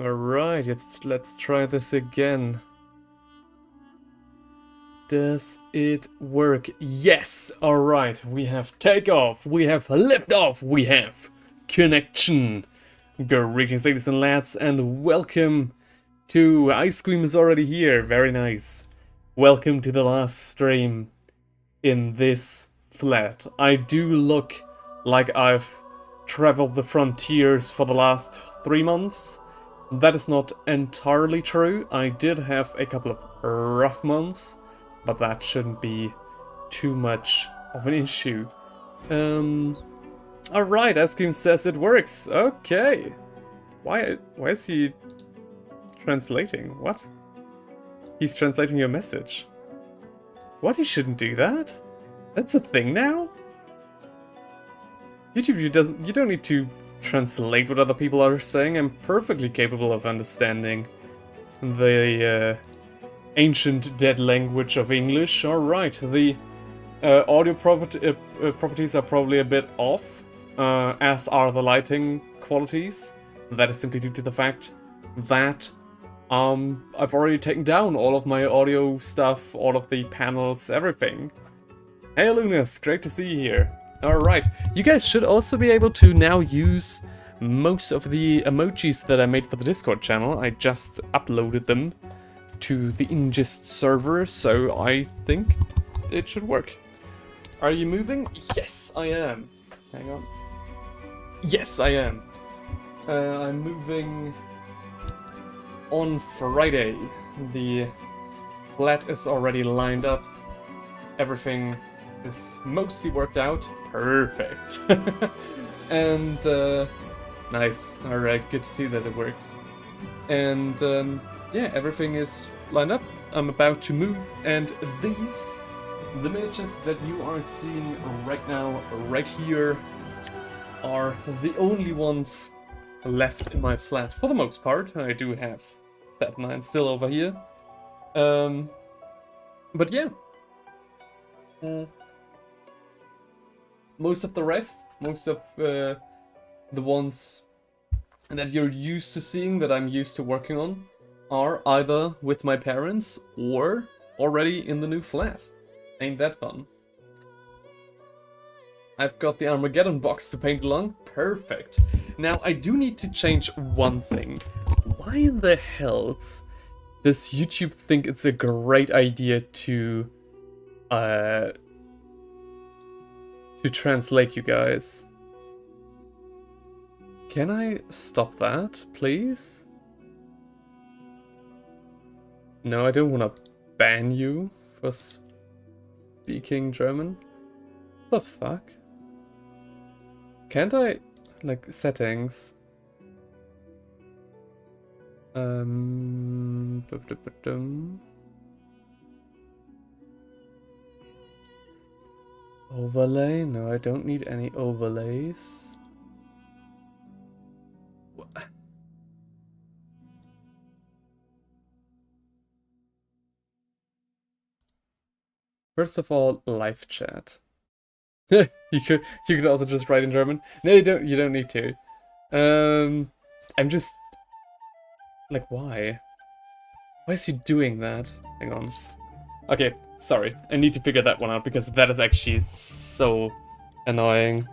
Alright, let's try this again. Does it work? Yes! Alright, we have takeoff, we have liftoff, we have connection. Greetings ladies and lads, and welcome to Ice Cream is already here, very nice. Welcome to the last stream in this flat. I do look like I've traveled the frontiers for the last 3 months. That is not entirely true. I did have a couple of rough months, but that shouldn't be too much of an issue. Alright, Ice Cream says it works. Okay. Why is he translating? What? He's translating your message. What? He shouldn't do that? That's a thing now? YouTube, you don't need to translate what other people are saying. I'm perfectly capable of understanding the ancient dead language of English. Alright, the audio properties are probably a bit off, as are the lighting qualities. That is simply due to the fact that I've already taken down all of my audio stuff, all of the panels, everything. Hey Lunas, great to see you here. Alright, you guys should also be able to now use most of the emojis that I made for the Discord channel. I just uploaded them to the Ingest server, so I think it should work. Are you moving? Yes, I am. Hang on. Yes, I am. I'm moving on Friday. The flat is already lined up. Everything is mostly worked out. Perfect. And nice. Alright, good to see that it works. And yeah, everything is lined up. I'm about to move, and the miniatures that you are seeing right now, right here, are the only ones left in my flat. For the most part, I do have Stat 9 still over here. But yeah. Most of the rest, most of the ones that you're used to seeing, that I'm used to working on, are either with my parents or already in the new flat. Ain't that fun? I've got the Armageddon box to paint along. Perfect. Now, I do need to change one thing. Why in the hells does YouTube think it's a great idea to translate you guys? Can I stop that, please? No, I don't want to ban you for speaking German. What the fuck? Can't I, like, settings? Overlay? No, I don't need any overlays. What? First of all, live chat. you could also just write in German. No, you don't need to. I'm just like, why? Why is he doing that? Hang on. Okay, sorry. I need to figure that one out because that is actually so annoying.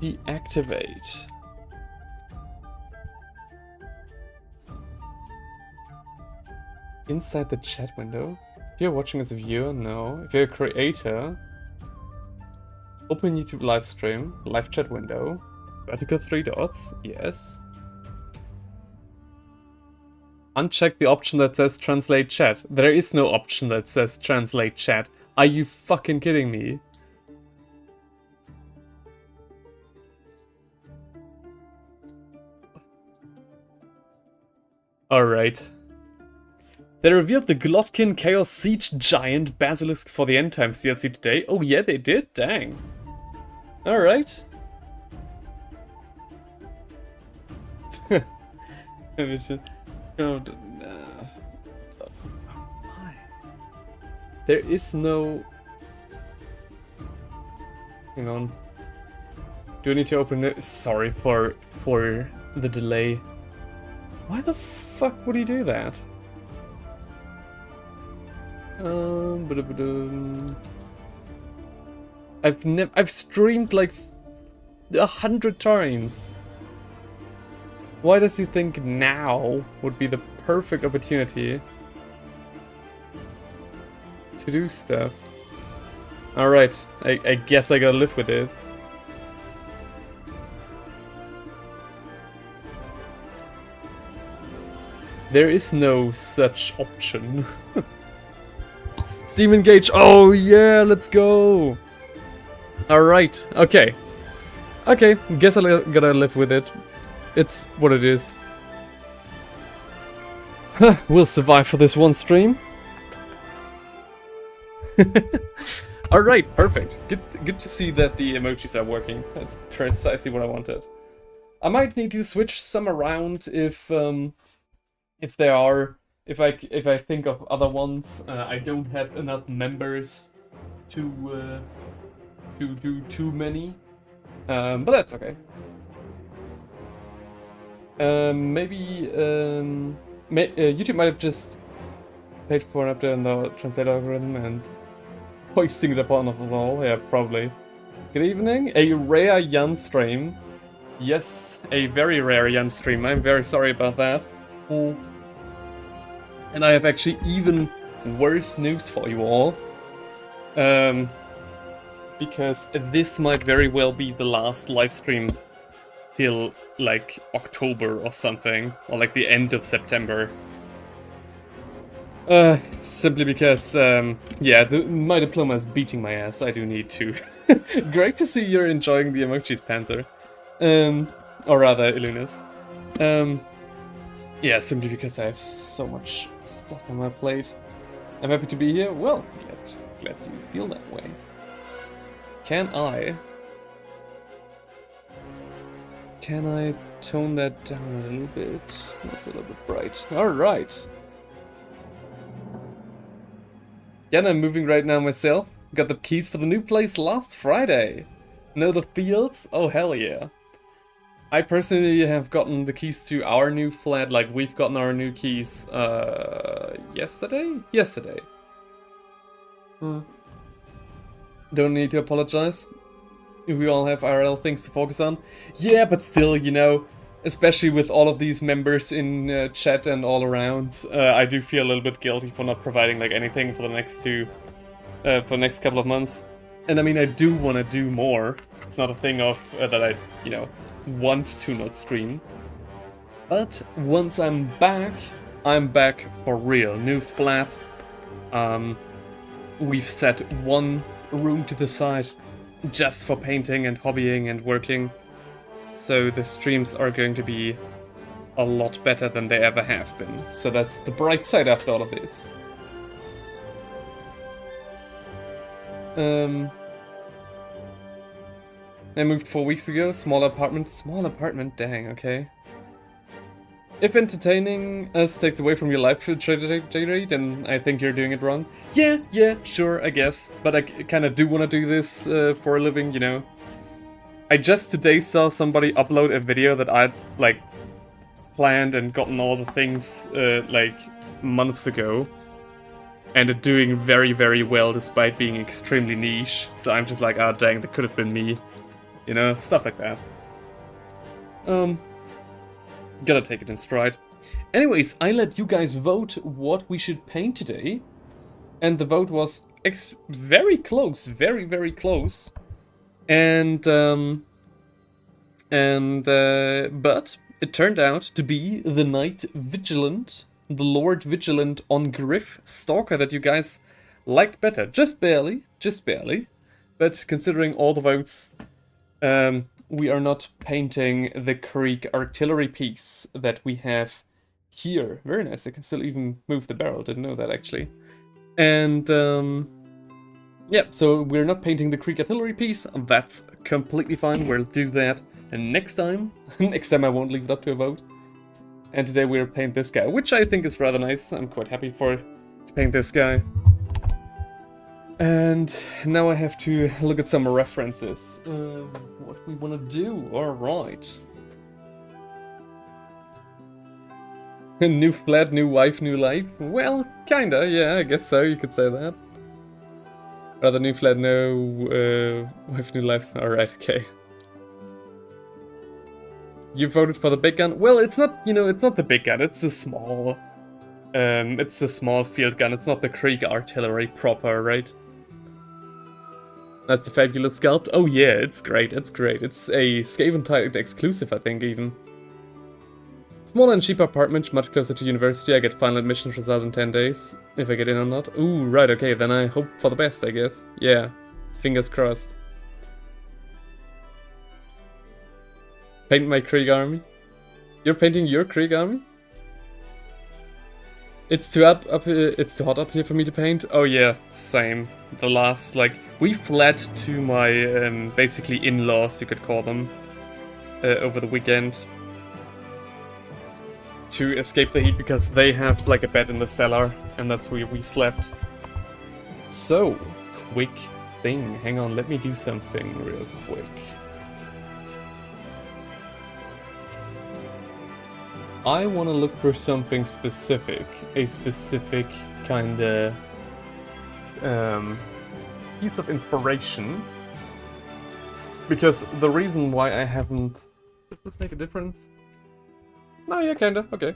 Deactivate. Inside the chat window? If you're watching as a viewer, no. If you're a creator, open YouTube live stream, live chat window, vertical 3 dots, yes. Uncheck the option that says translate chat. There is no option that says translate chat. Are you fucking kidding me? Alright. They revealed the Glotkin Chaos Siege Giant Basilisk for the End Times DLC today. Oh yeah, they did? Dang. Alright. God, why? There is no... Hang on. Do I need to open it? Sorry for the delay. Why the fuck would he do that? I've streamed like 100 times. Why does he think now would be the perfect opportunity to do stuff? Alright, I guess I gotta live with it. There is no such option. Steam engage. Oh yeah, let's go. Alright, okay. Okay, guess I gotta live with it. It's what it is. We'll survive for this one stream. Alright, perfect. Good to see that the emojis are working. That's precisely what I wanted. I might need to switch some around if I think of other ones. I don't have enough members to do too many. But that's okay. Maybe YouTube might have just paid for an update on the translate algorithm and hoisting it upon us all. Yeah, probably. Good evening. A rare Jan stream. Yes, a very rare Jan stream. I'm very sorry about that. And I have actually even worse news for you all. Because this might very well be the last live stream till like October or something, or like the end of September. Simply because, yeah, my diploma is beating my ass. I do need to. Great to see you're enjoying the emojis, Panzer. Or rather, Illunis. Yeah, simply because I have so much stuff on my plate. I'm happy to be here. Well, glad you feel that way. Can I tone that down a little bit? That's a little bit bright. Alright. Yeah, I'm moving right now myself. Got the keys for the new place last Friday. Know the fields? Oh, hell yeah. I personally have gotten the keys to our new flat, like we've gotten our new keys, yesterday? Yesterday. Don't need to apologize. We all have IRL things to focus on. Yeah, but still, you know, especially with all of these members in chat and all around, I do feel a little bit guilty for not providing like anything for the next for the next couple of months. And I mean, I do want to do more. It's not a thing of that I, you know, want to not stream. But once I'm back for real. New flat. We've set one room to the side just for painting and hobbying and working. So the streams are going to be a lot better than they ever have been. So that's the bright side after all of this. I moved 4 weeks ago. Small apartment, dang, okay. If entertaining us takes away from your life trajectory, then I think you're doing it wrong. Yeah, sure, I guess. But I kind of do want to do this for a living, you know. I just today saw somebody upload a video that I'd, like, planned and gotten all the things, like, months ago. And it doing very, very well despite being extremely niche. So I'm just like, oh dang, that could have been me. You know, stuff like that. Gotta take it in stride. Anyways, I let you guys vote what we should paint today. And the vote was very close, very, very close. But it turned out to be the Knight Vigilant, the Lord Vigilant on Gryph-Stalker that you guys liked better. Just barely. But considering all the votes, we are not painting the Krieg artillery piece that we have here. Very nice, I can still even move the barrel, didn't know that actually. And yeah, so we're not painting the Krieg artillery piece, that's completely fine, we'll do that next time. Next time I won't leave it up to a vote. And today we'll paint this guy, which I think is rather nice. I'm quite happy to paint this guy. And now I have to look at some references. What we want to do, alright. New flat, new wife, new life? Well, kinda, yeah, I guess so, you could say that. Rather new flat, no wife, new life, alright, okay. You voted for the big gun? Well, it's not, you know, it's not the big gun, it's a small field gun, it's not the Krieg artillery proper, right? That's the fabulous sculpt. Oh yeah, it's great, it's great. It's a SKAVENTIDE exclusive, I think, even. Smaller and cheaper apartment, much closer to university. I get final admission result in 10 days. If I get in or not. Ooh, right, okay, then I hope for the best, I guess. Yeah, fingers crossed. Paint my Krieg army? You're painting your Krieg army? It's too hot up here for me to paint? Oh yeah, same. The last, like, we fled to my, basically in-laws, you could call them, over the weekend. To escape the heat, because they have, like, a bed in the cellar, and that's where we slept. So, quick thing. Hang on, let me do something real quick. I want to look for something specific. A specific kind of piece of inspiration. Because the reason why I haven't... Does this make a difference? No, yeah, kinda, okay.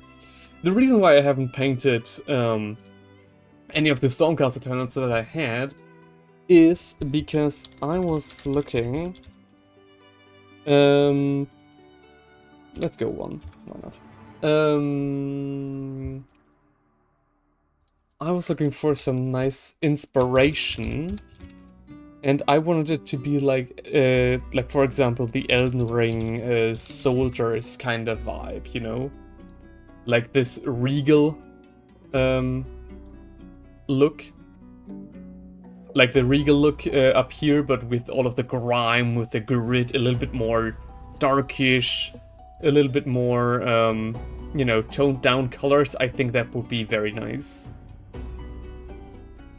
The reason why I haven't painted any of the Stormcast Eternals that I had is because I was looking... let's go one, why not? I was looking for some nice inspiration, and I wanted it to be like for example, the Elden Ring soldiers kind of vibe, you know, like this regal look, like the regal look up here, but with all of the grime, with the grit, a little bit more darkish. A little bit more, you know, toned down colors. I think that would be very nice.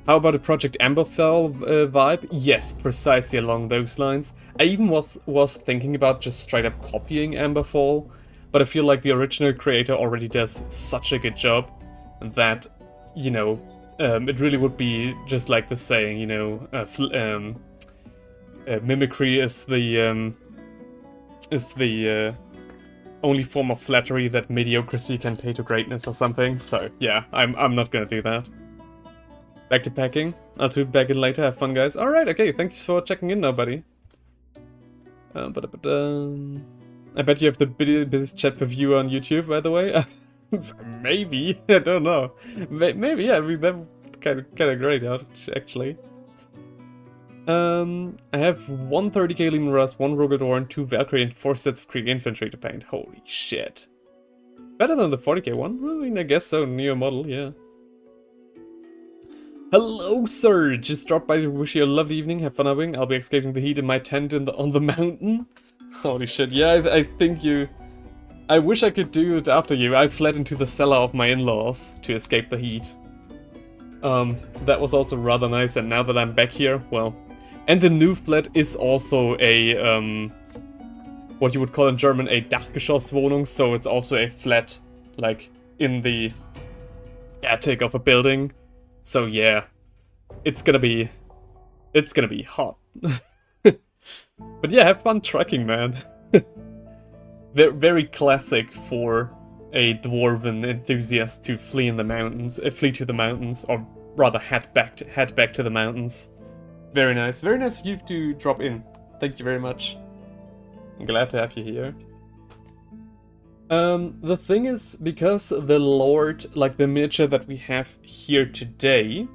How about a Project Amberfell vibe? Yes, precisely along those lines. I even was thinking about just straight up copying Amberfall, but I feel like the original creator already does such a good job that, you know, it really would be just like the saying, you know, mimicry is the only form of flattery that mediocrity can pay to greatness or something. So yeah, I'm not gonna do that. Back to packing. I'll tune back in later. Have fun, guys. All right, okay. Thanks for checking in, now, buddy. I bet you have the busiest chat per viewer on YouTube, by the way. Maybe, I don't know. Maybe, yeah. I mean, that's kind of great, actually. I have 130k Leman Rust, 1 Rogaldorn, 2 Valkyrie, and 4 sets of Krieg infantry to paint. Holy shit. Better than the 40k one? I mean, I guess so. Neo model, yeah. Hello, sir! Just dropped by to wish you a lovely evening. Have fun out. I'll be escaping the heat in my tent on the mountain. Holy shit, yeah, I think you... I wish I could do it after you. I fled into the cellar of my in-laws to escape the heat. That was also rather nice, and now that I'm back here, well... And the new flat is also a, what you would call in German a Dachgeschosswohnung, so it's also a flat, like, in the attic of a building. So yeah, it's gonna be hot. But yeah, have fun trekking, man. Very classic for a dwarven enthusiast to flee to the mountains, or rather head back to the mountains. Very nice of you to drop in. Thank you very much. I'm glad to have you here. The thing is, because the Lord, like the miniature that we have here today,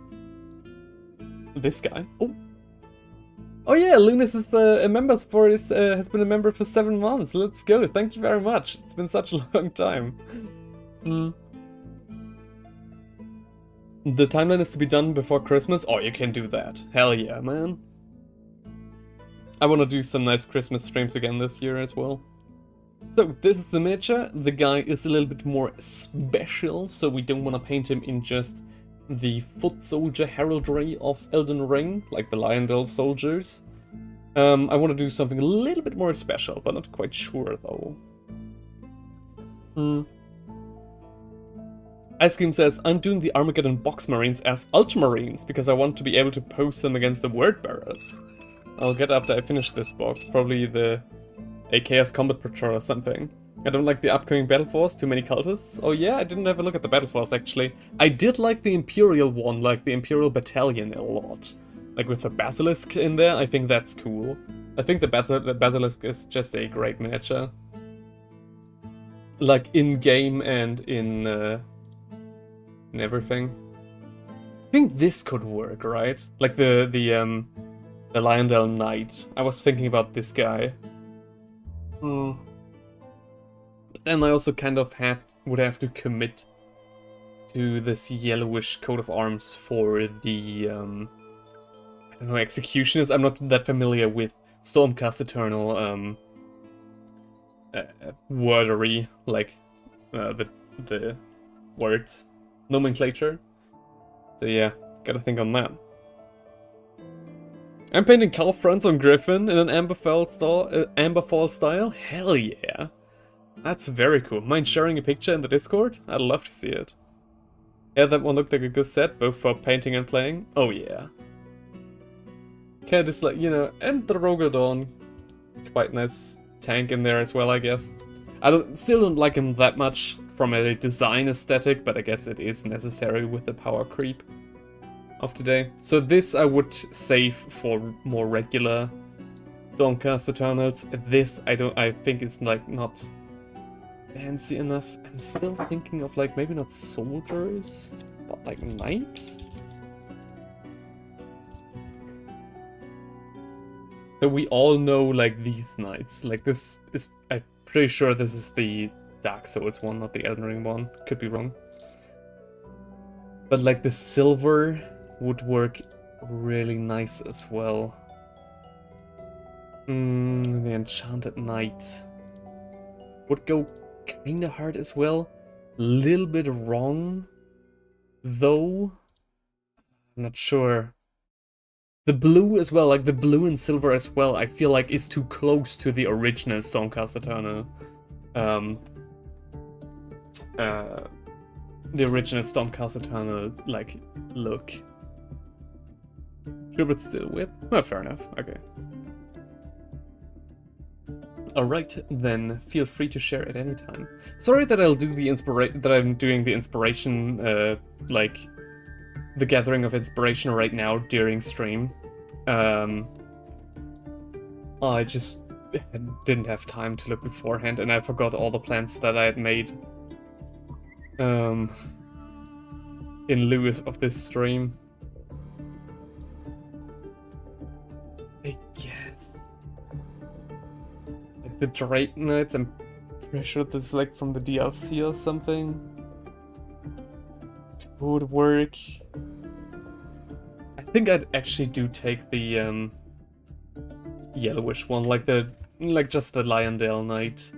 this guy. Oh yeah, Lunas is a member for this. Has been a member for 7 months. Let's go. Thank you very much. It's been such a long time. The timeline is to be done before Christmas? Oh, you can do that. Hell yeah, man. I want to do some nice Christmas streams again this year as well. So this is the miniature. The guy is a little bit more special, so we don't want to paint him in just the foot soldier heraldry of Elden Ring, like the Lionel soldiers. I want to do something a little bit more special, but not quite sure though. Ice Cream says, I'm doing the Armageddon Box Marines as Ultramarines because I want to be able to post them against the Word Bearers. I'll get after I finish this box, probably the AKS Combat Patrol or something. I don't like the upcoming Battle Force, too many cultists. Oh yeah, I didn't have a look at the Battle Force actually. I did like the Imperial one, like the Imperial Battalion a lot. Like with the Basilisk in there, I think that's cool. I think the Basilisk is just a great miniature. Like in-game and in everything. I think this could work, right? Like the Lionel Knight. I was thinking about this guy. But then I also kind of would have to commit to this yellowish coat of arms for the I don't know, Executioners. I'm not that familiar with Stormcast Eternal wordery, like the words nomenclature. So yeah, gotta think on that. I'm painting calf fronts on Griffin in an Amberfall style. Hell yeah, that's very cool. Mind sharing a picture in the Discord? I'd love to see it. Yeah, that one looked like a good set, both for painting and playing. Oh yeah. Kind of like, you know, and the Rogadon. Quite nice tank in there as well, I guess. I still don't like him that much from a design aesthetic, but I guess it is necessary with the power creep of today. So this I would save for more regular Stormcast Eternals. This I think is like not fancy enough. I'm still thinking of like maybe not soldiers, but like knights. So we all know like these knights. Like this is, I'm pretty sure this is the Dark Souls one, not the Elden Ring one. Could be wrong. But like the silver would work really nice as well. The Enchanted Knight would go kinda hard as well. Little bit wrong, though. I'm not sure. The blue as well, like the blue and silver as well, I feel like is too close to the original Stormcast Eternal. The original Stormcast Eternal, like, look. Sure, but still whip? Well, fair enough, okay. Alright, then feel free to share at any time. Sorry that I'm doing the inspiration, like, the gathering of inspiration right now during stream. I just didn't have time to look beforehand, and I forgot all the plans that I had made in lieu of this stream. I guess like the Drake Knights, I'm pretty sure this is like from the DLC or something. Would work. I think I'd actually do take the yellowish one, like just the Lionel Knight.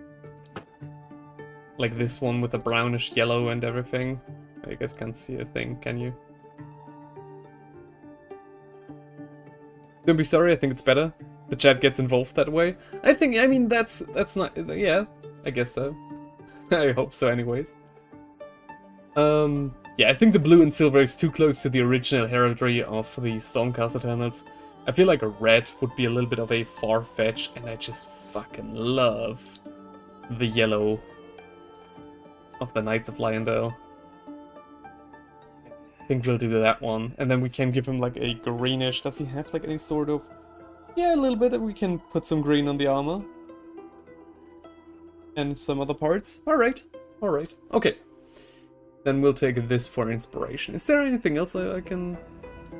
Like this one with the brownish yellow and everything. I guess can't see a thing, can you? Don't be sorry, I think it's better. The chat gets involved that way. I mean that's not, yeah, I guess so. I hope so anyways. Yeah, I think the blue and silver is too close to the original heraldry of the Stormcast Eternals. I feel like a red would be a little bit of a far-fetch, and I just fucking love the yellow of the Knights of Lionel. I think we'll do that one, and then we can give him like a greenish. Does he have like any sort of... Yeah, a little bit. We can put some green on the armor. And some other parts. Alright, alright. Okay. Then we'll take this for inspiration. Is there anything else I can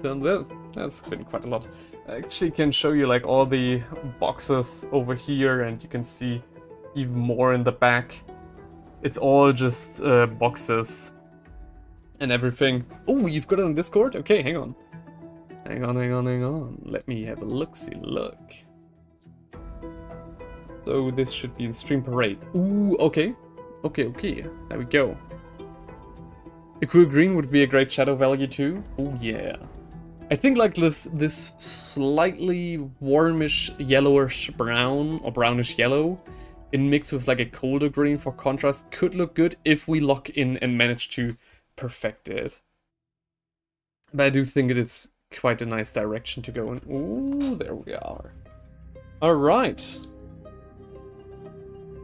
turn? Well, that's been quite a lot. I actually can show you like all the boxes over here, and you can see even more in the back. It's all just boxes and everything. Oh, you've got it on Discord? Okay, hang on. Hang on. Let me have a look-see look. So this should be in Stream Parade. Ooh, okay. Okay. There we go. A cool green would be a great shadow value too. Oh yeah. I think like this slightly warmish yellowish brown or brownish yellow in mix with like a colder green for contrast could look good if we lock in and manage to perfect it. But I do think it is quite a nice direction to go in. Ooh, there we are. Alright.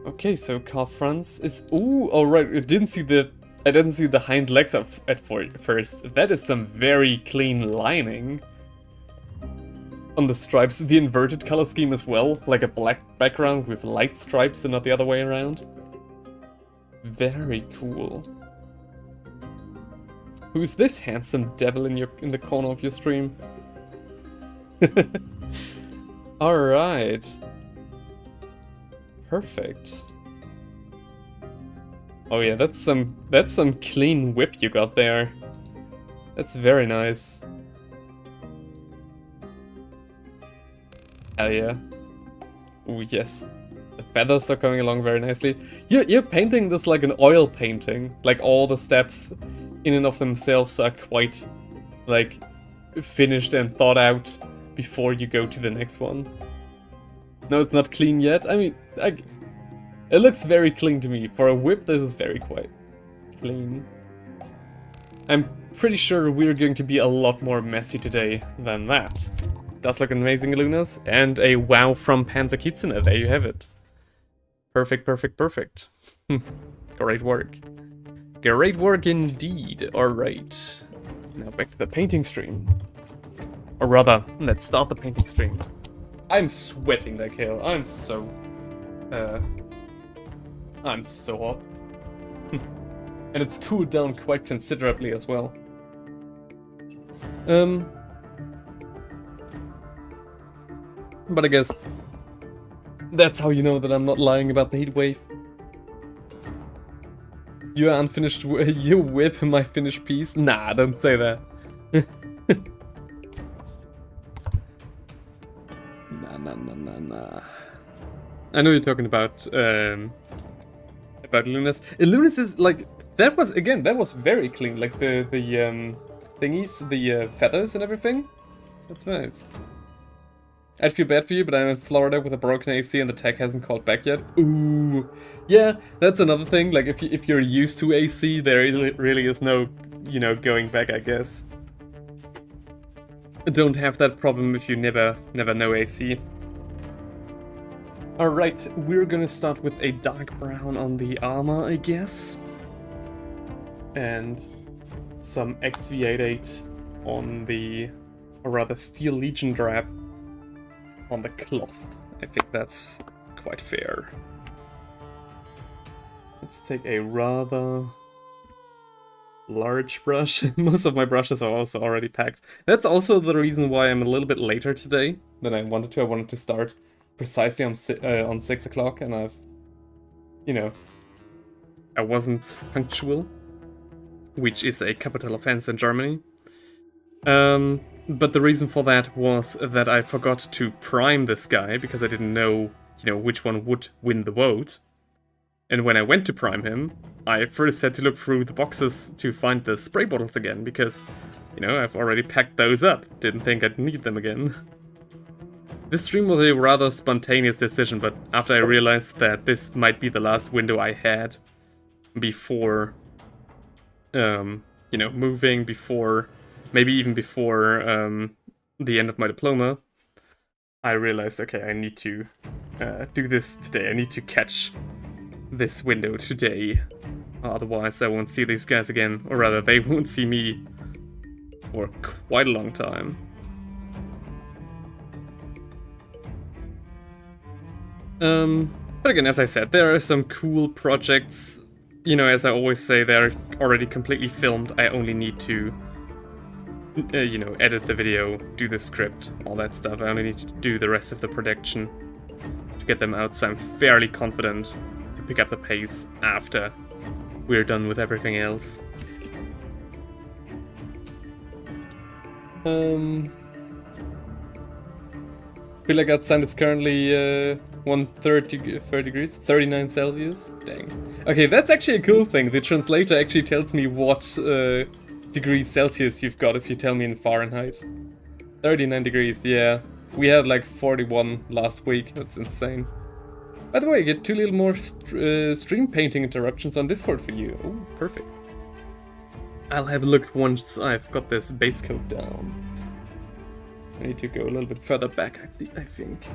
Okay, so Carl Franz is... Ooh, alright, I didn't see the hind legs up at first. That is some very clean lining. On the stripes, the inverted color scheme as well, like a black background with light stripes and not the other way around. Very cool. Who's this handsome devil in the corner of your stream? Alright. Perfect. Oh yeah, that's some clean whip you got there. That's very nice. Hell yeah. Oh yes. The feathers are coming along very nicely. You're painting this like an oil painting. Like all the steps in and of themselves are quite like finished and thought out before you go to the next one. No, it's not clean yet. I mean, it looks very clean to me. For a whip, this is very quite clean. I'm pretty sure we're going to be a lot more messy today than that. Does look amazing, Lunas. And a wow from Panzer Kitsune. There you have it. Perfect. Great work. Great work indeed. Alright. Now back to the painting stream. Or rather, let's start the painting stream. I'm sweating like hell. I'm so hot. And it's cooled down quite considerably as well. But I guess that's how you know that I'm not lying about the heat wave. Your unfinished you whip my finished piece? Nah, don't say that. Nah. I know you're talking about Lunas. Lunas is like that was very clean. Like the thingies, the feathers and everything. That's nice. I'd feel bad for you, but I'm in Florida with a broken AC and the tech hasn't called back yet. Ooh, yeah, that's another thing. Like if you're used to AC, there really is no, going back, I guess. Don't have that problem if you never know AC. Alright, we're gonna start with a dark brown on the armor, I guess. And some XV88 on the, or rather Steel Legion drab on the cloth. I think that's quite fair. Let's take a rather large brush. Most of my brushes are also already packed. That's also the reason why I'm a little bit later today than I wanted to. I wanted to start precisely on 6 o'clock, and I wasn't punctual, which is a capital offense in Germany. But the reason for that was that I forgot to prime this guy because I didn't know, which one would win the vote. And when I went to prime him, I first had to look through the boxes to find the spray bottles again because, I've already packed those up. Didn't think I'd need them again. This stream was a rather spontaneous decision, but after I realized that this might be the last window I had before, moving, maybe even before the end of my diploma, I realized, okay, I need to do this today. I need to catch this window today. Otherwise, I won't see these guys again, or rather, they won't see me for quite a long time. But again, as I said, there are some cool projects. As I always say, they're already completely filmed. I only need to, edit the video, do the script, all that stuff. I only need to do the rest of the production to get them out, so I'm fairly confident to pick up the pace after we're done with everything else. Billigard Sand is currently 130 degrees, 39 Celsius. Dang. Okay, that's actually a cool thing. The translator actually tells me what degrees Celsius you've got if you tell me in Fahrenheit. 39 degrees, yeah. We had like 41 last week. That's insane. By the way, I get 2 little more stream painting interruptions on Discord for you. Oh, perfect. I'll have a look once I've got this base coat down. I need to go a little bit further back, I think.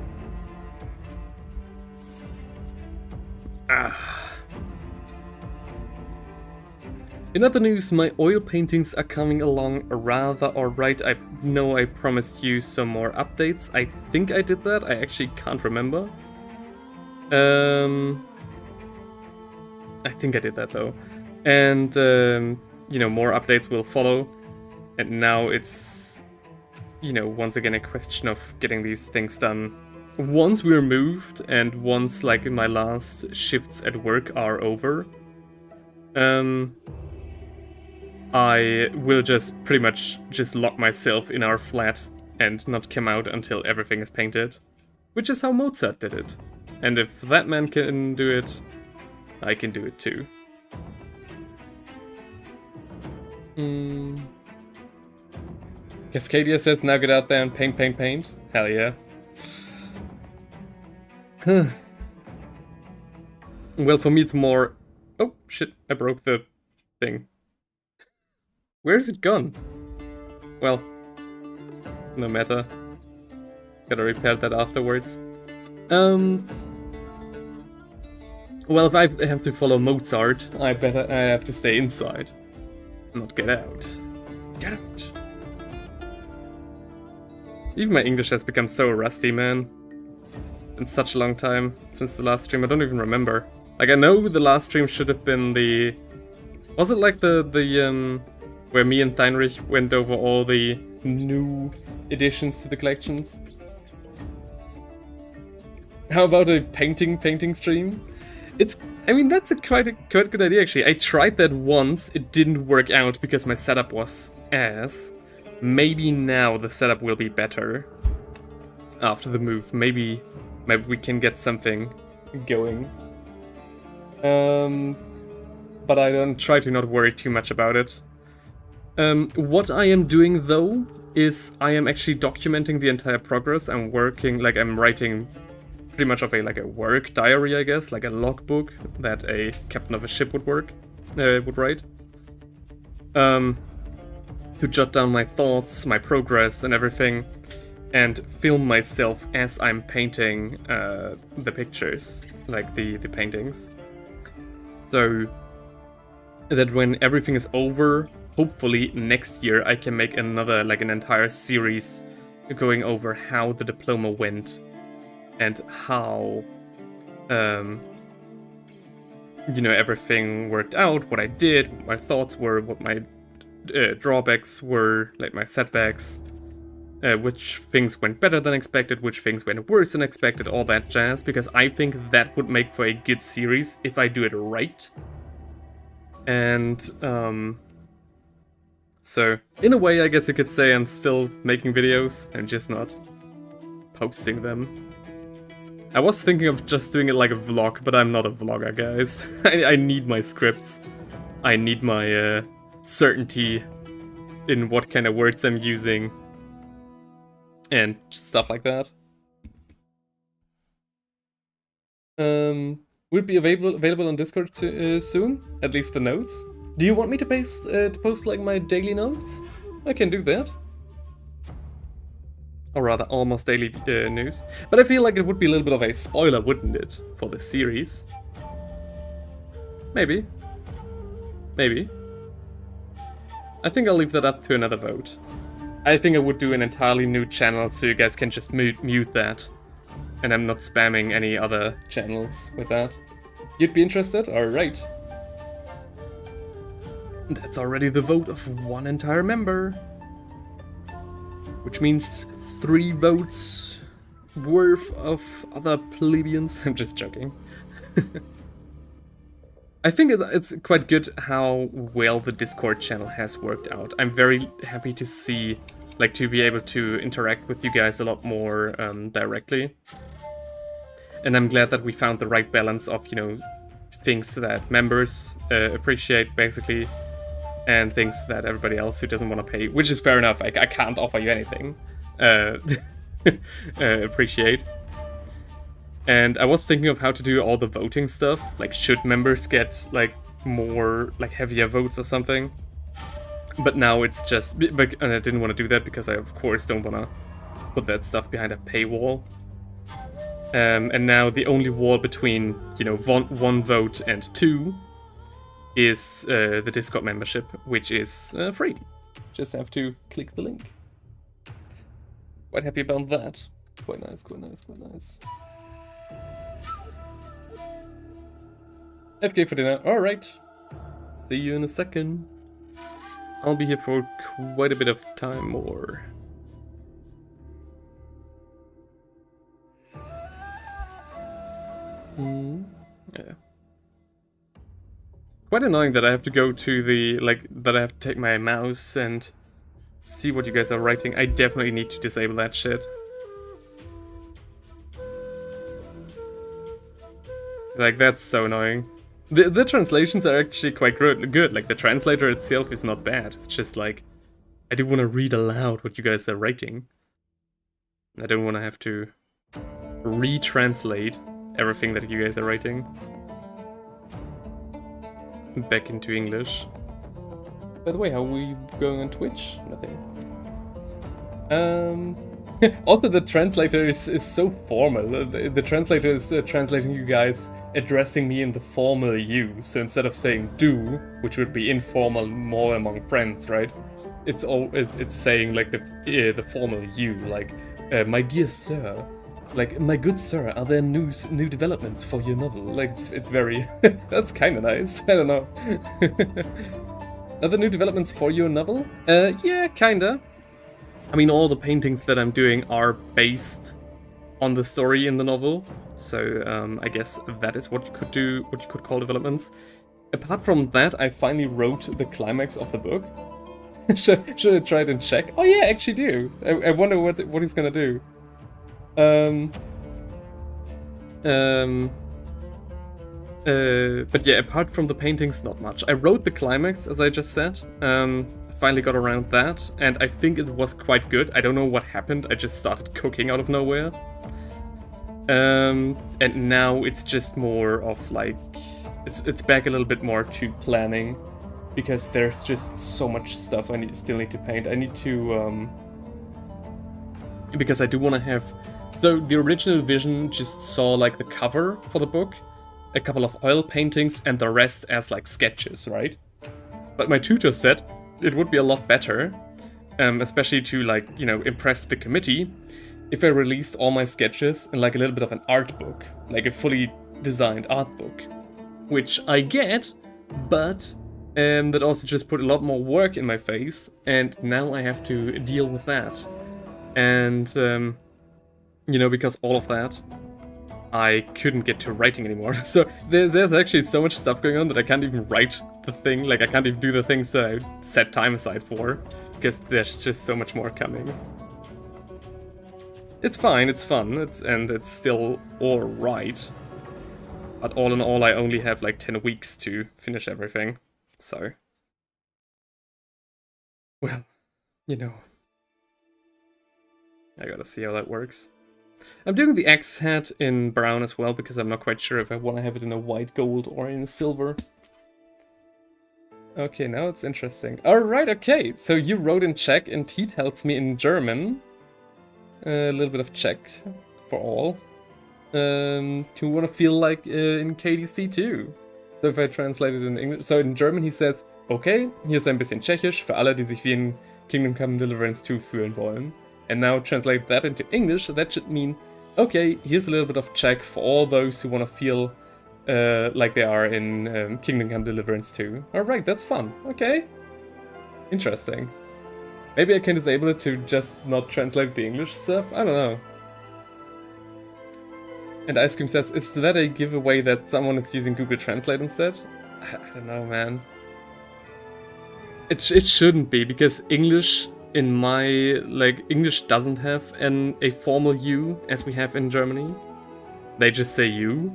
In other news, my oil paintings are coming along rather alright. I know I promised you some more updates. I think I did that. I actually can't remember. I think I did that though. And, you know, more updates will follow. And now it's, you know, once again a question of getting these things done. Once we're moved and once, like, my last shifts at work are over, I will just pretty much just lock myself in our flat and not come out until everything is painted. Which is how Mozart did it. And if that man can do it, I can do it too. Cascadia says, now get out there and paint, paint, paint. Hell yeah. Well, for me it's more... Oh, shit, I broke the thing. Where is it gone? Well, no matter. Gotta repair that afterwards. Well, if I have to follow Mozart, I have to stay inside. Not get out. Get out. Even my English has become so rusty, man. In such a long time since the last stream, I don't even remember. Like, I know the last stream should have been the... Was it like the where me and Heinrich went over all the new additions to the collections? How about a painting stream? I mean, that's quite a good idea, actually. I tried that once, it didn't work out because my setup was ass. Maybe now the setup will be better after the move. Maybe we can get something going. But I don't try to not worry too much about it. What I am doing though is I am actually documenting the entire progress. I'm writing pretty much of a work diary, I guess, like a logbook that a captain of a ship would write. To jot down my thoughts, my progress, and everything, and film myself as I'm painting the pictures, like the paintings. So that when everything is over, hopefully next year I can make another, an entire series going over how the diploma went and how, everything worked out, what I did, what my thoughts were, what my drawbacks were, like my setbacks, which things went better than expected, which things went worse than expected, all that jazz, because I think that would make for a good series if I do it right. And, so, in a way, I guess you could say I'm still making videos, I'm just not posting them. I was thinking of just doing it like a vlog, but I'm not a vlogger, guys. I need my scripts. I need my, certainty in what kind of words I'm using. And stuff like that. Will it be available on Discord soon? At least the notes? Do you want me to post like my daily notes? I can do that. Or rather, almost daily news. But I feel like it would be a little bit of a spoiler, wouldn't it? For the series. Maybe. Maybe. I think I'll leave that up to another vote. I think I would do an entirely new channel so you guys can just mute that. And I'm not spamming any other channels with that. You'd be interested? Alright. That's already the vote of one entire member. Which means 3 votes worth of other plebeians. I'm just joking. I think it's quite good how well the Discord channel has worked out. I'm very happy to see, to be able to interact with you guys a lot more directly. And I'm glad that we found the right balance of, you know, things that members appreciate, basically, and things that everybody else who doesn't want to pay, which is fair enough. I can't offer you anything. Appreciate. And I was thinking of how to do all the voting stuff. Like, should members get, like, more, like, heavier votes or something? But now it's just... and I didn't want to do that because I, of course, don't want to put that stuff behind a paywall. And now the only wall between, you know, one vote and 2 is the Discord membership, which is free. Just have to click the link. Quite happy about that. Quite nice, quite nice, quite nice. FK for dinner. Alright. See you in a second. I'll be here for quite a bit of time more. Yeah. Quite annoying that I have to go to the, like, that I have to take my mouse and see what you guys are writing. I definitely need to disable that shit. Like, that's so annoying. The translations are actually quite good. Like, the translator itself is not bad. It's just like, I do want to read aloud what you guys are writing. I don't want to have to retranslate everything that you guys are writing back into English. By the way, how are we going on Twitch? Nothing. Also, the translator is so formal. The translator is translating you guys, addressing me in the formal you. So instead of saying do, which would be informal, more among friends, right? It's saying like the formal you, like my dear sir, like my good sir. Are there new developments for your novel? Like it's very that's kind of nice. I don't know. Are there new developments for your novel? Yeah, kinda. I mean, all the paintings that I'm doing are based on the story in the novel, so I guess that is what you could do, what you could call developments. Apart from that, I finally wrote the climax of the book. should I try it and check? Oh yeah, I actually do. I wonder what he's gonna do. But yeah, apart from the paintings, not much. I wrote the climax, as I just said. Finally got around that, and I think it was quite good. I don't know what happened, I just started cooking out of nowhere. And now it's just more of like, it's back a little bit more to planning, because there's just so much stuff I still need to paint. I need to, because I do want to have, so the original vision just saw like the cover for the book, a couple of oil paintings, and the rest as like sketches, right? But my tutor said it would be a lot better, especially to, like, you know, impress the committee, if I released all my sketches in like a little bit of an art book, like a fully designed art book, which I get, but that also just put a lot more work in my face, and now I have to deal with that. And you know, because all of that, I couldn't get to writing anymore. So there's actually so much stuff going on that I can't even write the thing, like I can't even do the things that I set time aside for, because there's just so much more coming. It's fine, it's fun, and it's still alright. But all in all, I only have like 10 weeks to finish everything, so... Well, you know... I gotta see how that works. I'm doing the axe head in brown as well, because I'm not quite sure if I want to have it in a white gold or in silver. Okay, now it's interesting. Alright, okay, so you wrote in Czech and he tells me in German. A little bit of Czech for all. To want to feel like in KDC too. So if I translate it in English, so in German he says, okay, hier ist ein bisschen Tschechisch für alle, die sich wie in Kingdom Come Deliverance 2 fühlen wollen. And now translate that into English, that should mean, okay, here's a little bit of Czech for all those who want to feel like they are in Kingdom Come Deliverance 2. Alright, that's fun. Okay. Interesting. Maybe I can disable it to just not translate the English stuff? I don't know. And Ice Cream says, is that a giveaway that someone is using Google Translate instead? I don't know, man. It shouldn't be, because English... in my, like, English doesn't have a formal U as we have in Germany. They just say you.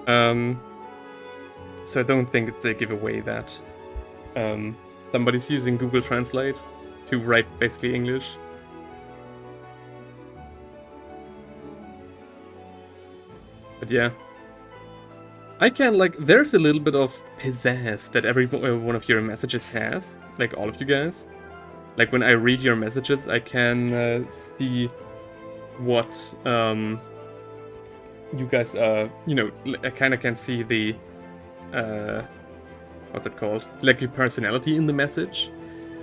So I don't think it's a giveaway that somebody's using Google Translate to write basically English. But yeah. I can, like, there's a little bit of pizzazz that every one of your messages has. Like, all of you guys. Like, when I read your messages, I can see what you guys, you know, I kind of can see the, what's it called? Like, your personality in the message.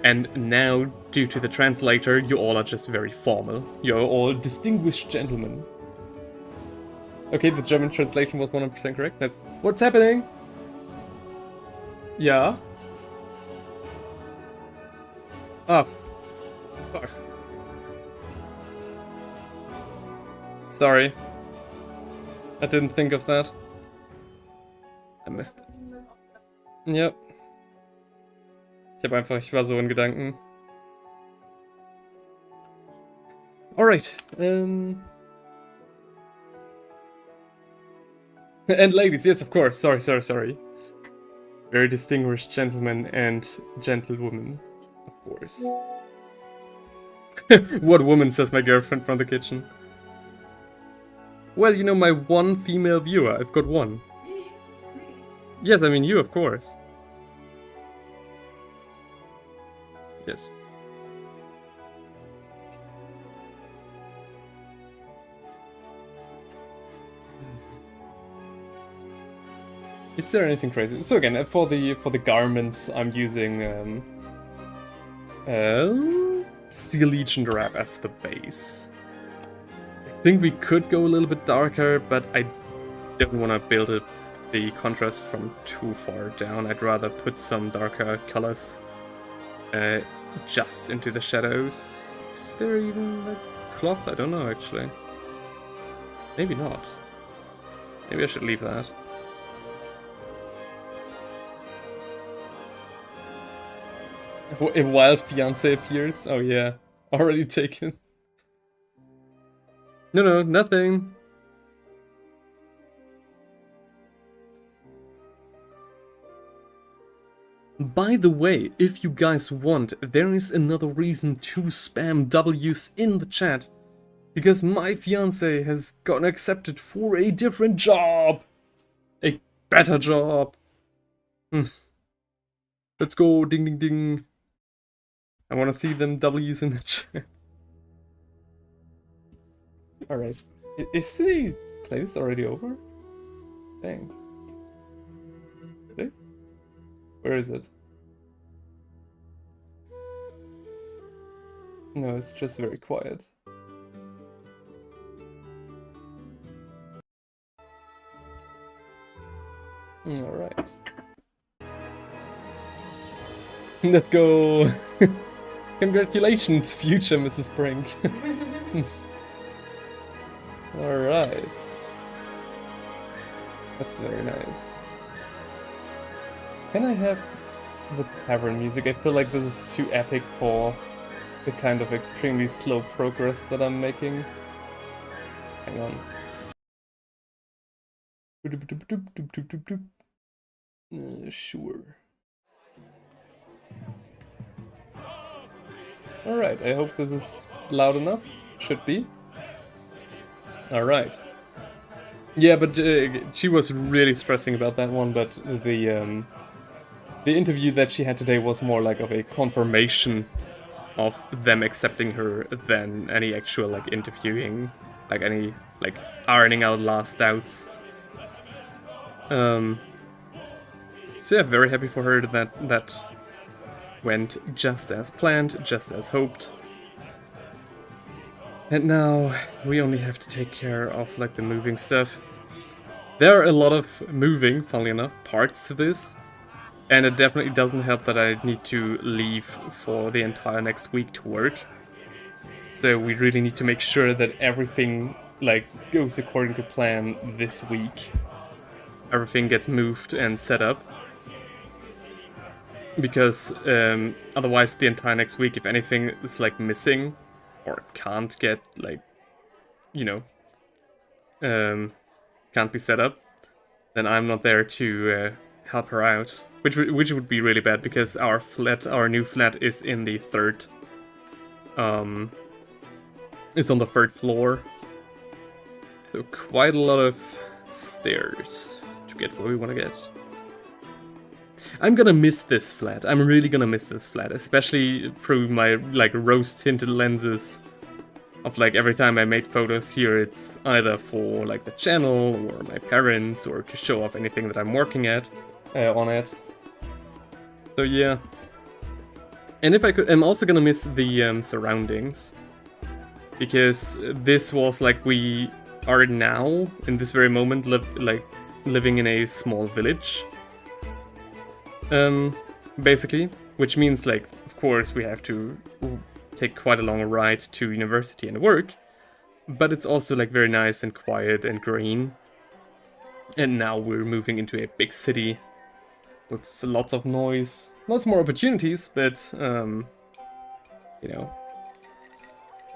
And now, due to the translator, you all are just very formal. You're all distinguished gentlemen. Okay, the German translation was 100% correct. That's what's happening? Yeah. Oh. Fuck. Sorry. I didn't think of that. I missed it. Ja. Ich war so in Gedanken. Alright. And ladies, yes, of course. Sorry. Very distinguished gentlemen and gentlewomen, of course. What woman, says my girlfriend from the kitchen. Well, you know, my one female viewer. I've got one. Yes, I mean you, of course. Yes. Is there anything crazy? So again, for the garments, I'm using Steel Legion wrap as the base. I think we could go a little bit darker, but I don't want to build it the contrast from too far down. I'd rather put some darker colors just into the shadows. Is there even like cloth? I don't know actually. Maybe not. Maybe I should leave that. A wild fiance appears? Oh yeah, already taken. No, nothing. By the way, if you guys want, there is another reason to spam W's in the chat. Because my fiance has gotten accepted for a different job. A better job. Let's go, ding ding ding. I want to see them W's in the chat. Alright. Is the playlist already over? Dang. Really? Where is it? No, it's just very quiet. Alright. Let's go! Congratulations, future Mrs. Brink. Alright. That's very nice. Can I have the tavern music? I feel like this is too epic for the kind of extremely slow progress that I'm making. Hang on. Sure. Alright, I hope this is loud enough. Should be. Alright. Yeah, but she was really stressing about that one, but the interview that she had today was more like of a confirmation of them accepting her than any actual like interviewing, like any like ironing out last doubts. So yeah, very happy for her that went just as planned, just as hoped. And now we only have to take care of like the moving stuff. There are a lot of moving, funnily enough, parts to this. And it definitely doesn't help that I need to leave for the entire next week to work. So we really need to make sure that everything like goes according to plan this week. Everything gets moved and set up. Because otherwise the entire next week, if anything is like missing or can't get like, you know, can't be set up, then I'm not there to help her out. Which would be really bad, because our new flat is in the third. It's on the third floor. So quite a lot of stairs to get where we want to get. I'm gonna miss this flat. I'm really gonna miss this flat, especially through my like rose-tinted lenses. Of like every time I made photos here, it's either for like the channel or my parents or to show off anything that I'm working at on it. So yeah. And if I could, I'm also gonna miss the surroundings, because this was like we are now in this very moment living in a small village. Basically, which means like of course we have to take quite a long ride to university and work, but it's also like very nice and quiet and green. And now we're moving into a big city with lots of noise, lots more opportunities, but you know,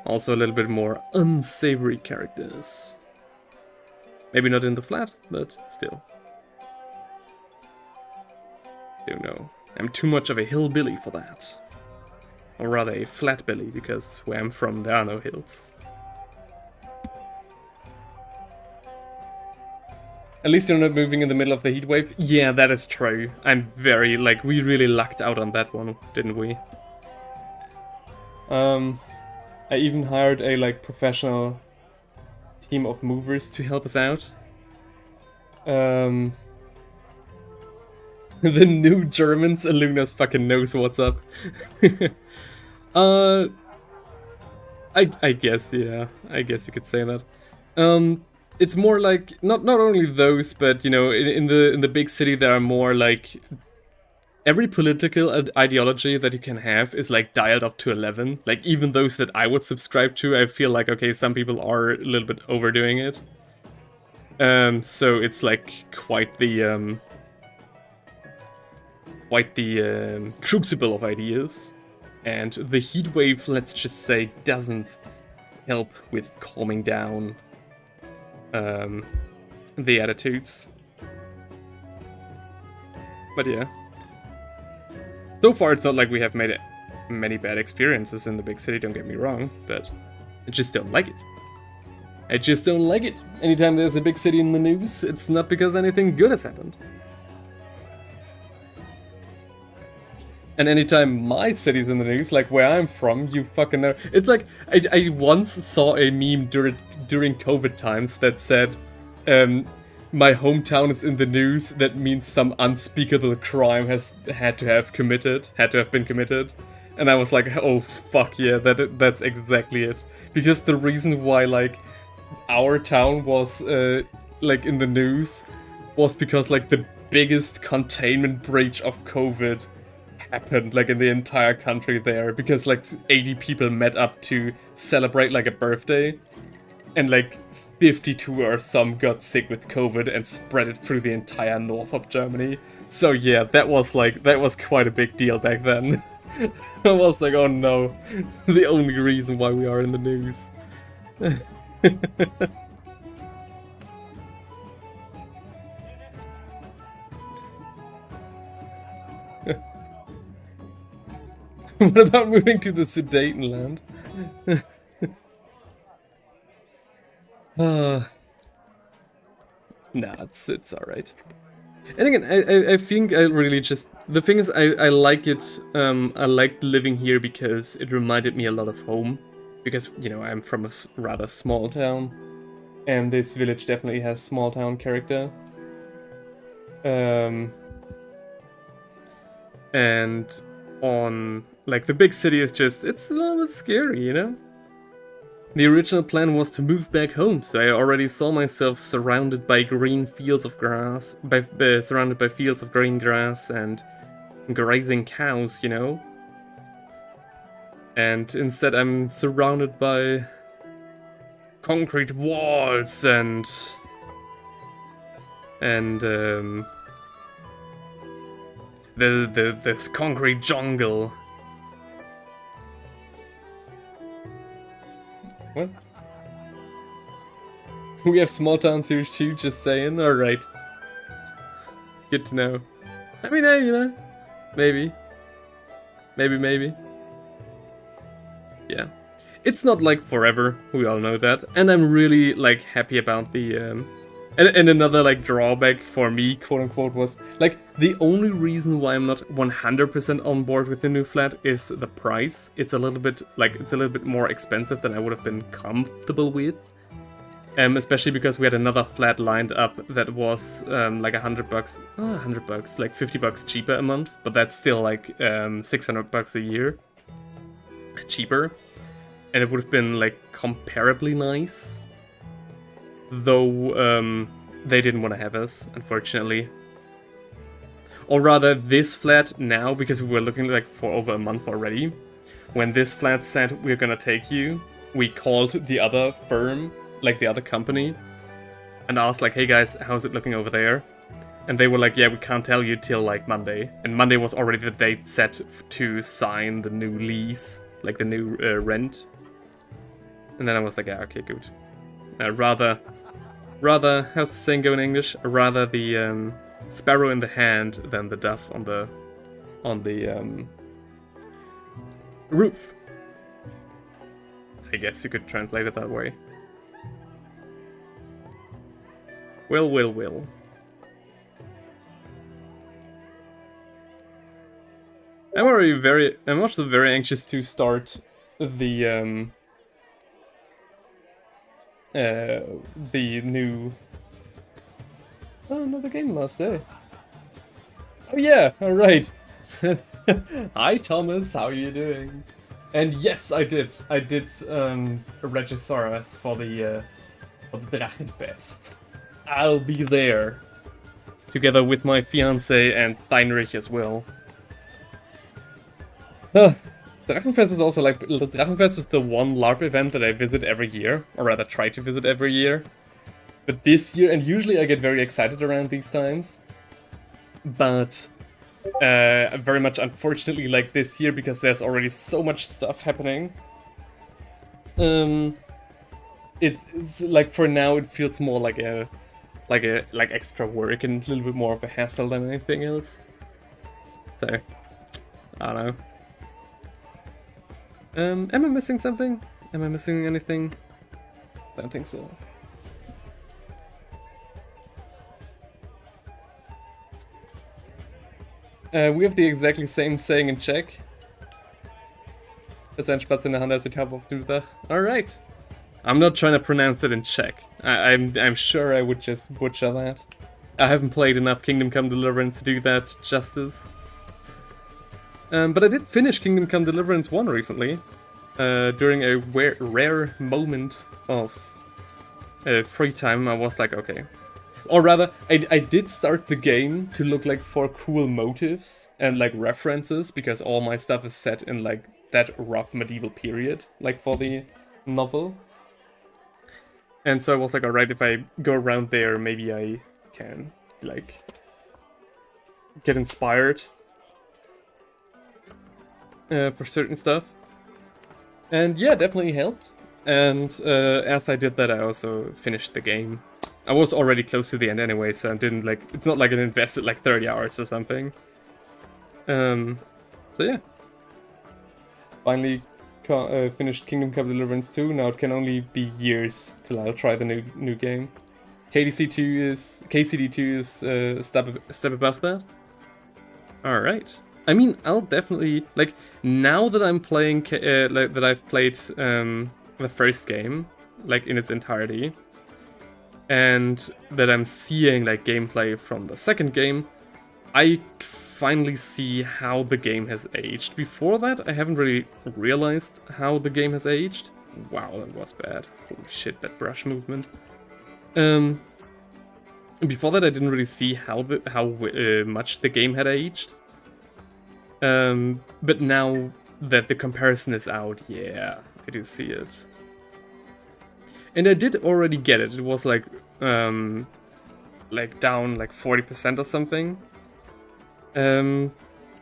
also a little bit more unsavory characters. Maybe not in the flat, but still. Don't know. I'm too much of a hillbilly for that. Or rather a flatbelly, because where I'm from there are no hills. At least you're not moving in the middle of the heatwave. Yeah, that is true. I'm very, like, we really lucked out on that one, didn't we? I even hired a, like, professional team of movers to help us out. The new Germans, Aluna's fucking knows what's up. I guess, yeah. I guess you could say that. It's more like not only those, but you know, in the big city there are more like every political ideology that you can have is like dialed up to 11. Like even those that I would subscribe to, I feel like okay, some people are a little bit overdoing it. So it's like quite the crucible of ideas, and the heatwave, let's just say, doesn't help with calming down the attitudes. But yeah. So far it's not like we have made many bad experiences in the big city, don't get me wrong, but I just don't like it. I just don't like it. Anytime there's a big city in the news, it's not because anything good has happened. And anytime my city's in the news, like where I'm from, you fucking know. It's like, I once saw a meme during COVID times that said, my hometown is in the news, that means some unspeakable crime had to have been committed. And I was like, oh fuck yeah, that's exactly it. Because the reason why, like, our town was, like, in the news was because, like, the biggest containment breach of COVID happened, like, in the entire country there, because like 80 people met up to celebrate like a birthday, and like 52 or some got sick with COVID and spread it through the entire north of Germany. So yeah, that was quite a big deal back then. I was like, oh no, the only reason why we are in the news. What about moving to the Sudetenland? Nah, it's alright. And again, I think I really just... The thing is, I like it, I liked living here because it reminded me a lot of home. Because, you know, I'm from a rather small town. And this village definitely has small town character. And on... Like, the big city is just... It's a little bit scary, you know? The original plan was to move back home, so I already saw myself surrounded by green fields of grass, surrounded by fields of green grass and grazing cows, you know? And instead I'm surrounded by concrete walls and this concrete jungle. What? We have small towns here too, just saying. Alright. Good to know. I mean, hey, you know, maybe. Maybe. Yeah. It's not like forever, we all know that. And I'm really, like, happy about the, And another, like, drawback for me, quote-unquote, was, like, the only reason why I'm not 100% on board with the new flat is the price. It's a little bit, like, it's a little bit more expensive than I would have been comfortable with. Especially because we had another flat lined up that was, like, $100, not $100, like, $50 cheaper a month. But that's still, like, $600 a year cheaper. And it would have been, like, comparably nice. Though, they didn't want to have us, unfortunately. Or rather, this flat now, because we were looking, like, for over a month already. When this flat said, we're gonna take you, we called the other firm, like, the other company, and asked, like, hey guys, how's it looking over there? And they were like, yeah, we can't tell you till, like, Monday. And Monday was already the date set to sign the new lease, like, the new rent. And then I was like, yeah, okay, good. Rather, how's the saying go in English? Rather the sparrow in the hand than the dove on the roof. I guess you could translate it that way. Will. I'm also very anxious to start the new... Oh, another game last day. Oh yeah, alright. Hi Thomas, how are you doing? And yes, I did register us for the Drachenfest. I'll be there. Together with my fiance and Heinrich as well. Drachenfest is also like, Drachenfest is the one LARP event that I visit every year, or rather try to visit every year. But this year, and usually I get very excited around these times, but very much unfortunately like this year, because there's already so much stuff happening. It's like, for now it feels more like extra work and a little bit more of a hassle than anything else. So, I don't know. Am I missing something? Am I missing anything? I don't think so. We have the exactly same saying in Czech. Es ein Spatz in der Hand, als die Taube auf dem Dach. Alright. I'm not trying to pronounce it in Czech. I'm sure I would just butcher that. I haven't played enough Kingdom Come Deliverance to do that justice. But I did finish Kingdom Come Deliverance 1 recently, during a rare moment of free time. I was like, okay. Or rather, I did start the game to look like for cool motives and like references, because all my stuff is set in like that rough medieval period, like for the novel. And so I was like, alright, if I go around there, maybe I can like get inspired for certain stuff. And yeah, definitely helped. And as I did that, I also finished the game. I was already close to the end anyway, so I didn't like, it's not like I invested like 30 hours or something. So yeah. Finally finished Kingdom Come Deliverance 2. Now it can only be years till I'll try the new game. KCD2 is a step above that. Alright. I mean, I'll definitely, like, now that I'm playing, like, that I've played the first game, like, in its entirety, and that I'm seeing, like, gameplay from the second game, I finally see how the game has aged. Before that, I haven't really realized how the game has aged. Wow, that was bad. Holy shit, that brush movement. Before that, I didn't really see how much the game had aged. But now that the comparison is out, yeah, I do see it. And I did already get it. It was like down like 40% or something. And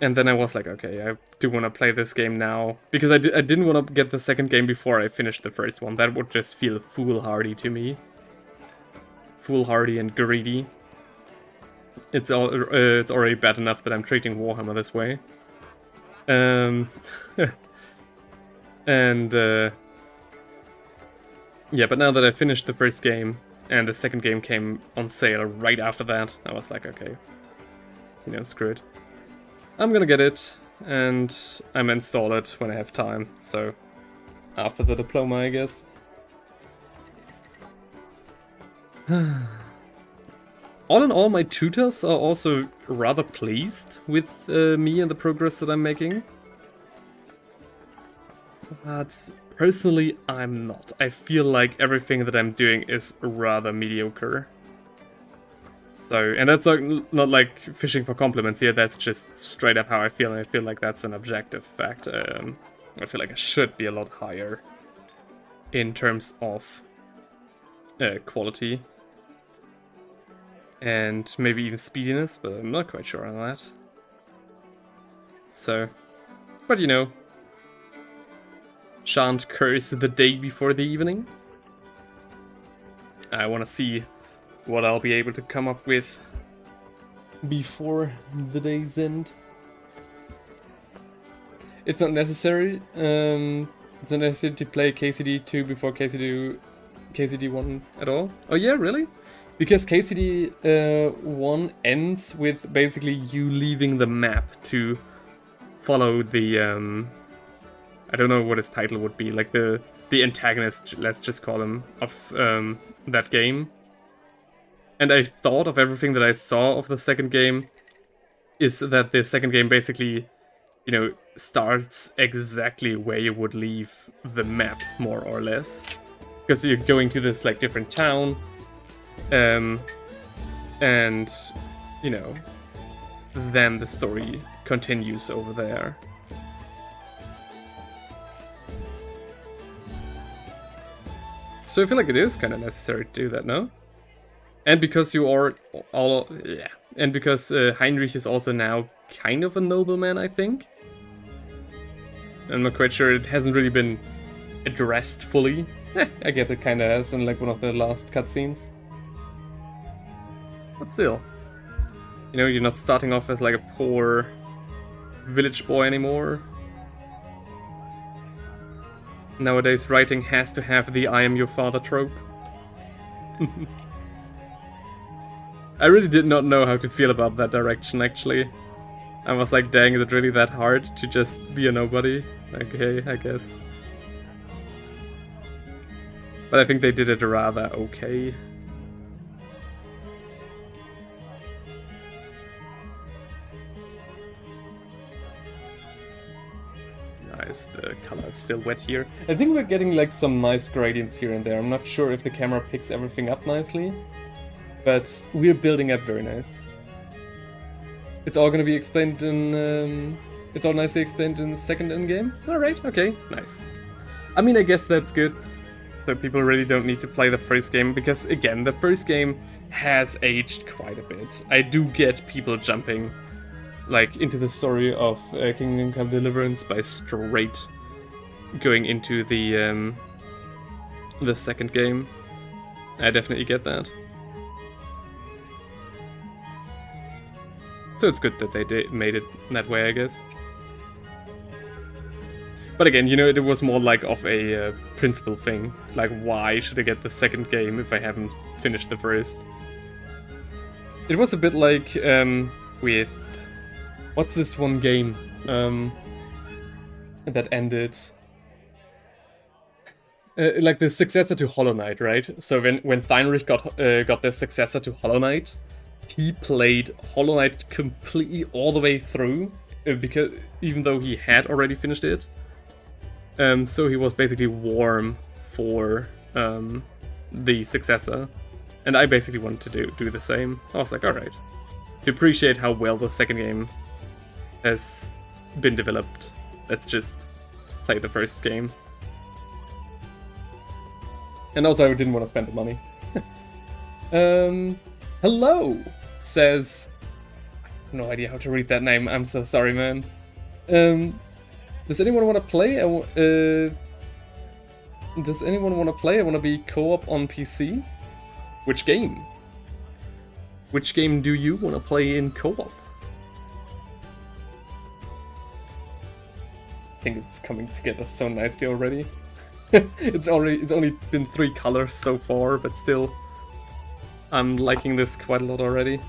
then I was like, okay, I do want to play this game now, because I didn't want to get the second game before I finished the first one. That would just feel foolhardy to me. foolhardy and greedy. It's already bad enough that I'm treating Warhammer this way. And yeah, but now that I finished the first game and the second game came on sale right after that, I was like, okay, you know, screw it. I'm gonna get it, and I'm install it when I have time, so after the diploma, I guess. All in all, my tutors are also rather pleased with me and the progress that I'm making. But personally, I'm not. I feel like everything that I'm doing is rather mediocre. So, and that's not like fishing for compliments here, that's just straight up how I feel, and I feel like that's an objective fact. I feel like I should be a lot higher in terms of quality. And maybe even speediness, but I'm not quite sure on that. So, but you know, shan't curse the day before the evening. I want to see what I'll be able to come up with before the day's end. It's not necessary. It's not necessary to play KCD 2 before KCD 1 at all. Oh yeah, really? Because KCD 1 ends with basically you leaving the map to follow the I don't know what his title would be, like the antagonist, let's just call him, of that game. And I thought of everything that I saw of the second game is that the second game basically, you know, starts exactly where you would leave the map, more or less. Because you're going to this, like, different town, and, you know, then the story continues over there. So I feel like it is kind of necessary to do that, no? And because you are all, yeah, and because Heinrich is also now kind of a nobleman, I think. I'm not quite sure, it hasn't really been addressed fully. I guess it kind of has in like one of the last cutscenes. But still, you know, you're not starting off as like a poor village boy anymore. Nowadays, writing has to have the I am your father trope. I really did not know how to feel about that direction, actually. I was like, dang, is it really that hard to just be a nobody? Okay, I guess. But I think they did it rather okay. Nice, the color is still wet here. I think we're getting like some nice gradients here and there. I'm not sure if the camera picks everything up nicely. But we're building up very nice. It's all gonna be explained in... it's all nicely explained in the second in-game? Alright, okay, nice. I mean, I guess that's good. So people really don't need to play the first game, because again, the first game has aged quite a bit. I do get people jumping like into the story of Kingdom Come Deliverance by straight going into the second game. I definitely get that. So it's good that they made it that way, I guess. But again, you know, it was more like of a principle thing. Like, why should I get the second game if I haven't finished the first? It was a bit like with... What's this one game that ended? Like the successor to Hollow Knight, right? So when Heinrich got the successor to Hollow Knight, he played Hollow Knight completely all the way through, because even though he had already finished it. So he was basically warm for the successor, and I basically wanted to do the same. I was like, alright, to appreciate how well the second game has been developed, let's just play the first game. And also I didn't want to spend the money. Hello, says... I have no idea how to read that name, I'm so sorry, man. Does anyone want to play? Does anyone want to play? I want to be co-op on PC. Which game? Which game do you want to play in co-op? I think it's coming together so nicely already. It's only been 3 colors so far, but still, I'm liking this quite a lot already.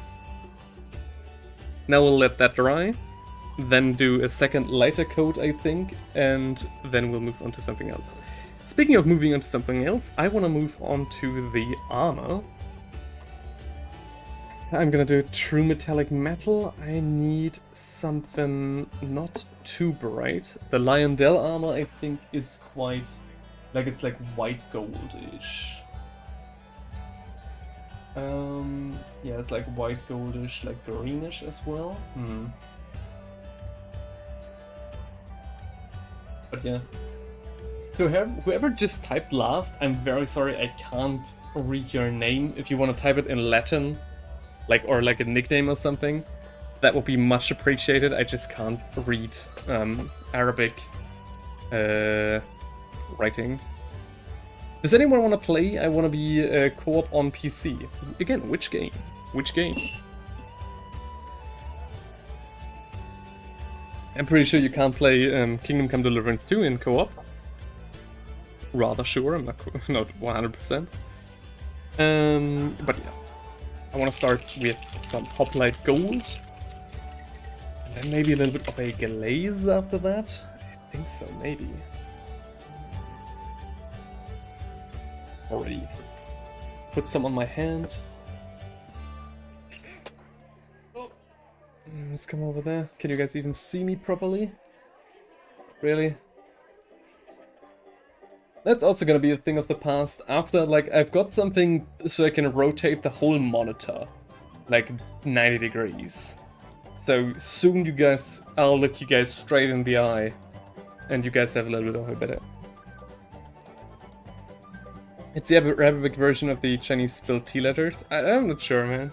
Now we'll let that dry, then do a second lighter coat, I think, and then we'll move on to something else. Speaking of moving on to something else, I want to move on to the armor. I'm gonna do true metallic metal. I need something not too bright. The Lyondell armor, I think, is quite... like, it's like white goldish. Yeah, it's like white goldish, like greenish as well. But yeah. So whoever just typed last, I'm very sorry, I can't read your name. If you want to type it in Latin, like, or like a nickname or something, that would be much appreciated. I just can't read Arabic writing. Does anyone want to play? I want to be co-op on PC. Again, which game? Which game? I'm pretty sure you can't play Kingdom Come Deliverance 2 in co-op. Rather sure, I'm not 100%. But yeah, I want to start with some Hoplite Gold. And then maybe a little bit of a glaze after that. I think so, maybe. Already put some on my hand. Oh. Let's come over there. Can you guys even see me properly? Really? That's also gonna be a thing of the past. After, like, I've got something so I can rotate the whole monitor, like 90 degrees. So soon you guys, I'll look you guys straight in the eye, and you guys have a little bit of a better. It's the Arabic version of the Chinese spelled T letters. I'm not sure, man.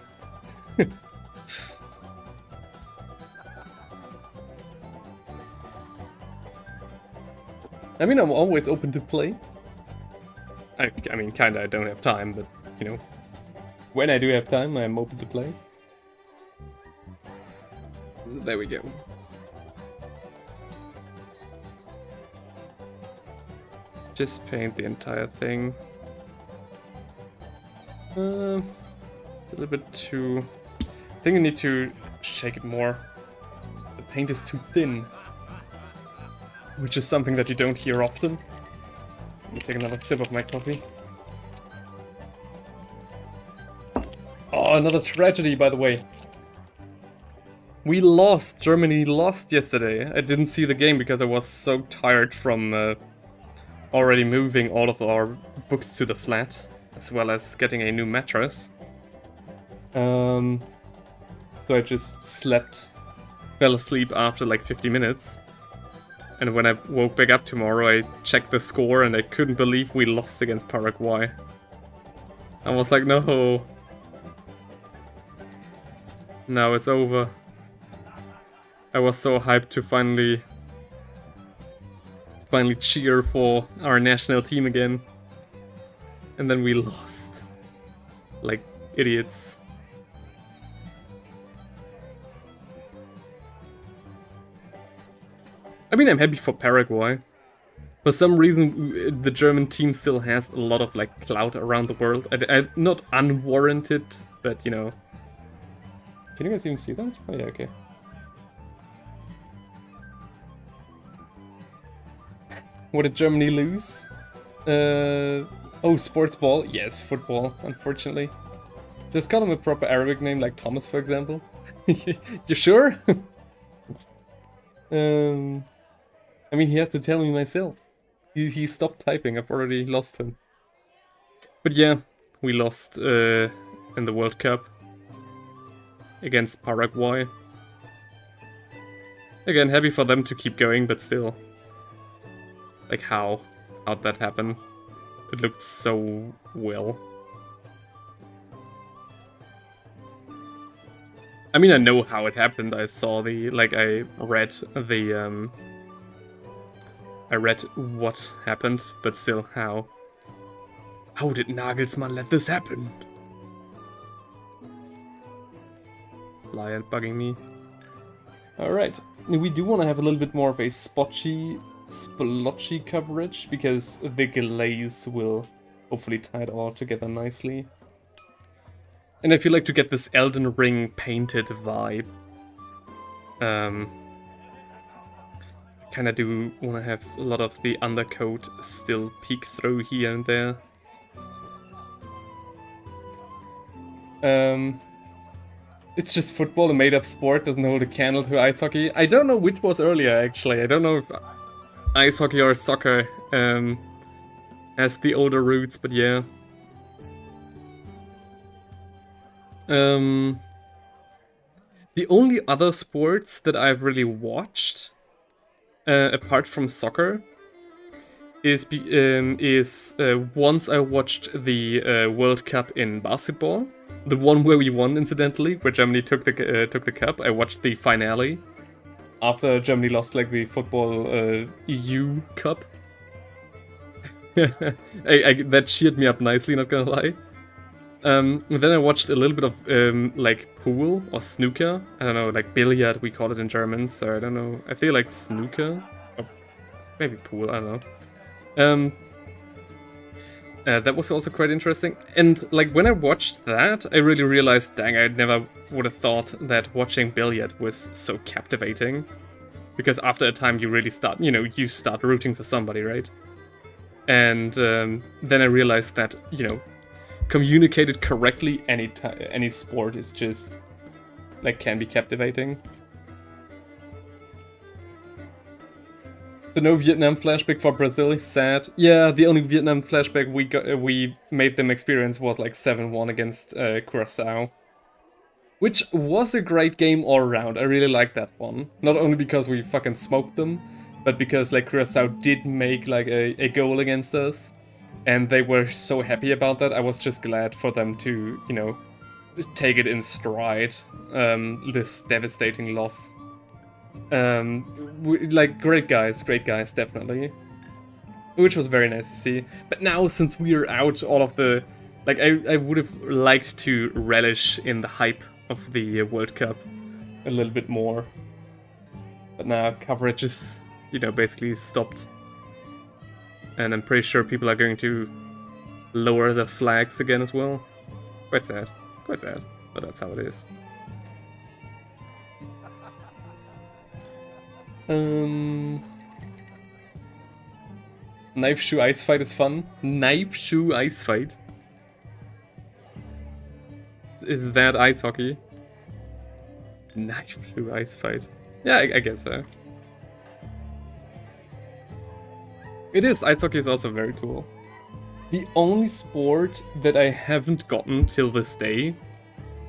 I mean, I'm always open to play. I mean, kinda, I don't have time, but, you know, when I do have time, I'm open to play. There we go. Just paint the entire thing. A little bit too... I think I need to shake it more. The paint is too thin. Which is something that you don't hear often. Let me take another sip of my coffee. Oh, another tragedy, by the way. We lost. Germany lost yesterday. I didn't see the game because I was so tired from already moving all of our books to the flat, as well as getting a new mattress. So I just slept, fell asleep after like 50 minutes. And when I woke back up tomorrow, I checked the score and I couldn't believe we lost against Paraguay. I was like, no. Now it's over. I was so hyped to finally cheer for our national team again. And then we lost. Like idiots. I mean, I'm happy for Paraguay. For some reason, the German team still has a lot of like clout around the world. Not unwarranted, but you know. Can you guys even see that? Oh yeah, okay. What did Germany lose? Oh, sports ball. Yes, football, unfortunately. Just call him a proper Arabic name like Thomas, for example. You sure? I mean, he has to tell me myself. He stopped typing, I've already lost him. But yeah, we lost in the World Cup against Paraguay. Again, happy for them to keep going, but still. Like, how'd that happen? It looked so well. I mean, I know how it happened. I saw the, like, I read the, I read what happened, but still, how? How did Nagelsmann let this happen? fly bugging me. Alright, we do want to have a little bit more of a splotchy coverage, because the glaze will hopefully tie it all together nicely. And I feel like to get this Elden Ring painted vibe, I kind of do want to have a lot of the undercoat still peek through here and there. It's just football, a made-up sport, doesn't hold a candle to ice hockey. I don't know which was earlier, actually. I don't know if ice hockey or soccer has the older roots, but yeah. The only other sports that I've really watched, apart from soccer, is once I watched the World Cup in basketball, the one where we won, incidentally, where Germany took the cup. I watched the finale after Germany lost like the football EU Cup. That cheered me up nicely, not gonna lie. And then I watched a little bit of like pool or snooker. I don't know, like billiard we call it in German. So I don't know. I feel like snooker, or maybe pool. I don't know. That was also quite interesting. And like when I watched that, I really realized, dang, I never would have thought that watching billiard was so captivating. Because after a time you really start, you start rooting for somebody, right? And then I realized that, communicated correctly, any sport is just, like, can be captivating. So no Vietnam flashback for Brazil, sad. Yeah, the only Vietnam flashback we made them experience was like 7-1 against Curaçao. Which was a great game all around. I really liked that one. Not only because we fucking smoked them, but because like Curaçao did make like a goal against us. And they were so happy about that. I was just glad for them to, take it in stride. This devastating loss. Like, great guys, definitely. Which was very nice to see. But now, since we are out, all of the... Like, I would have liked to relish in the hype of the World Cup a little bit more. But now, coverage is, basically stopped. And I'm pretty sure people are going to lower the flags again as well. Quite sad, but that's how it is. Knife shoe ice fight is fun. Knife shoe ice fight? Is that ice hockey? Knife shoe ice fight. Yeah, I guess so. It is. Ice hockey is also very cool. The only sport that I haven't gotten till this day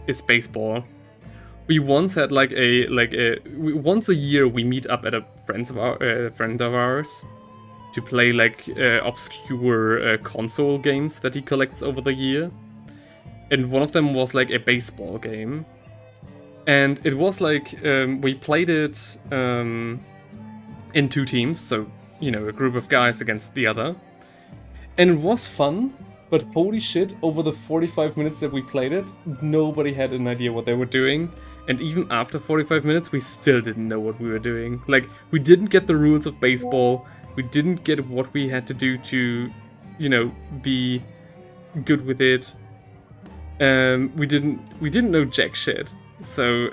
is baseball. We once had once a year we meet up at a friend of ours to play like obscure console games that he collects over the year. And one of them was like a baseball game. And it was like, we played it in 2 teams, so, a group of guys against the other. And it was fun, but holy shit, over the 45 minutes that we played it, nobody had an idea what they were doing. And even after 45 minutes, we still didn't know what we were doing. Like, we didn't get the rules of baseball, we didn't get what we had to do to, be good with it. We didn't know jack shit. So,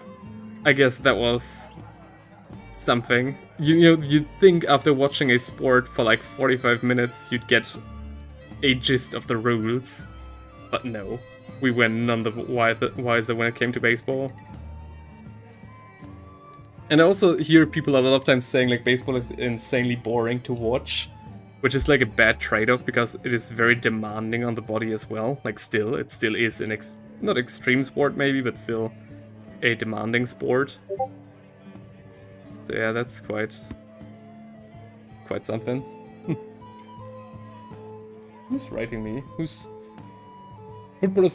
I guess that was something. You'd think after watching a sport for like 45 minutes, you'd get a gist of the rules. But no, we were none the wiser when it came to baseball. And I also hear people a lot of times saying like baseball is insanely boring to watch, which is like a bad trade-off because it is very demanding on the body as well. Like it still is an not extreme sport maybe, but still a demanding sport. So yeah, that's quite something. Who's writing me? Football is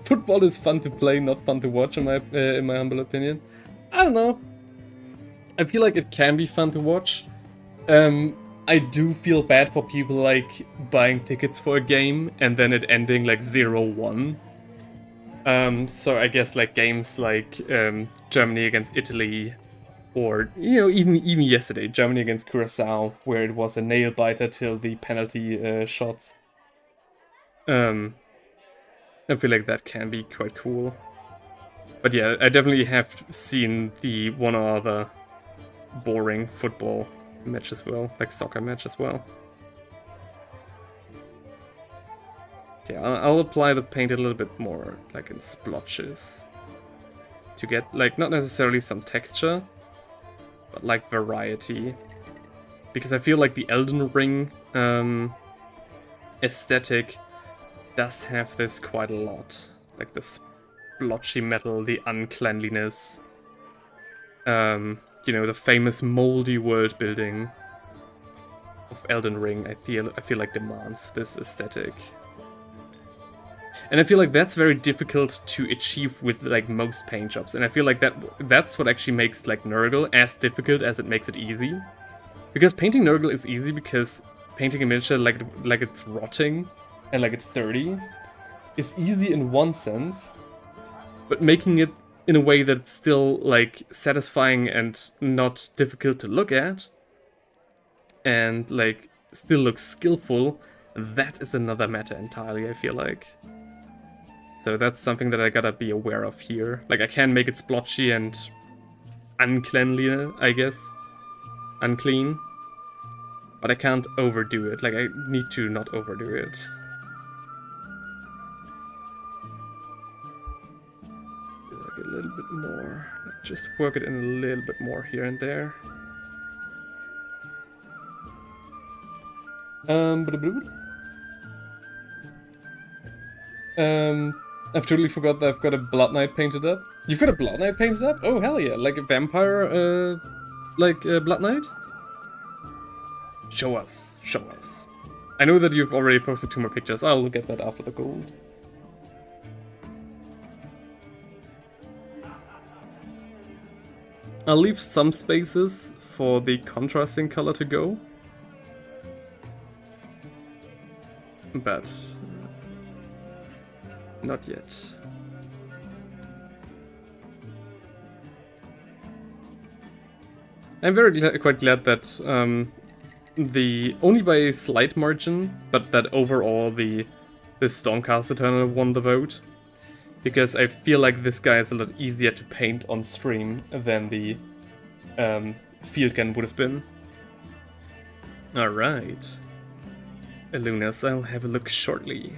football is fun to play, not fun to watch in my humble opinion. I don't know. I feel like it can be fun to watch. I do feel bad for people like buying tickets for a game and then it ending like 0-1. So I guess like games like Germany against Italy, or even yesterday, Germany against Curacao, where it was a nail biter till the penalty shots. I feel like that can be quite cool. But yeah, I definitely have seen the one or other boring football match as well, like soccer match as well. Okay, I'll apply the paint a little bit more, like in splotches, to get like not necessarily some texture, but like variety. Because I feel like the Elden Ring aesthetic does have this quite a lot, like the splotchy metal, the uncleanliness. The famous moldy world building of Elden Ring, I feel like demands this aesthetic. And I feel like that's very difficult to achieve with like most paint jobs. And I feel like that's what actually makes like Nurgle as difficult as it makes it easy. Because painting Nurgle is easy because painting a miniature like it's rotting and like it's dirty is easy in one sense, but making it in a way that it's still like satisfying and not difficult to look at and like still looks skillful, that is another matter entirely, I feel like. So that's something that I gotta be aware of here. Like I can make it splotchy and uncleanly, I guess. Unclean. But I can't overdo it. Like I need to not overdo it. Like a little bit more. Like just work it in a little bit more here and there. I've totally forgot that I've got a Blood Knight painted up. You've got a Blood Knight painted up? Oh, hell yeah. Like a vampire, Blood Knight? Show us. Show us. I know that you've already posted 2 more pictures. I'll get that after the gold. I'll leave some spaces for the contrasting color to go. But not yet. I'm quite glad that only by a slight margin, but that overall the Stormcast Eternal won the vote. Because I feel like this guy is a lot easier to paint on stream than the field gun would have been. Alright. Illunas, I'll have a look shortly.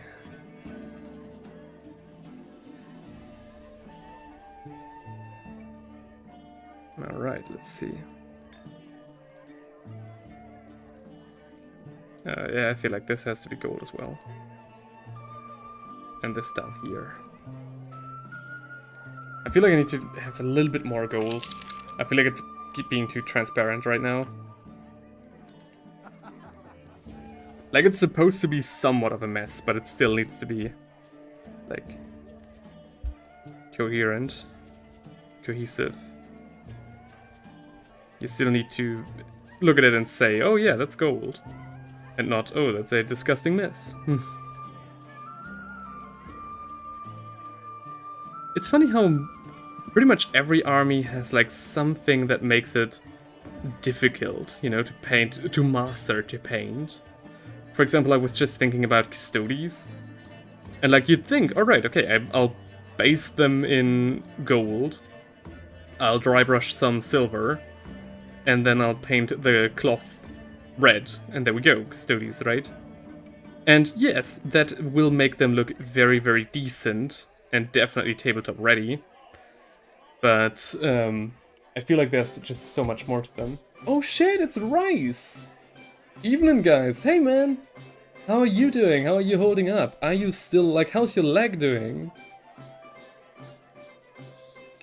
Alright, let's see. Yeah, I feel like this has to be gold as well. And this down here. I feel like I need to have a little bit more gold. I feel like it's being too transparent right now. Like it's supposed to be somewhat of a mess, but it still needs to be like coherent, cohesive. You still need to look at it and say, oh yeah, that's gold. And not, oh, that's a disgusting mess. It's funny how pretty much every army has like something that makes it difficult, to paint, to master to paint. For example, I was just thinking about Custodes. And like you'd think, alright, okay, I'll base them in gold. I'll dry brush some silver. And then I'll paint the cloth red. And there we go, Custodes, right? And yes, that will make them look very, very decent. And definitely tabletop ready. But I feel like there's just so much more to them. Oh shit, it's Rice! Evening, guys. Hey, man. How are you doing? How are you holding up? Are you still, like, how's your leg doing?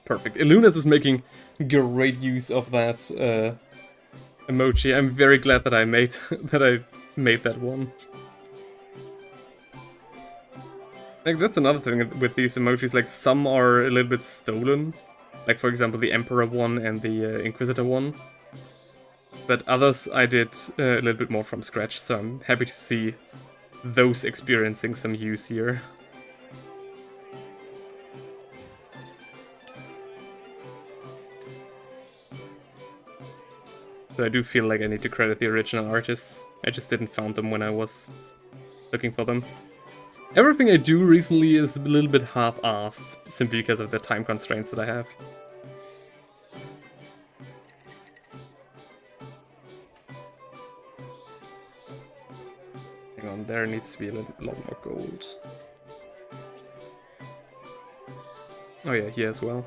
Perfect. Illunas is making great use of that emoji. I'm very glad that I made that one. Like, that's another thing with these emojis. Like, some are a little bit stolen. Like, for example, the Emperor one and the Inquisitor one. But others I did a little bit more from scratch, so I'm happy to see those experiencing some use here. Though I do feel like I need to credit the original artists. I just didn't find them when I was looking for them. Everything I do recently is a little bit half-assed, simply because of the time constraints that I have. Hang on, there needs to be a lot more gold. Oh yeah, here as well.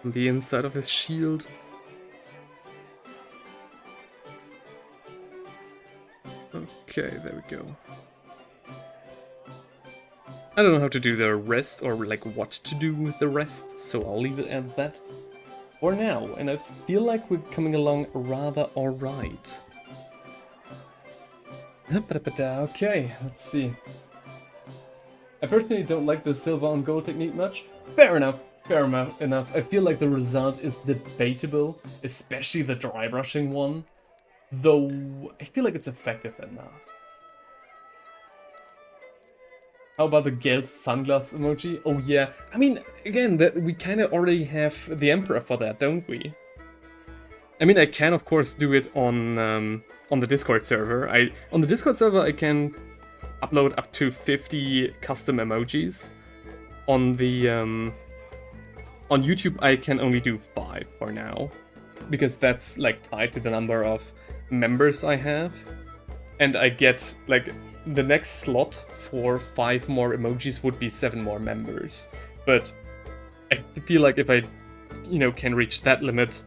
On the inside of his shield. Okay, there we go. I don't know how to do the rest, or like what to do with the rest, so I'll leave it at that for now. And I feel like we're coming along rather alright. Okay, let's see. I personally don't like the silver on gold technique much. Fair enough, fair enough. I feel like the result is debatable, especially the dry brushing one. Though, I feel like it's effective enough. How about the Geld sunglass emoji? Oh yeah, I mean, again, we kind of already have the Emperor for that, don't we? I mean, I can of course do it on the Discord server. On the Discord server I can upload up to 50 custom emojis. On the on YouTube I can only do 5 for now, because that's like tied to the number of members I have, and I get like the next slot for 5 more emojis would be 7 more members. But I feel like if I, can reach that limit,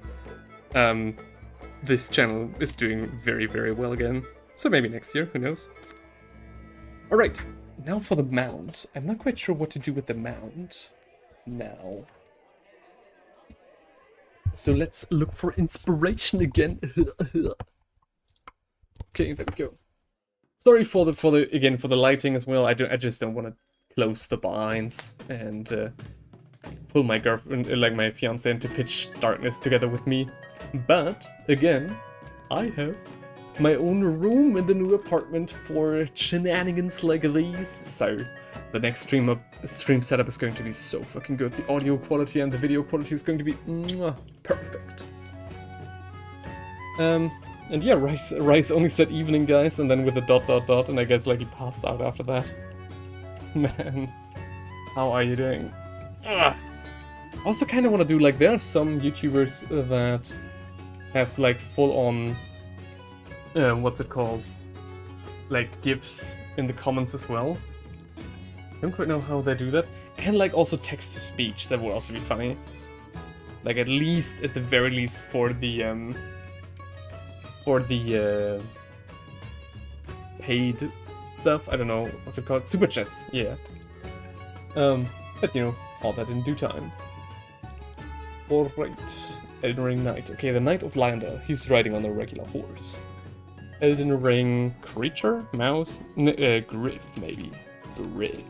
this channel is doing very, very well again. So maybe next year, who knows? Alright, now for the mount. I'm not quite sure what to do with the mount now. So let's look for inspiration again. Okay, there we go. Sorry for the lighting as well. I just don't want to close the blinds and pull my girlfriend, like my fiance, into pitch darkness together with me. But again, I have my own room in the new apartment for shenanigans like these. So the next stream setup is going to be so fucking good. The audio quality and the video quality is going to be perfect. And yeah, Rice only said evening, guys, and then with the ... and I guess like he passed out after that. Man, how are you doing? Ugh. I also kind of want to do, like, there are some YouTubers that have like full on, what's it called? Like GIFs in the comments as well. I don't quite know how they do that. And like also text to speech, that would also be funny. Like at the very least for the paid stuff. I don't know what's it called, super chats. Yeah. But all that in due time. All right, Elden Ring Knight. Okay, the Knight of Lyandel. He's riding on a regular horse. Elden Ring creature, mouse, Gryph maybe. Gryph.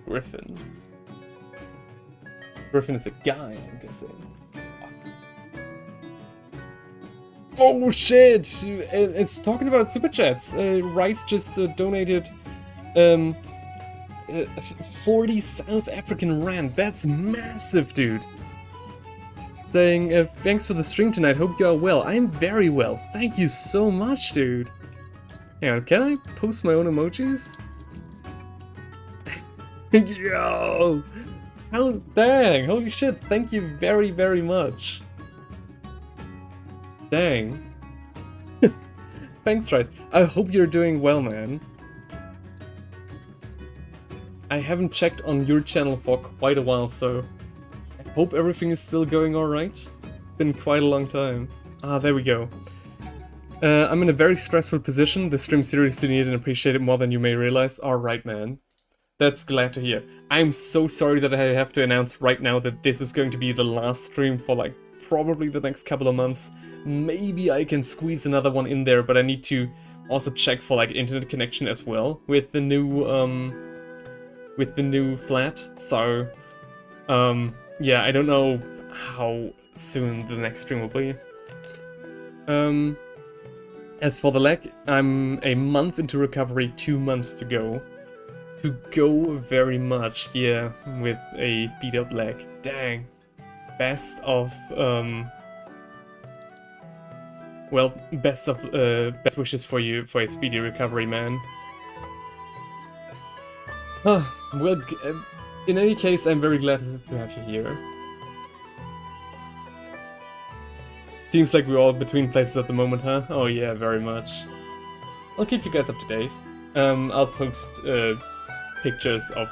Griffin. Griffin is a guy, I'm guessing. Oh shit! It's talking about super chats. Rice just donated 40 South African rand. That's massive, dude. Saying, thanks for the stream tonight. Hope you are well. I am very well. Thank you so much, dude. Hang on, can I post my own emojis? Yo! How dang! Holy shit! Thank you very, very much. Dang. Thanks, Rice. I hope you're doing well, man. I haven't checked on your channel for quite a while, so I hope everything is still going alright. It's been quite a long time. Ah, there we go. I'm in a very stressful position. The stream seriously needed and appreciated more than you may realize. Alright, man. That's glad to hear. I'm so sorry that I have to announce right now that this is going to be the last stream for like probably the next couple of months. Maybe I can squeeze another one in there, but I need to also check for like internet connection as well with the new flat. So yeah, I don't know how soon the next stream will be. As for the leg, I'm a month into recovery, 2 months to go. To go very much, yeah, with a beat up leg. Dang. Best of Well, best wishes for you for a speedy recovery, man. Well, in any case, I'm very glad to have you here. Seems like we're all between places at the moment, huh? Oh yeah, very much. I'll keep you guys up to date. I'll post pictures of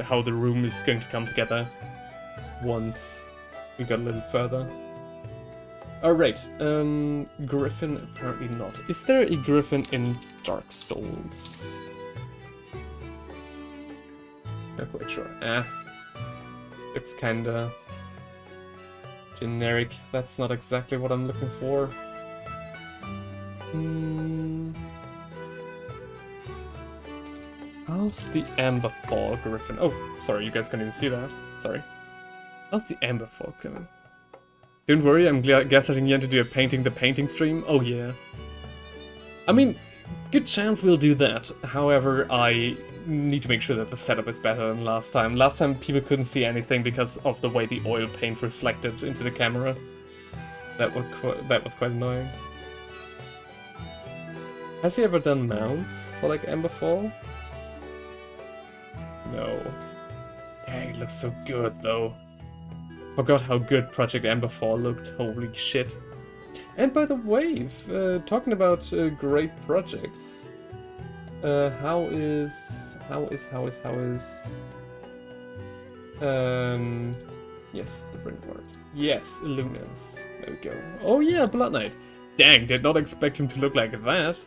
how the room is going to come together once we got a little further. Alright, Griffin apparently not. Is there a Griffin in Dark Souls? Not quite sure. Looks kinda generic. That's not exactly what I'm looking for. How's the Amberfall Griffin? Oh, sorry, you guys can't even see that. Sorry. How's the Amberfall Griffin? Don't worry, I'm gaslighting Yen to do a painting the painting stream. Oh yeah. I mean, good chance we'll do that. However, I need to make sure that the setup is better than last time. Last time people couldn't see anything because of the way the oil paint reflected into the camera. That was quite annoying. Has he ever done mounts for like Amberfall? No. Dang, it looks so good though. Forgot how good Project Amberfall looked. Holy shit. And by the way, talking about great projects, how is yes, the Brinkwork. Yes, Lunas. There we go. Oh yeah, Blood Knight. Dang, did not expect him to look like that.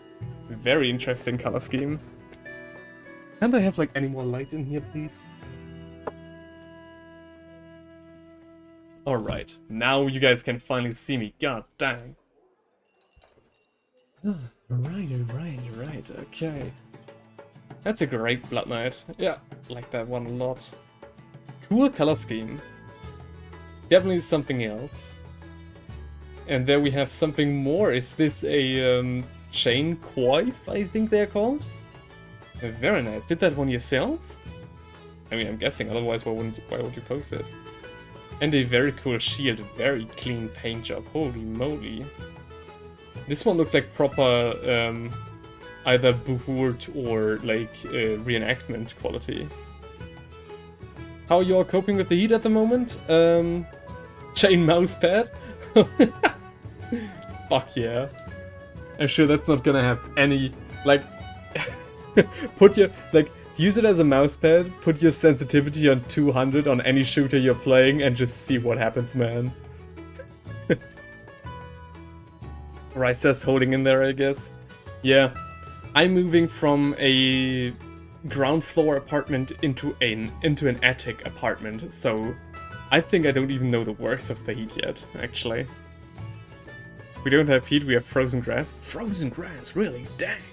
Very interesting color scheme. Can't I have like any more light in here, please? Alright, now you guys can finally see me. God dang. Right, okay. That's a great Blood Knight. Yeah, like that one a lot. Cool color scheme. Definitely something else. And there we have something more. Is this a chain coif, I think they're called? Very nice. Did that one yourself? I mean, I'm guessing, otherwise why would you post it? And a very cool shield, very clean paint job, holy moly. This one looks like proper either Buhurt or like reenactment quality. How are you all coping with the heat at the moment? Chain mousepad? Fuck yeah. I'm sure that's not gonna have any, like, use it as a mousepad, put your sensitivity on 200 on any shooter you're playing, and just see what happens, man. Rysa's holding in there, I guess. Yeah. I'm moving from a ground floor apartment into an attic apartment, so I think I don't even know the worst of the heat yet, actually. We don't have heat, we have frozen grass. Frozen grass, really? Dang!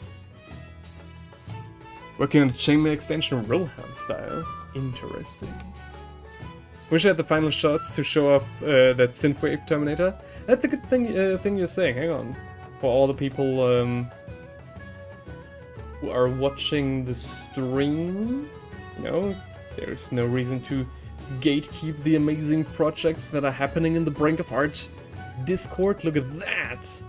Working on the chainmail extension Rohan style. Interesting. Wish I had the final shots to show up that synthwave Terminator. That's a good thing you're saying, hang on. For all the people who are watching the stream, you know, there's no reason to gatekeep the amazing projects that are happening in the Brink of Art Discord. Look at that!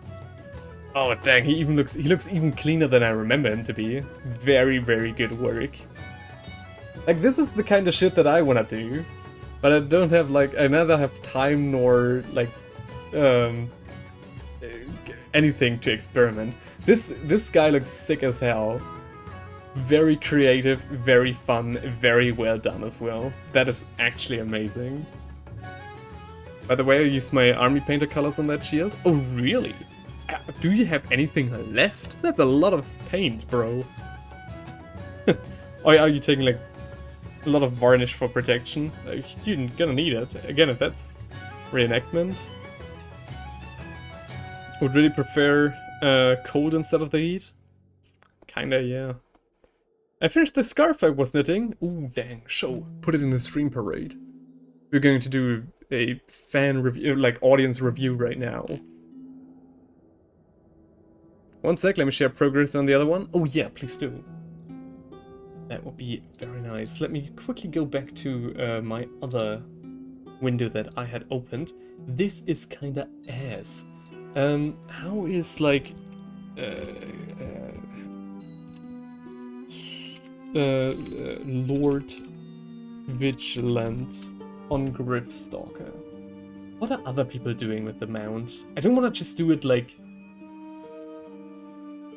Oh dang, he looks even cleaner than I remember him to be. Very, very good work. Like, this is the kind of shit that I wanna do, but I don't have, like, I neither have time nor, like, anything to experiment. This guy looks sick as hell. Very creative, very fun, very well done as well. That is actually amazing. By the way, I used my army painter colors on that shield. Oh really? Do you have anything left? That's a lot of paint, bro. Or are you taking like a lot of varnish for protection? You're gonna need it. Again, if that's reenactment. Would really prefer cold instead of the heat. Kinda, yeah. I finished the scarf I was knitting. Ooh, dang, show. Put it in the stream parade. We're going to do a fan review, like audience review right now. One sec, let me share progress on the other one. Oh yeah, please do. That would be very nice. Let me quickly go back to my other window that I had opened. This is kinda ass. How is, like... Lord Vigilant on Gryph-Stalker? What are other people doing with the mount? I don't want to just do it, like...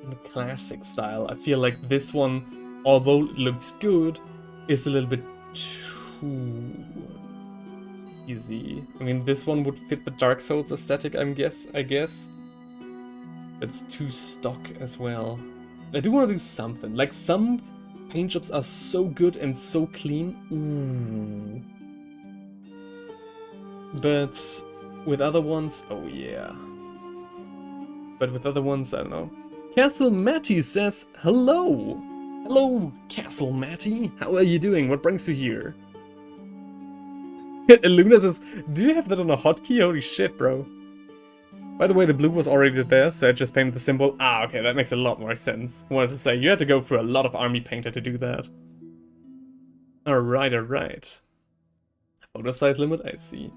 in the classic style. I feel like this one, although it looks good, is a little bit too easy. I mean, this one would fit the Dark Souls aesthetic, I guess. It's too stock as well. I do want to do something. Like, some paint jobs are so good and so clean. Ooh. But with other ones, oh yeah. But with other ones, I don't know. Castle Matty says, hello! Hello, Castle Matty. How are you doing? What brings you here? Luna says, do you have that on a hotkey? Holy shit, bro. By the way, the blue was already there, so I just painted the symbol. Ah, okay, that makes a lot more sense. I wanted to say, you had to go through a lot of army painter to do that. Alright, alright. Photo size limit, I see.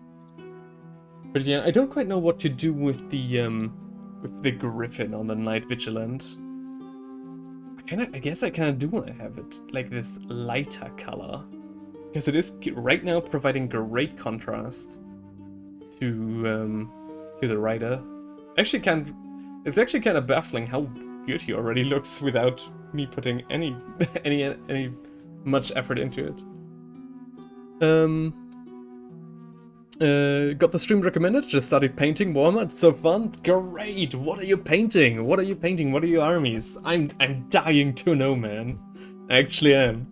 But yeah, I don't quite know what to do with the Griffin on the Night Vigilant. I guess I kinda do want to have it like this lighter color. Because it is right now providing great contrast to the rider. It's actually kind of baffling how good he already looks without me putting any much effort into it. Got the stream recommended, just started painting Warhammer, it's so fun. Great! What are you painting? What are you painting? What are your armies? I'm dying to know, man. I actually am.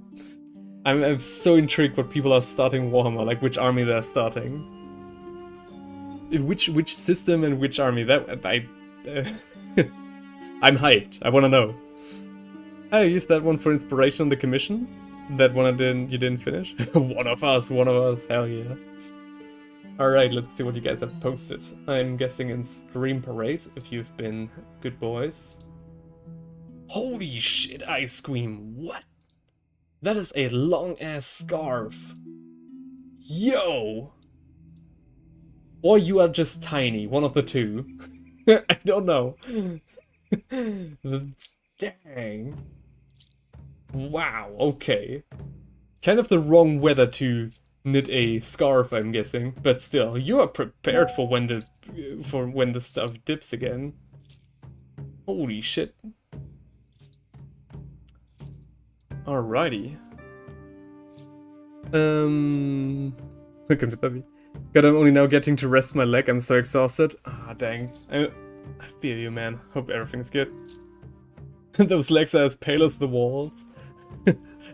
I'm so intrigued what people are starting Warhammer, like which army they're starting. Which system and which army? I'm hyped. I wanna know. I used that one for inspiration on the commission. That one you didn't finish. One of us, hell yeah. Alright, let's see what you guys have posted. I'm guessing in Stream Parade, if you've been good boys. Holy shit, I scream, what? That is a long-ass scarf. Yo! Or you are just tiny, one of the two. I don't know. Dang. Wow, okay. Kind of the wrong weather to knit a scarf, I'm guessing, but still, you are prepared for when the stuff dips again. Holy shit. Alrighty. Welcome to Bubby. God, I'm only now getting to rest my leg, I'm so exhausted. Ah, dang. I feel you, man. Hope everything's good. Those legs are as pale as the walls.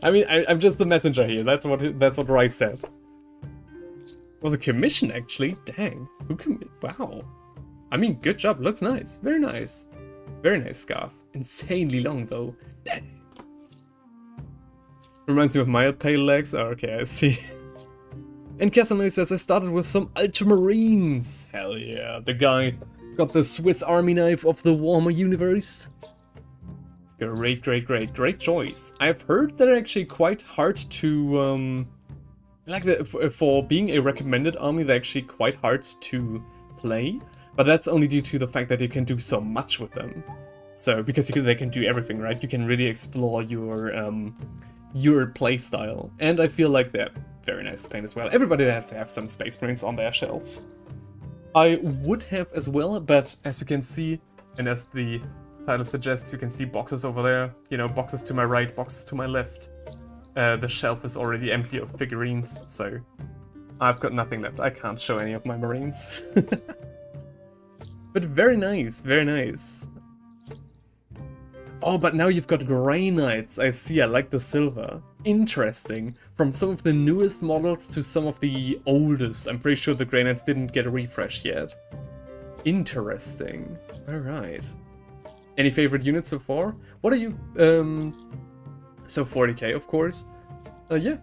I mean, I'm just the messenger here. That's what Rice said. It was a commission, actually. Dang. Wow. I mean, good job. Looks nice. Very nice. Very nice scarf. Insanely long, though. Dang. Reminds me of my pale legs. Oh, okay, I see. And Casimir says, I started with some Ultramarines. Hell yeah. The guy got the Swiss Army knife of the Warhammer universe. Great, great, great. Great choice. I've heard they're actually quite hard to, for being a recommended army, they're actually quite hard to play. But that's only due to the fact that you can do so much with them. So, because they can do everything, right? You can really explore your playstyle. And I feel like they're very nice to paint as well. Everybody has to have some Space Marines on their shelf. I would have as well, but as you can see, and as the title suggests, you can see boxes over there. You know, boxes to my right, boxes to my left. The shelf is already empty of figurines, so I've got nothing left. I can't show any of my Marines. But very nice, very nice. Oh, but now you've got Grey Knights. I see, I like the silver. Interesting. From some of the newest models to some of the oldest. I'm pretty sure the Grey Knights didn't get a refresh yet. Interesting. Alright. Any favorite units so far? What are you... So 40k, of course. Yeah.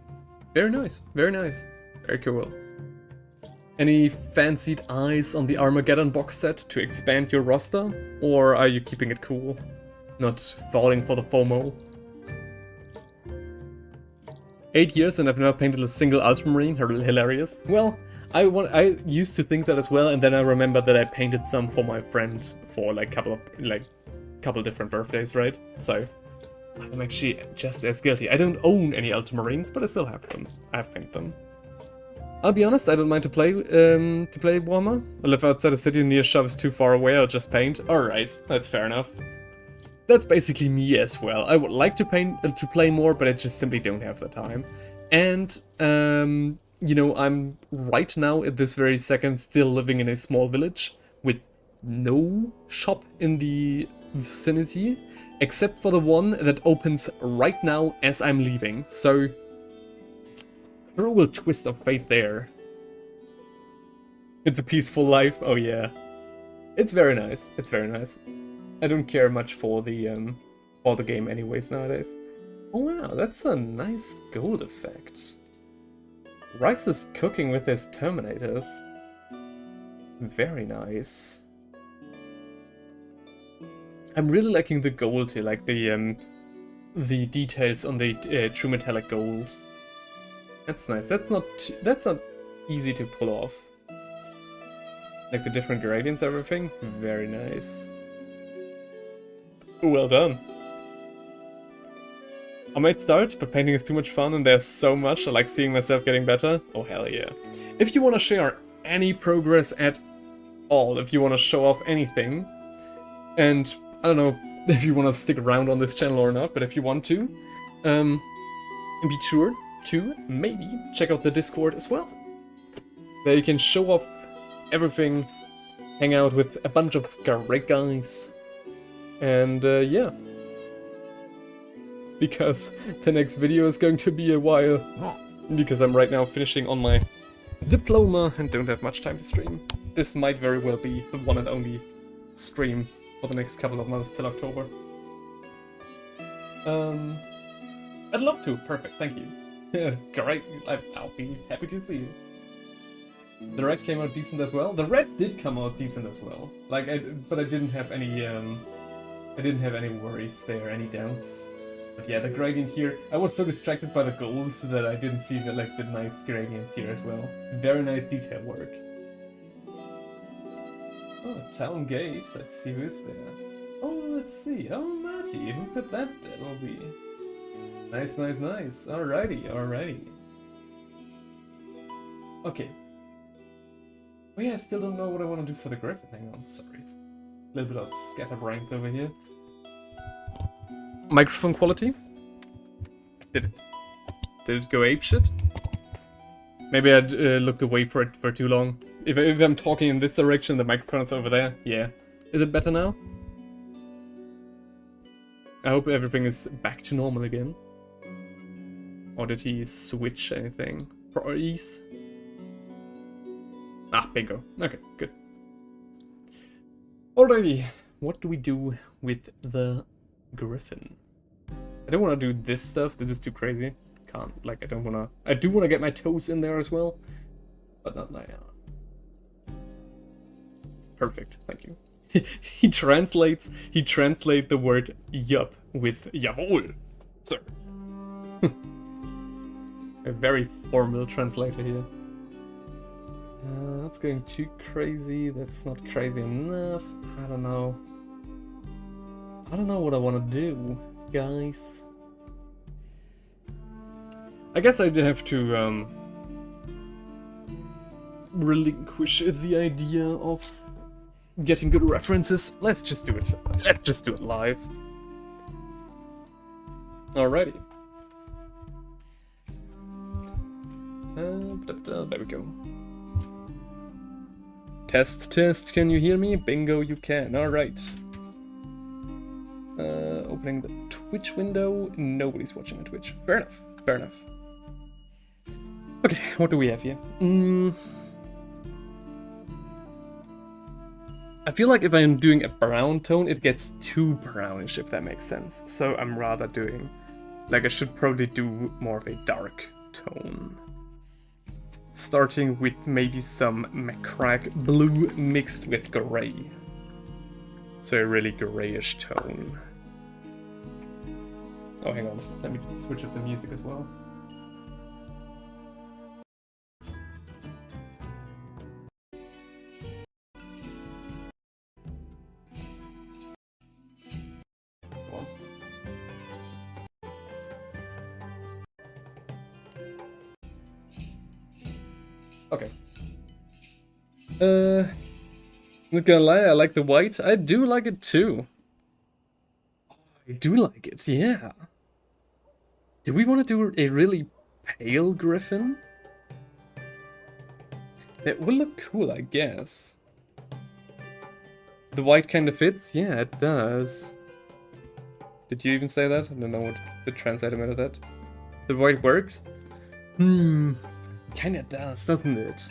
Very nice. Very nice. Very cool. Any fancied eyes on the Armageddon box set to expand your roster? Or are you keeping it cool? Not falling for the FOMO. 8 years and I've never painted a single Ultramarine. Hilarious. Well, I used to think that as well, and then I remember that I painted some for my friend for like couple different birthdays, right? So I'm actually just as guilty. I don't own any Ultramarines, but I still have them. I've painted them. I'll be honest, I don't mind to play Warhammer. I live outside a city, near shop is too far away, I'll just paint. Alright, that's fair enough. That's basically me as well. I would like to play more, but I just simply don't have the time. And, you know, I'm right now at this very second still living in a small village with no shop in the vicinity, except for the one that opens right now as I'm leaving. So, cruel twist of fate there. It's a peaceful life. Oh yeah, it's very nice. It's very nice. I don't care much for the game anyways nowadays. Oh wow, that's a nice gold effect. Rice is cooking with his Terminators. Very nice. I'm really liking the gold here, like the details on the true metallic gold. That's nice. That's not easy to pull off. Like the different gradients, everything. Very nice. Well done. I might start, but painting is too much fun and there's so much. I like seeing myself getting better. Oh hell yeah. If you want to share any progress at all, if you want to show off anything, and I don't know if you want to stick around on this channel or not, but if you want to, be sure to maybe check out the Discord as well. There you can show off everything, hang out with a bunch of great guys, and yeah. Because the next video is going to be a while, because I'm right now finishing on my diploma and don't have much time to stream. This might very well be the one and only stream for the next couple of months till October. I'd love to. Perfect, thank you. Great, I'll be happy to see you. The red came out decent as well. The red did come out decent as well. Like, but I didn't have any worries there, any doubts. But yeah, the gradient here, I was so distracted by the gold that I didn't see the nice gradient here as well. Very nice detail work. Oh, town gate. Let's see who's there. Oh, let's see. Oh, Marty, who could that devil be? Nice, nice, nice. Alrighty, alrighty. Okay. Oh yeah, I still don't know what I want to do for the Griffin. Hang on, sorry. A little bit of scatterbrains over here. Microphone quality? Did it go apeshit? Maybe I'd looked away for it for too long. If I'm talking in this direction, the microphone's over there. Yeah. Is it better now? I hope everything is back to normal again. Or did he switch anything? For ease? Ah, bingo. Okay, good. Alrighty. What do we do with the Griffin? I don't want to do this stuff. This is too crazy. Can't. Like, I don't want to. I do want to get my toes in there as well, but not now. Perfect. Thank you. He translates the word yup with jawohl, sir. A very formal translator here. That's going too crazy. That's not crazy enough. I don't know. I don't know what I want to do, guys. I guess I have to relinquish the idea of getting good references. Let's just do it. Let's just do it live. Alrighty. There we go. Test, test. Can you hear me? Bingo, you can. Alright. Opening the Twitch window. Nobody's watching on Twitch. Fair enough. Fair enough. Okay, what do we have here? I feel like if I'm doing a brown tone, it gets too brownish, if that makes sense. So I'm rather doing... Like, I should probably do more of a dark tone. Starting with maybe some McCrack blue mixed with grey. So a really greyish tone. Oh, hang on. Let me switch up the music as well. Okay. Not gonna lie, I like the white. I do like it too. I do like it, yeah. Do we want to do a really pale griffin? That would look cool, I guess. The white kind of fits? Yeah, it does. Did you even say that? I don't know what the translator meant of that. The white works? Kinda does, doesn't it?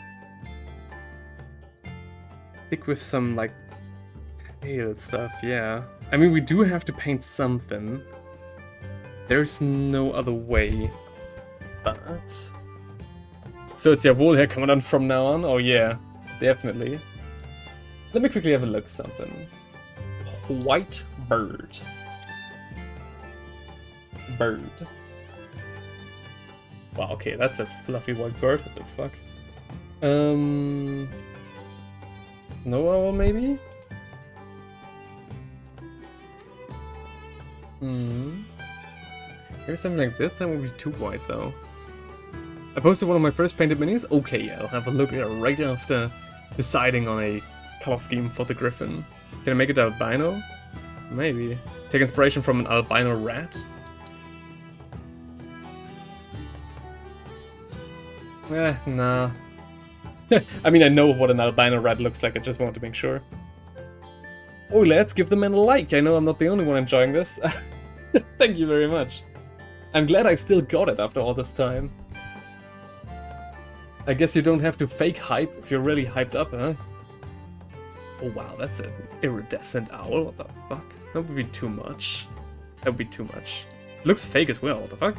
Stick with some, like, pale stuff, yeah. I mean, we do have to paint something. There's no other way. But... So it's your wool hair coming on from now on? Oh yeah, definitely. Let me quickly have a look something. White bird. Bird. Wow, okay, that's a fluffy white bird. What the fuck? Snow owl, maybe? Here's something like this. That would be too white, though. I posted one of my first painted minis. Okay, yeah, I'll have a look at it right after deciding on a color scheme for the griffin. Can I make it albino? Maybe. Take inspiration from an albino rat? Nah. I mean, I know what an albino rat looks like, I just wanted to make sure. Oh, let's give the man a like. I know I'm not the only one enjoying this. Thank you very much. I'm glad I still got it after all this time. I guess you don't have to fake hype if you're really hyped up, huh? Oh wow, that's an iridescent owl, what the fuck? That would be too much. That would be too much. Looks fake as well, what the fuck?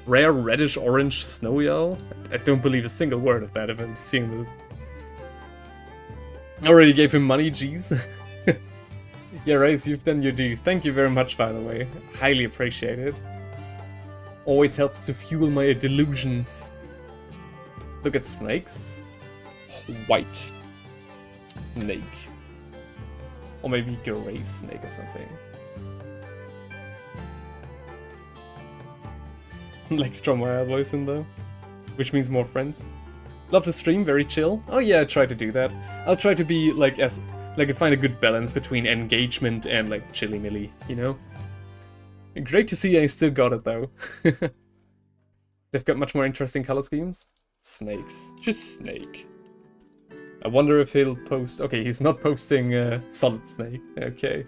Rare reddish orange snowy owl? I don't believe a single word of that if I'm seeing the... Already gave him money, jeez. Yeah, Race, you've done your dues. Thank you very much, by the way. Highly appreciated. Always helps to fuel my delusions. Look at snakes. White snake. Or maybe gray snake or something. Like Stormwire voice in though. Which means more friends. Love the stream, very chill. Oh yeah, I try to do that. I'll try to be like find a good balance between engagement and like chilly-milly, you know? Great to see I still got it though. They've got much more interesting color schemes. Snakes. Just snake. I wonder if he'll post... Okay, he's not posting solid snake. Okay.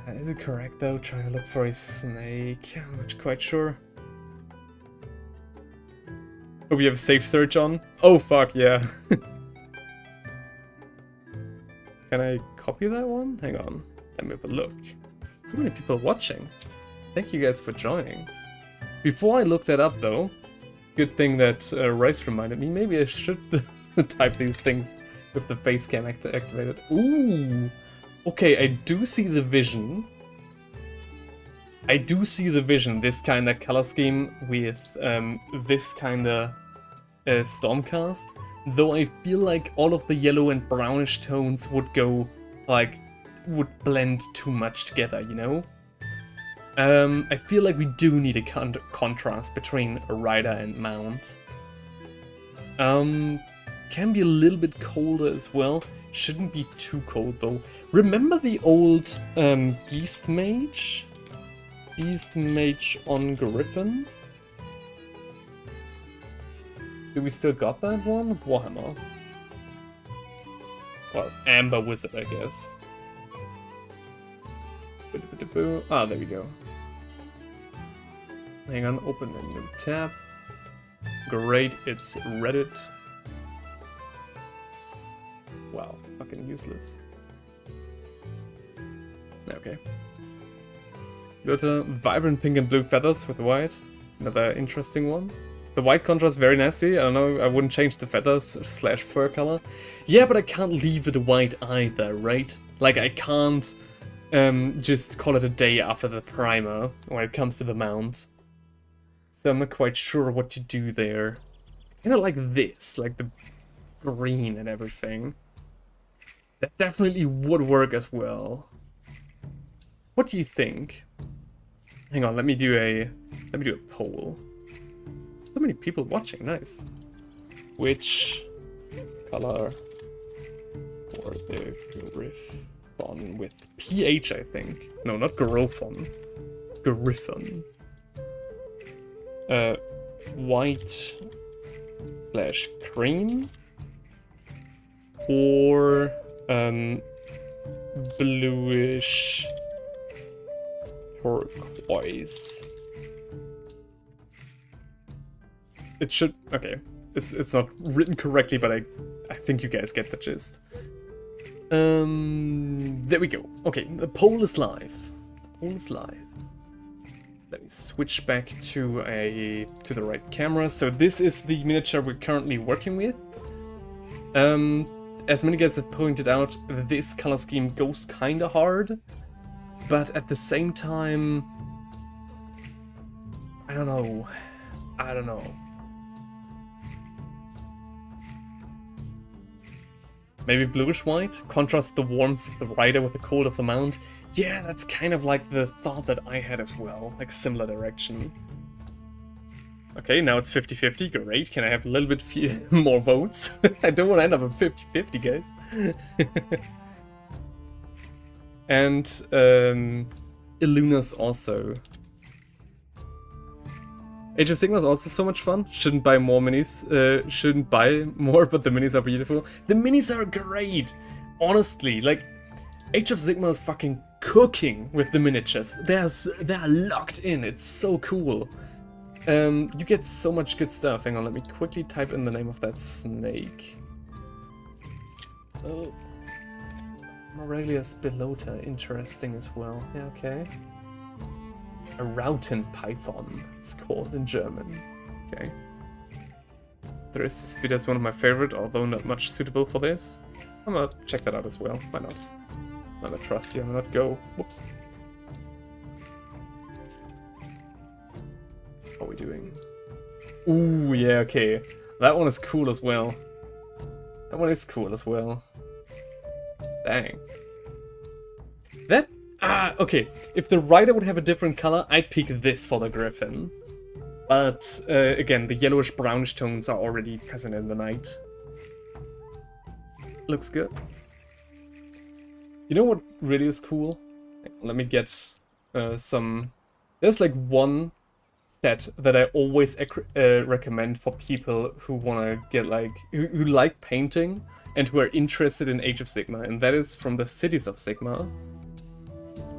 Is it correct though? Trying to look for a snake. I'm not quite sure. Oh, we have a safe search on? Oh fuck, yeah. Can I copy that one? Hang on. Let me have a look. So many people watching. Thank you guys for joining. Before I look that up though, good thing that Rice reminded me, maybe I should type these things with the face cam activated. Ooh! Okay, I do see the vision. I do see the vision, this kind of color scheme with this kind of Stormcast. Though I feel like all of the yellow and brownish tones would go, like, would blend too much together, you know? I feel like we do need a contrast between a rider and mount. Can be a little bit colder as well. Shouldn't be too cold though. Remember the old Beast Mage? Beast Mage on Griffin? Do we still got that one? Warhammer. Well, Amber Wizard, I guess. Ah, there we go. Hang on, open a new tab. Great, it's Reddit. Wow, fucking useless. Okay. Little vibrant pink and blue feathers with white. Another interesting one. The white contrast very nasty. I don't know, I wouldn't change the feathers / fur color. Yeah, but I can't leave it white either, right? Like, I can't just call it a day after the primer when it comes to the mount. So I'm not quite sure what to do there. Kind of like this, like the green and everything. That definitely would work as well. What do you think? Hang on, let me do a poll. So many people watching, nice. Which color for the Gryphon with PH, I think. No, not Gryphon. Gryphon. White / cream. Or bluish turquoise. It should, okay. It's not written correctly, but I think you guys get the gist. There we go. Okay, the poll is live. The poll is live. Let me switch back to the right camera. So this is the miniature we're currently working with. As many guys have pointed out, this color scheme goes kinda hard, but at the same time, I don't know. Maybe bluish white? Contrast the warmth of the rider with the cold of the mount. Yeah, that's kind of like the thought that I had as well, like similar direction. Okay, now it's 50-50, great. Can I have a little bit more votes? I don't want to end up at 50-50, guys. And Iluna's also. Age of Sigmar is also so much fun. Shouldn't buy more minis. Shouldn't buy more, but the minis are beautiful. The minis are great! Honestly, like, Age of Sigmar is fucking cooking with the miniatures. They're locked in, it's so cool. You get so much good stuff. Hang on, let me quickly type in the name of that snake. Oh. Morelia spilota, interesting as well. Yeah, okay. A Rauten Python, it's called in German. Okay. Speed is one of my favorite, although not much suitable for this. I'm gonna check that out as well. Why not? I'm gonna trust you, I'm gonna not go. Whoops. How are we doing? Ooh, yeah, okay. That one is cool as well. That one is cool as well. Dang. That... okay. If the rider would have a different color, I'd pick this for the Griffin. But, again, the yellowish-brownish tones are already present in the night. Looks good. You know what really is cool? Let me get some... There's like one set that I always recommend for people who want to get like... Who like painting and who are interested in Age of Sigmar. And that is from the Cities of Sigmar.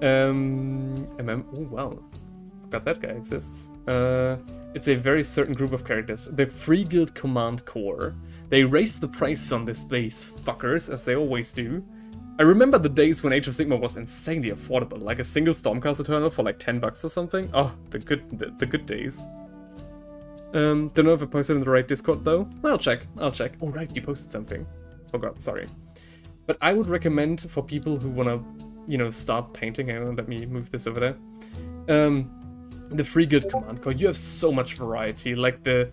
Oh wow, forgot that guy exists. It's a very certain group of characters. The Free Guild Command Corps. They raised the price on these fuckers, as they always do. I remember the days when Age of Sigmar was insanely affordable, like a single Stormcast Eternal for like $10 or something. Oh, the good days. Don't know if I posted in the right Discord though. I'll check. Oh right, you posted something. Oh god, sorry. But I would recommend for people who wanna, you know, start painting. Hang on, let me move this over there. The Free Guild Command Corps. You have so much variety, like this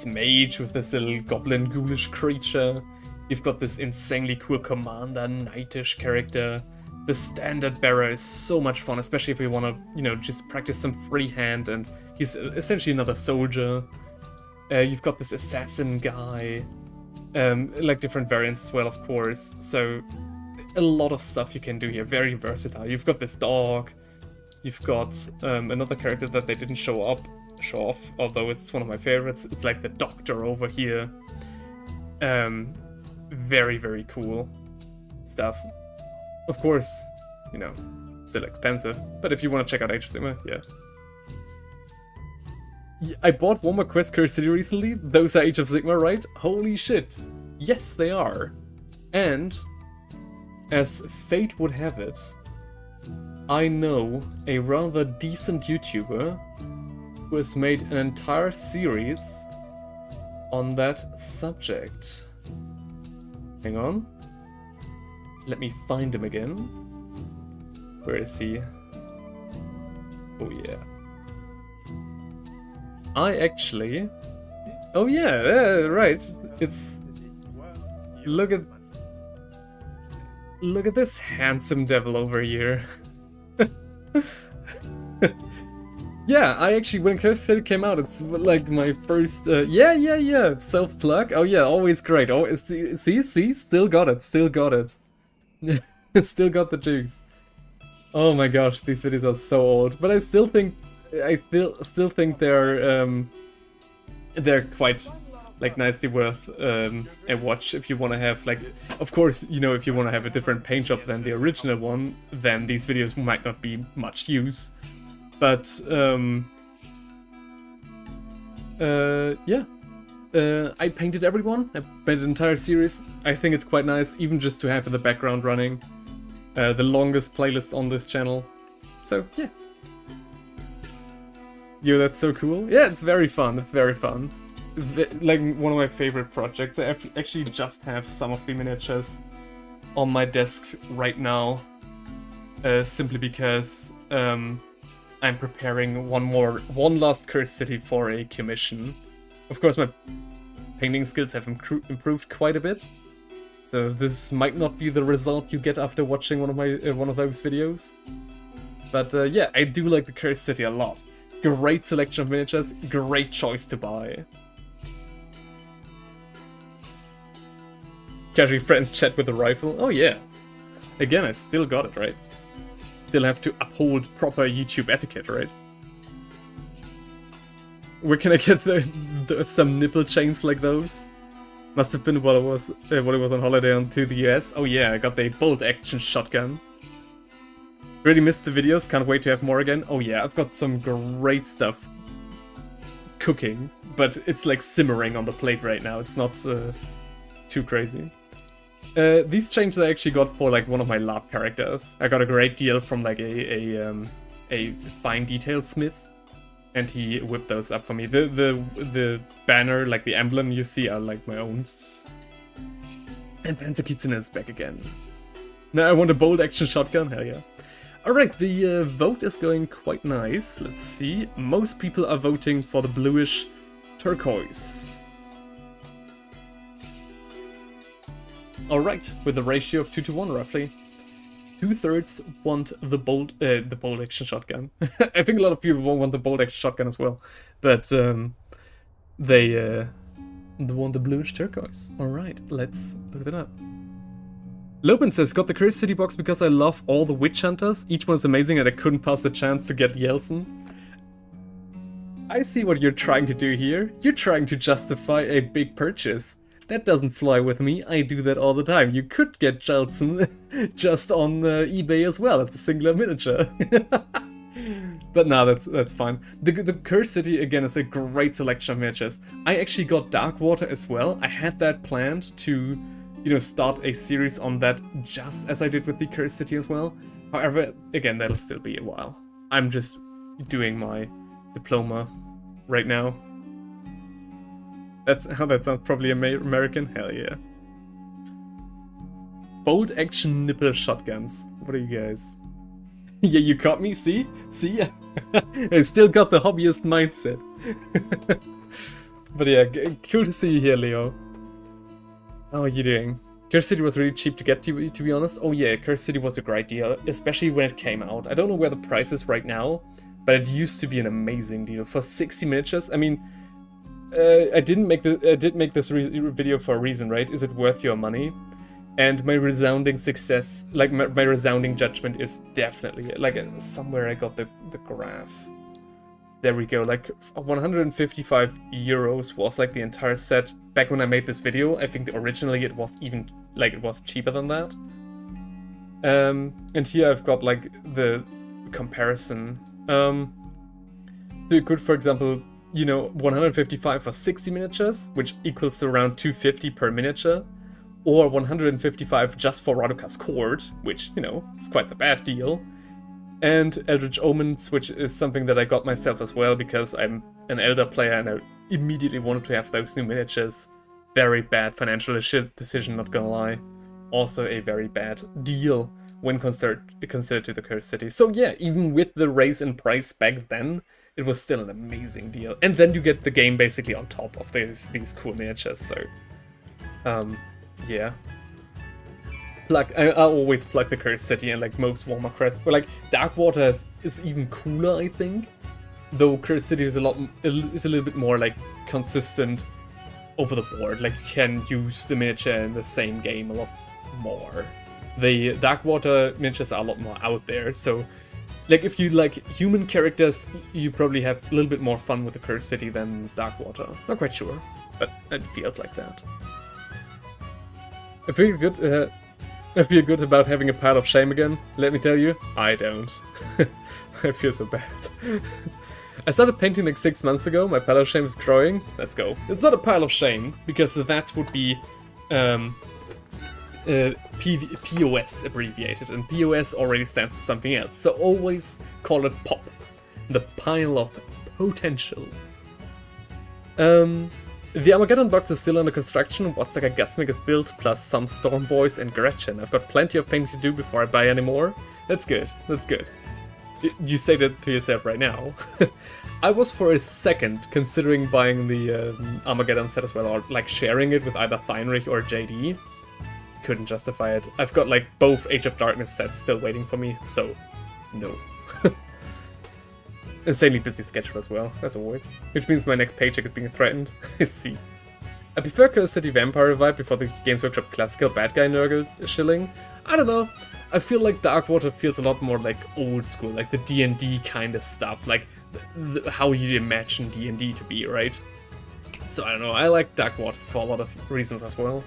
mage with this little goblin ghoulish creature. You've got this insanely cool commander, knightish character. The standard bearer is so much fun, especially if you want to, you know, just practice some freehand, and he's essentially another soldier. You've got this assassin guy, like different variants as well, of course. So a lot of stuff you can do here, very versatile. You've got this dog. You've got another character that they didn't show off, although it's one of my favorites. It's like the doctor over here. Very, very cool stuff. Of course, you know, still expensive, but if you want to check out Age of Sigmar, yeah. I bought Warhammer Quest Curse City recently. Those are Age of Sigmar, right? Holy shit. Yes, they are. And, as fate would have it, I know a rather decent YouTuber who has made an entire series on that subject. Hang on. Let me find him again. Where is he? Oh yeah. I actually... Oh yeah, right. It's... Look at this handsome devil over here. Yeah, I actually, when Cursed City came out, it's like my first, yeah, self-plug. Oh yeah, always great. Oh, see, still got it, still got it. Still got the juice. Oh my gosh, these videos are so old, but I still think think they're quite like nicely worth a watch if you want to have like, of course, you know, if you want to have a different paint job than the original one, then these videos might not be much use. But yeah. I painted everyone. I painted the entire series. I think it's quite nice, even just to have in the background running. The longest playlist on this channel. So, yeah. Yo, that's so cool. Yeah, it's very fun. It's very fun. Like, one of my favorite projects. I actually just have some of the miniatures on my desk right now. Simply because I'm preparing one last Cursed City for a commission. Of course, my painting skills have improved quite a bit, so this might not be the result you get after watching one of those videos. But yeah, I do like the Cursed City a lot. Great selection of miniatures, great choice to buy. Casually friends chat with a rifle. Oh yeah. Again, I still got it, right? Still have to uphold proper YouTube etiquette, right? Where can I get some nipple chains like those? Must have been what it was on holiday to the US. Oh yeah, I got the bolt action shotgun. Really missed the videos, can't wait to have more again. Oh yeah, I've got some great stuff cooking, but it's like simmering on the plate right now. It's not too crazy. These chains I actually got for like one of my lab characters. I got a great deal from like a fine detail smith. And he whipped those up for me. The banner, like the emblem you see, are like my own. And Panzer Kitsune is back again. Now I want a bolt action shotgun, hell yeah. Alright, the vote is going quite nice. Let's see. Most people are voting for the bluish turquoise. Alright, with a ratio of 2-to-1 roughly. 2/3 want the bolt action shotgun. I think a lot of people want the bolt action shotgun as well, but they want the bluish turquoise. All right, let's look it up. Lopen says, got the Cursed City box because I love all the witch hunters. Each one's amazing and I couldn't pass the chance to get Yeltsin. I see what you're trying to do here. You're trying to justify a big purchase. That doesn't fly with me, I do that all the time. You could get Jeltsin just on eBay as well as a singular miniature. But no, that's fine. The Cursed City, again, is a great selection of miniatures. I actually got Darkwater as well. I had that planned to, you know, start a series on that just as I did with the Cursed City as well. However, again, that'll still be a while. I'm just doing my diploma right now. That's how that sounds, probably American? Hell yeah. Bolt action nipple shotguns. What are you guys? Yeah, you caught me, see? See? I still got the hobbyist mindset. But yeah, cool to see you here, Leo. How are you doing? Cursed City was really cheap to get, to be honest. Oh yeah, Cursed City was a great deal, especially when it came out. I don't know where the price is right now, but it used to be an amazing deal. For 60 miniatures, I mean... I did make this video for a reason, right? Is it worth your money? And my resounding success, like my resounding judgment is definitely, like somewhere I got the graph. There we go, like 155 euros was like the entire set. Back when I made this video, I think originally it was even, like it was cheaper than that. And here I've got like the comparison. So you could, for example, you know, 155 for 60 miniatures, which equals to around 250 per miniature, or 155 just for Raduka's Court, which, you know, is quite the bad deal, and Eldritch Omens, which is something that I got myself as well, because I'm an Elder player and I immediately wanted to have those new miniatures. Very bad financial decision, not gonna lie. Also a very bad deal when considered to the Cursed City. So yeah, even with the raise in price back then, it was still an amazing deal. And then you get the game basically on top of these cool miniatures, so... yeah. I always plug the Cursed City and like most Warhammer Crest, but like Darkwater is even cooler, I think. though Cursed City is a little bit more like consistent over the board. Like you can use the miniature in the same game a lot more. The Darkwater miniatures are a lot more out there, so like if you like human characters, you probably have a little bit more fun with the Cursed City than Darkwater. Not quite sure, but it feels like that. I feel good about having a pile of shame again. Let me tell you, I don't. I feel so bad. I started painting like 6 months ago. My pile of shame is growing. Let's go. It's not a pile of shame because that would be POS abbreviated, and POS already stands for something else. So always call it POP, the pile of potential. The Armageddon box is still under construction. What's like a Gutsmith is built, plus some Storm Boys and Gretchen. I've got plenty of painting to do before I buy any more. That's good. That's good. You say that to yourself right now. I was for a second considering buying the Armageddon set as well, or like sharing it with either Feinrich or JD. Couldn't justify it. I've got like both Age of Darkness sets still waiting for me, so no. Insanely busy schedule as well, as always. Which means my next paycheck is being threatened. See. I prefer Cursed City Vampire Revive before the Games Workshop classical bad guy Nurgle shilling. I don't know. I feel like Darkwater feels a lot more like old school, like the D&D kind of stuff, like how you imagine D&D to be, right? So I don't know, I like Darkwater for a lot of reasons as well.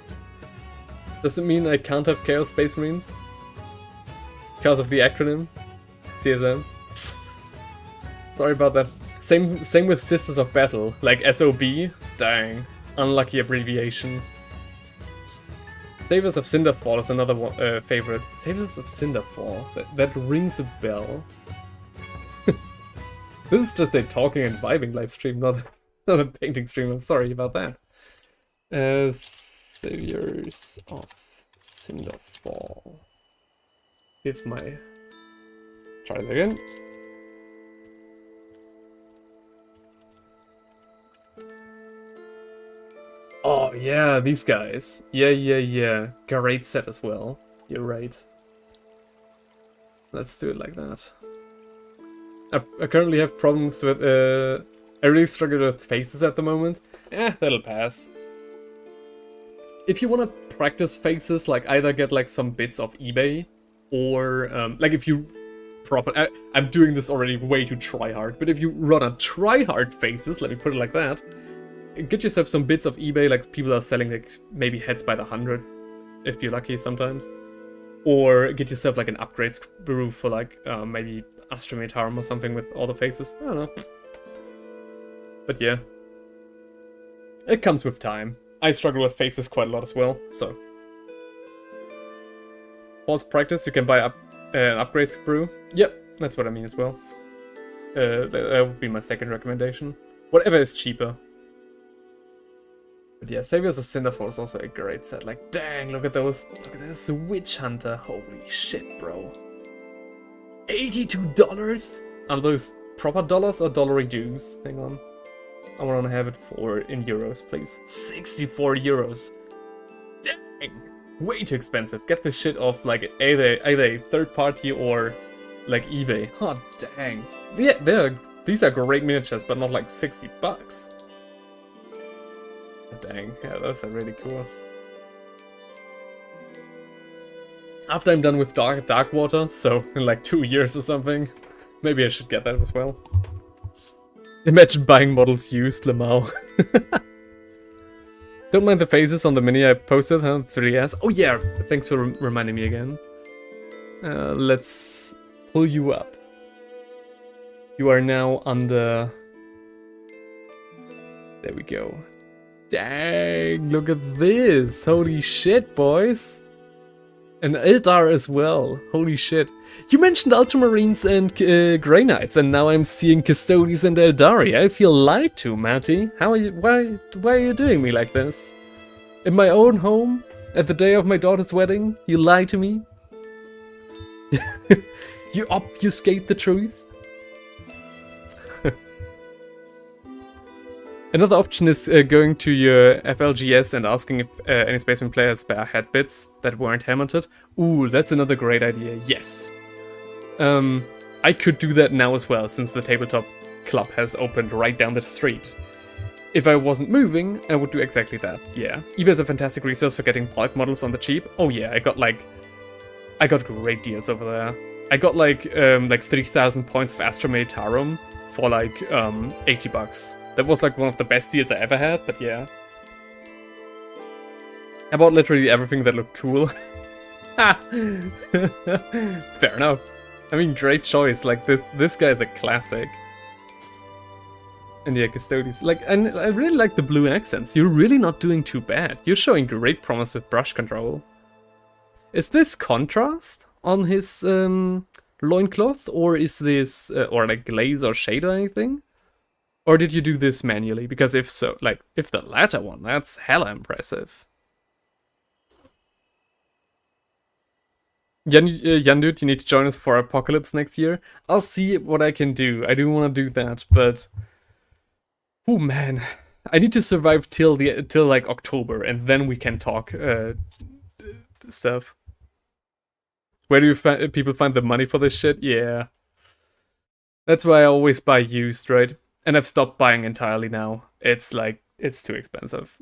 Does it mean I can't have Chaos Space Marines? Because of the acronym? CSM? Sorry about that. Same with Sisters of Battle, like SOB. Dang, unlucky abbreviation. Savers of Cinderfall is another one, favorite. Savers of Cinderfall, that rings a bell. This is just a talking and vibing live stream, not a painting stream. I'm sorry about that. Saviors of Cinderfall. If my... Try it again. Oh yeah, these guys. Yeah. Great set as well. You're right. Let's do it like that. I currently have problems with... I really struggle with faces at the moment. That'll pass. If you want to practice faces, like either get like some bits off eBay, or like if you I'm doing this already way too try hard, but if you run a try hard faces, let me put it like that, get yourself some bits of eBay, like people are selling like maybe heads by the 100, if you're lucky sometimes. Or get yourself like an upgrade sprue for like maybe Astromate Harm or something with all the faces. I don't know. But yeah. It comes with time. I struggle with faces quite a lot as well, so. False practice, you can buy an upgrade sprue. Yep, that's what I mean as well. That would be my second recommendation. Whatever is cheaper. But yeah, Saviors of Cinderfall is also a great set. Like, dang, look at those. Look at this Witch Hunter. Holy shit, bro. $82? Are those proper dollars or dollary dues? Hang on. I want to have it in euros, please. 64 euros. Dang. Way too expensive. Get this shit off like either a third party or like eBay. Oh, dang. Yeah, these are great miniatures, but not like 60 bucks. Dang, yeah, those are really cool. After I'm done with Darkwater, so in like 2 years or something, maybe I should get that as well. Imagine buying models used, Lamau. Don't mind the faces on the mini I posted, huh? It's really ass. Oh yeah, thanks for reminding me again. Let's pull you up. You are now under... There we go. Dang, look at this. Holy shit, boys. And Eldar as well. Holy shit. You mentioned Ultramarines and Grey Knights, and now I'm seeing Custodes and Eldari. I feel lied to, Matty. How are you? Why are you doing me like this? In my own home? At the day of my daughter's wedding? You lie to me? You obfuscate the truth? Another option is going to your FLGS and asking if any Spaceman player has spare head bits that weren't helmeted. Ooh, that's another great idea, yes. I could do that now as well, since the tabletop club has opened right down the street. If I wasn't moving, I would do exactly that, yeah. eBay is a fantastic resource for getting bulk models on the cheap. Oh yeah, I got great deals over there. I got like 3,000 points of Astra Militarum for like $80. That was like one of the best deals I ever had, but yeah. I bought literally everything that looked cool. Fair enough. I mean, great choice. Like this guy is a classic. And yeah, Custodies. Like, and I really like the blue accents. You're really not doing too bad. You're showing great promise with brush control. Is this contrast on his loincloth, or is this or like glaze or shade or anything? Or did you do this manually? Because if so, like if the latter one, that's hella impressive. Dude, you need to join us for Apocalypse next year. I'll see what I can do. I do want to do that, but oh man, I need to survive till like October, and then we can talk stuff. Where do people find the money for this shit? Yeah, that's why I always buy used, right? And I've stopped buying entirely now. It's like it's too expensive.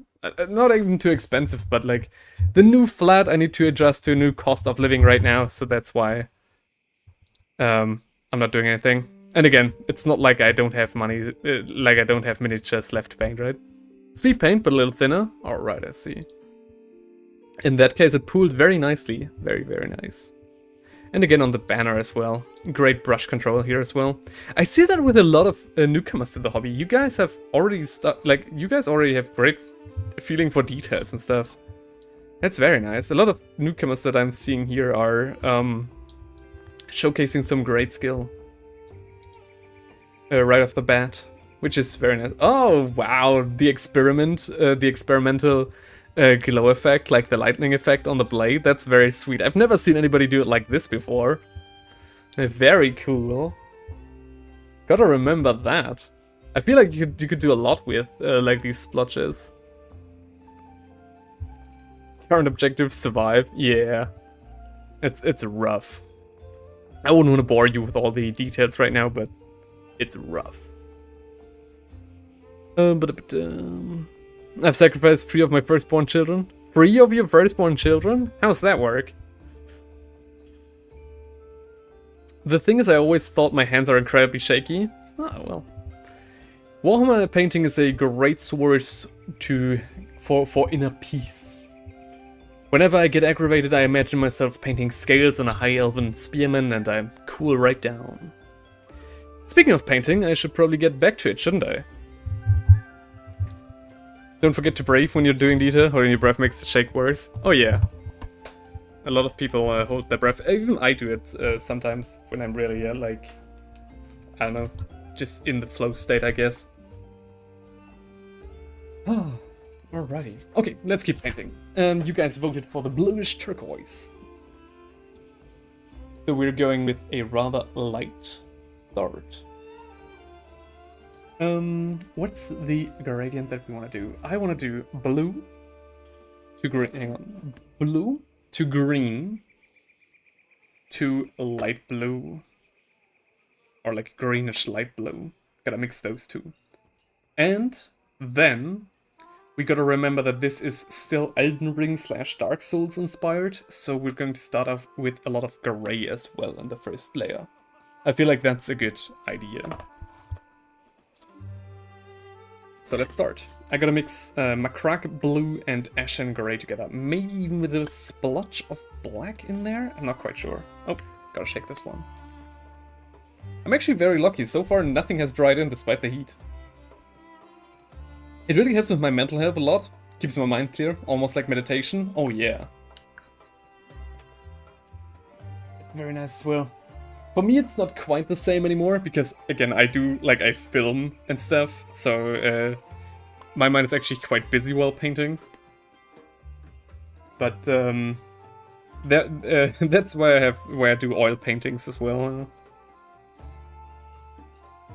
Not even too expensive, but like the new flat, I need to adjust to a new cost of living right now, so that's why I'm not doing anything. And again, it's not like I don't have money, like I don't have miniatures left to paint, right? Speed paint, but a little thinner. Alright, I see. In that case, it pooled very nicely. Very, very nice. And again on the banner as well. Great brush control here as well. I see that with a lot of newcomers to the hobby. You guys have already you guys already have great feeling for details and stuff. That's very nice. A lot of newcomers that I'm seeing here are showcasing some great skill. Right off the bat, which is very nice. Oh wow, the experimental glow effect, like the lightning effect on the blade, that's very sweet. I've never seen anybody do it like this before. Very cool. Gotta remember that. I feel like you could do a lot with like these splotches. Current objective, survive. Yeah, it's rough. I wouldn't want to bore you with all the details right now, but it's rough. I've sacrificed 3 of my firstborn children. 3 of your firstborn children? How's that work? The thing is, I always thought my hands are incredibly shaky. Oh well. Warhammer painting is a great source for inner peace. Whenever I get aggravated, I imagine myself painting scales on a high elven spearman, and I'm cool right down. Speaking of painting, I should probably get back to it, shouldn't I? Don't forget to breathe when you're doing detail, holding your breath makes the shake worse. Oh yeah. A lot of people hold their breath. Even I do it sometimes when I'm really, like, I don't know, just in the flow state, I guess. Oh, alrighty. Okay, let's keep painting. You guys voted for the bluish turquoise. So we're going with a rather light start. What's the gradient that we want to do? I want to do blue to green. Hang on, blue to green to light blue, or like greenish light blue. Gotta mix those two, and then we gotta remember that this is still Elden Ring / Dark Souls inspired, so we're going to start off with a lot of gray as well in the first layer. I feel like that's a good idea. So let's start. I gotta mix Macrack blue and Ashen gray together. Maybe even with a splotch of black in there? I'm not quite sure. Oh, gotta shake this one. I'm actually very lucky. So far nothing has dried in despite the heat. It really helps with my mental health a lot. Keeps my mind clear, almost like meditation. Oh yeah. Very nice as well. For me, it's not quite the same anymore, because, again, I film and stuff, so my mind is actually quite busy while painting. But that's why I do oil paintings as well.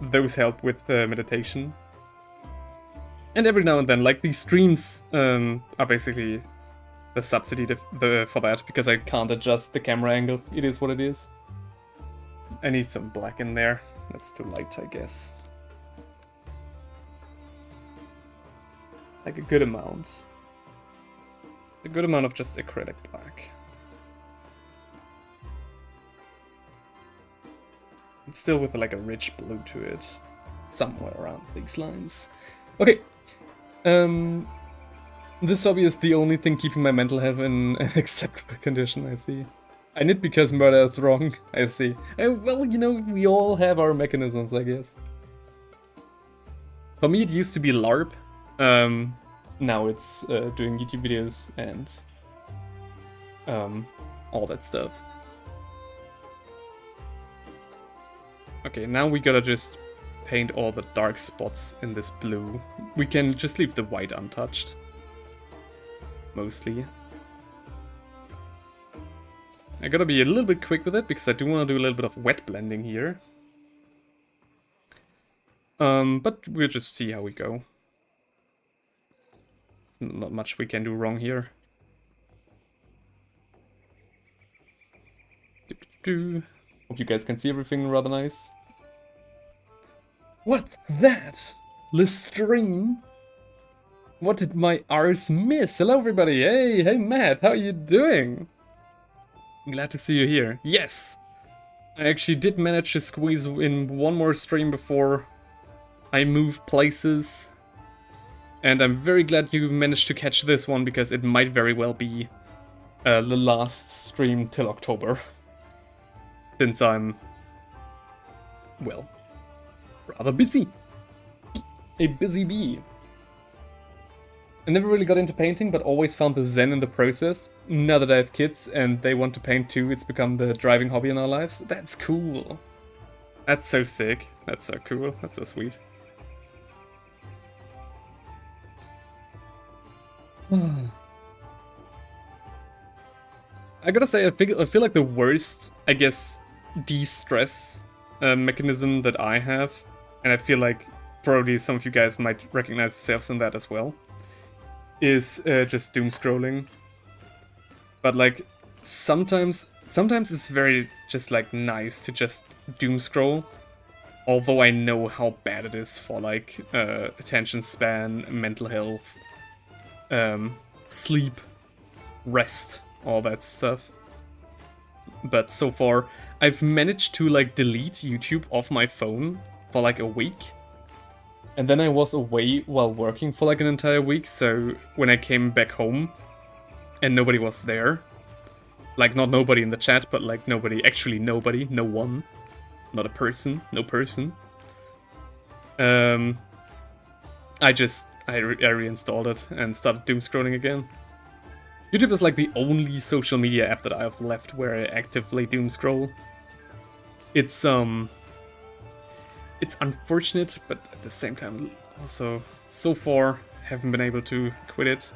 Those help with meditation. And every now and then, like, these streams are basically the subsidy for that, because I can't adjust the camera angle. It is what it is. I need some black in there. That's too light, I guess. Like a good amount. A good amount of just acrylic black. It's still with like a rich blue to it. Somewhere around these lines. Okay. This hobby is the only thing keeping my mental health in an acceptable condition, I see. I knit because murder is wrong, I see. Well, you know, we all have our mechanisms, I guess. For me, it used to be LARP. Now it's doing YouTube videos and all that stuff. Okay, now we gotta just paint all the dark spots in this blue. We can just leave the white untouched. Mostly. I gotta be a little bit quick with it because I do want to do a little bit of wet blending here. But we'll just see how we go. Not much we can do wrong here. Hope you guys can see everything rather nice. What's that? Listerine? What did my arse miss? Hello everybody, hey Matt, how are you doing? Glad to see you here. Yes! I actually did manage to squeeze in one more stream before I moved places. And I'm very glad you managed to catch this one because it might very well be the last stream till October. Since I'm, well, rather busy. A busy bee. I never really got into painting, but always found the zen in the process. Now that I have kids and they want to paint too, it's become the driving hobby in our lives. That's cool. That's so sick. That's so cool. That's so sweet. I gotta say, I feel like the worst, I guess, de-stress mechanism that I have, and I feel like probably some of you guys might recognize yourselves in that as well, is just doom scrolling. But like sometimes it's very just like nice to just doom scroll, although I know how bad it is for like attention span, mental health, sleep, rest, all that stuff. But so far I've managed to like delete YouTube off my phone for like a week. And then I was away while working for like an entire week, so when I came back home and nobody was there, like not nobody in the chat, but like nobody, actually nobody, no one, not a person, no person, I reinstalled it and started doom scrolling again. YouTube is like the only social media app that I've left where I actively doom scroll. It's unfortunate, but at the same time, also, so far, haven't been able to quit it.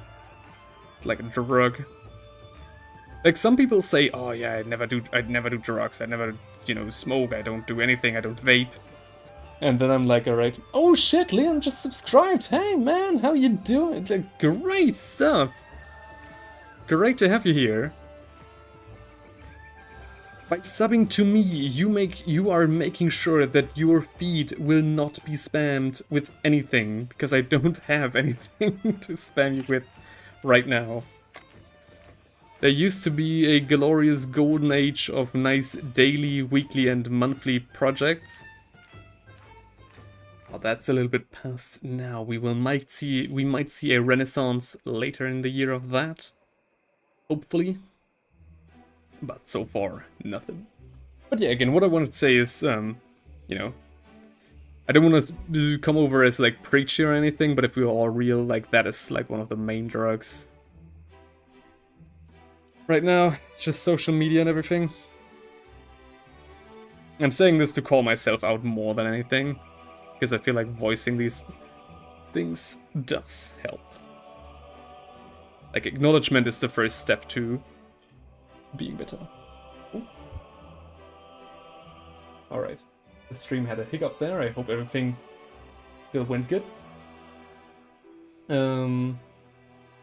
Like a drug. Like, some people say, oh yeah, I'd never do drugs, I never, you know, smoke, I don't do anything, I don't vape. And then I'm like, alright, oh shit, Leon just subscribed, hey man, how you doing? Like, great stuff. Great to have you here. By subbing to me, you are making sure that your feed will not be spammed with anything, because I don't have anything to spam you with right now. There used to be a glorious golden age of nice daily, weekly and monthly projects. Well, that's a little bit past now. We might see a renaissance later in the year of that. Hopefully. But so far, nothing. But yeah, again, what I wanted to say is, you know, I don't want to come over as like preachy or anything, but if we're all real, like that is like one of the main drugs. Right now, it's just social media and everything. I'm saying this to call myself out more than anything, because I feel like voicing these things does help. Like, acknowledgement is the first step to being better. Alright. The stream had a hiccup there. I hope everything still went good.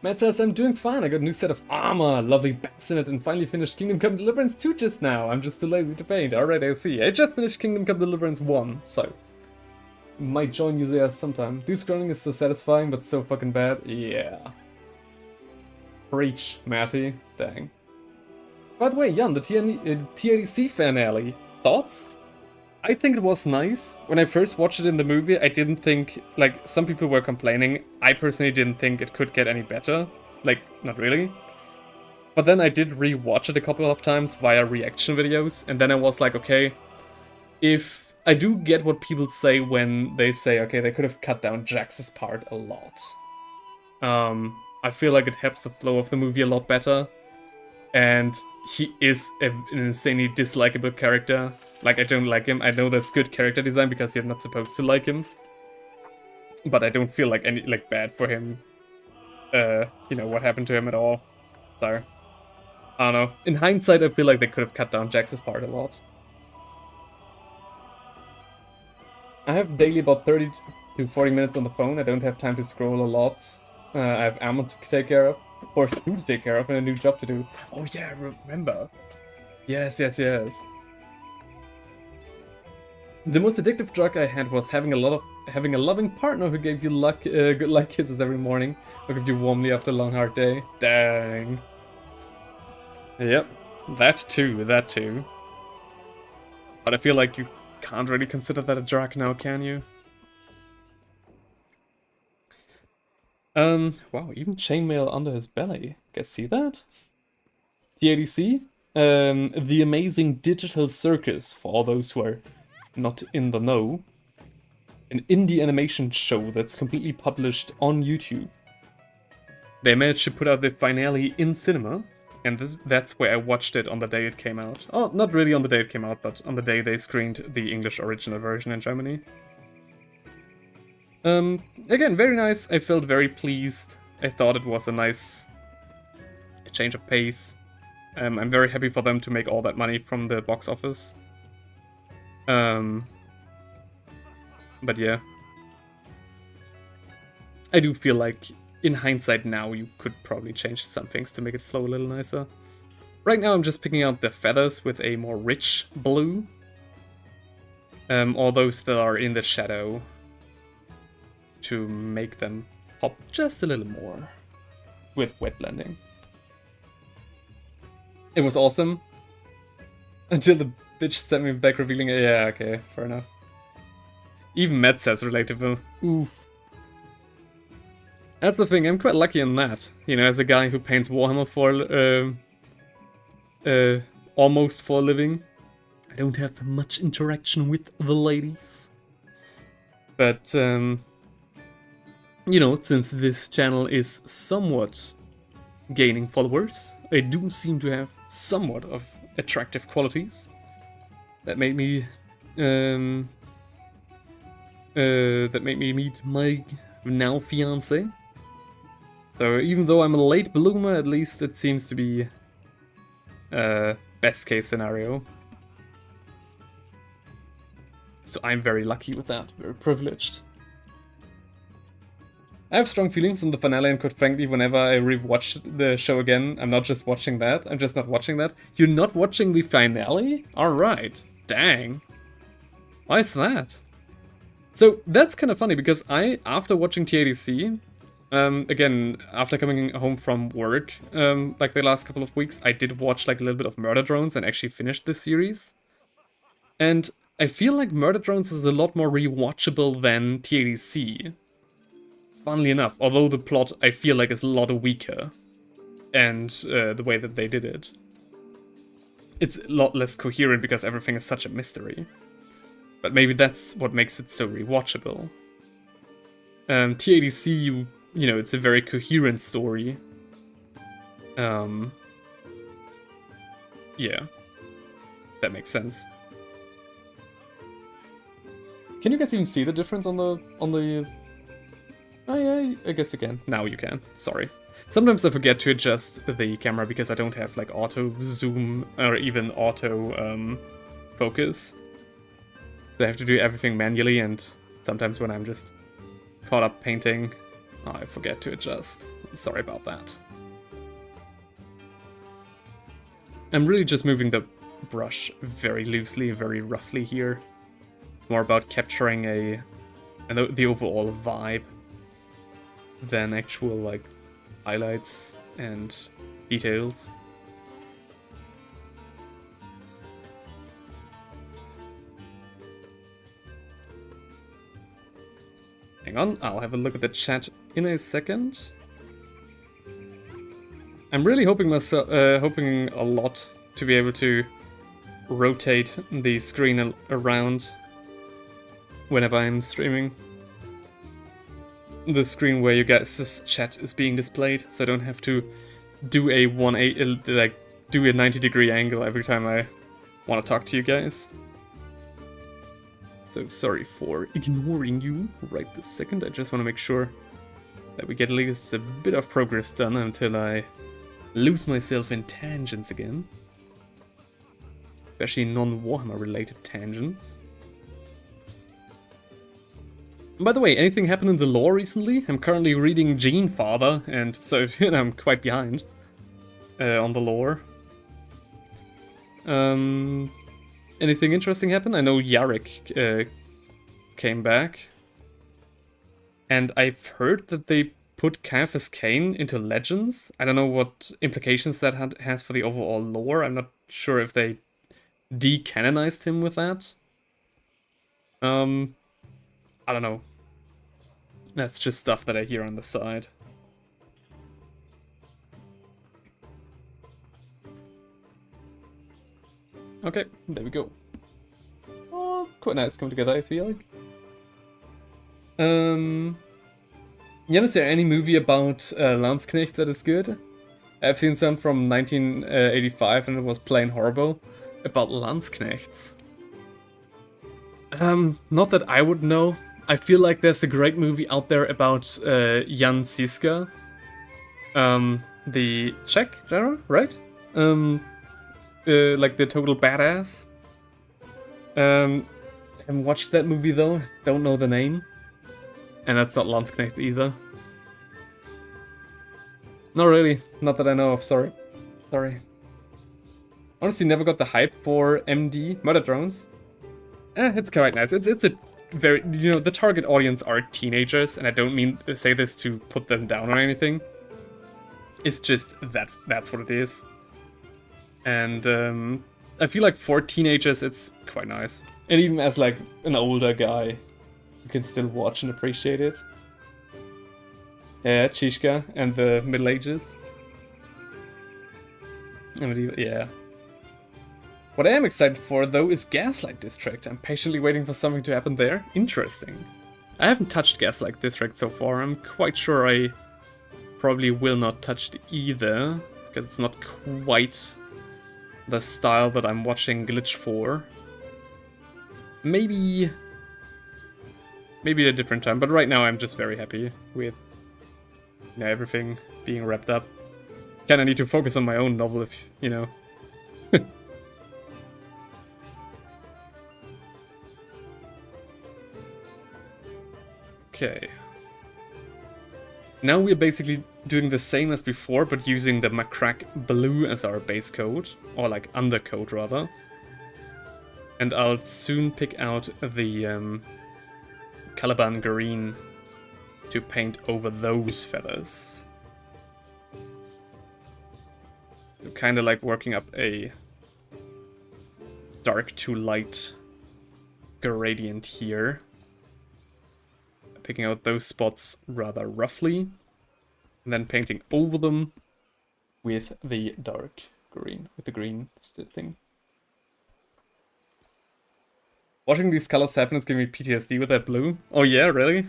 Matt says, I'm doing fine. I got a new set of armor, lovely bassinet, and finally finished Kingdom Come Deliverance 2 just now. I'm just too lazy to paint. Alright, I see. I just finished Kingdom Come Deliverance 1, so might join you there sometime. Doom scrolling is so satisfying, but so fucking bad. Yeah. Preach, Matty. Dang. By the way, Jan, the TADC finale. Thoughts? I think it was nice. When I first watched it in the movie, I didn't think, like, some people were complaining. I personally didn't think it could get any better. Like, not really. But then I did re-watch it a couple of times via reaction videos, and then I was like, okay, if I do get what people say when they say, okay, they could have cut down Jax's part a lot. I feel like it helps the flow of the movie a lot better. And he is an insanely dislikable character. Like, I don't like him. I know that's good character design because you're not supposed to like him. But I don't feel like any, like, bad for him. You know, what happened to him at all. So, I don't know. In hindsight, I feel like they could have cut down Jax's part a lot. I have daily about 30 to 40 minutes on the phone. I don't have time to scroll a lot. I have ammo to take care of. Of course, food to take care of and a new job to do. Oh yeah, remember. Yes. The most addictive drug I had was having a loving partner who gave you good luck kisses every morning, or gave you warmly after a long hard day. Dang. Yep, that too. But I feel like you can't really consider that a drug now, can you? Wow, even chainmail under his belly. Guys, see that? TADC? The Amazing Digital Circus, for all those who are not in the know. An indie animation show that's completely published on YouTube. They managed to put out the finale in cinema, and that's where I watched it on the day it came out. Oh, not really on the day it came out, but on the day they screened the English original version in Germany. Again, very nice. I felt very pleased. I thought it was a nice change of pace. I'm very happy for them to make all that money from the box office. But yeah. I do feel like, in hindsight now, you could probably change some things to make it flow a little nicer. Right now I'm just picking out the feathers with a more rich blue. Or those that are in the shadow, to make them pop just a little more with wet blending. It was awesome. Until the bitch sent me back revealing it. Yeah, okay, fair enough. Even Matt says relatable. Oof. That's the thing, I'm quite lucky in that. You know, as a guy who paints Warhammer for almost for a living, I don't have much interaction with the ladies. But you know, since this channel is somewhat gaining followers, I do seem to have somewhat of attractive qualities that made me meet my now fiance. So even though I'm a late bloomer, at least it seems to be best case scenario. So I'm very lucky with that, very privileged. I have strong feelings on the finale, and quite frankly, whenever I rewatch the show again, I'm not just watching that, I'm just not watching that. You're not watching the finale? Alright, dang. Why is that? So that's kind of funny, because after watching TADC, again, after coming home from work, like the last couple of weeks, I did watch like a little bit of Murder Drones and actually finished this series. And I feel like Murder Drones is a lot more rewatchable than TADC. Funnily enough, although the plot I feel like is a lot weaker, and the way that they did it. It's a lot less coherent because everything is such a mystery. But maybe that's what makes it so rewatchable. TADC, you know, it's a very coherent story. Yeah, that makes sense. Can you guys even see the difference on the? Oh yeah, I guess you can. Now you can. Sorry. Sometimes I forget to adjust the camera because I don't have like auto zoom or even auto focus. So I have to do everything manually, and sometimes when I'm just caught up painting, I forget to adjust. I'm sorry about that. I'm really just moving the brush very loosely, very roughly here. It's more about capturing a and the overall vibe than actual like highlights and details. Hang on, I'll have a look at the chat in a second. I'm really hoping a lot to be able to rotate the screen around whenever I'm streaming. The screen where you guys' chat is being displayed, so I don't have to do a 90-degree angle every time I want to talk to you guys. So sorry for ignoring you right this second. I just want to make sure that we get at least a bit of progress done until I lose myself in tangents again. Especially non-Warhammer related tangents. By the way, anything happened in the lore recently? I'm currently reading Genefather, and so I'm quite behind on the lore. Anything interesting happen? I know Yarrick came back. And I've heard that they put Caiaphas Cain into Legends. I don't know what implications that has for the overall lore. I'm not sure if they decanonized him with that. I don't know. That's just stuff that I hear on the side. Okay, there we go. Oh, quite nice coming together, I feel like. Yeah, is there any movie about Landsknecht that is good? I've seen some from 1985 and it was plain horrible. About Landsknechts. Not that I would know. I feel like there's a great movie out there about Jan Žižka. The Czech general, right? Like the total badass. I haven't watched that movie though, don't know the name. And that's not Landsknecht either. Not really, not that I know of, sorry. Honestly, never got the hype for MD, Murder Drones. It's quite nice. It's a very, the target audience are teenagers, and I don't mean to say this to put them down or anything. It's just that's what it is. And I feel like for teenagers, it's quite nice. And even as like an older guy, you can still watch and appreciate it. Yeah, Žižka and the Middle Ages. Yeah. What I am excited for, though, is Gaslight District. I'm patiently waiting for something to happen there. Interesting. I haven't touched Gaslight District so far. I'm quite sure I probably will not touch it either, because it's not quite the style that I'm watching Glitch for. Maybe at a different time, but right now I'm just very happy with everything being wrapped up. Kinda need to focus on my own novel, if you know. Okay. Now we're basically doing the same as before, but using the Macrack Blue as our base coat, or like undercoat rather. And I'll soon pick out the Caliban Green to paint over those feathers. So kind of like working up a dark to light gradient here. Picking out those spots rather roughly, and then painting over them with the dark green, with the green thing. Watching these colors happen is giving me PTSD with that blue. Oh yeah, really?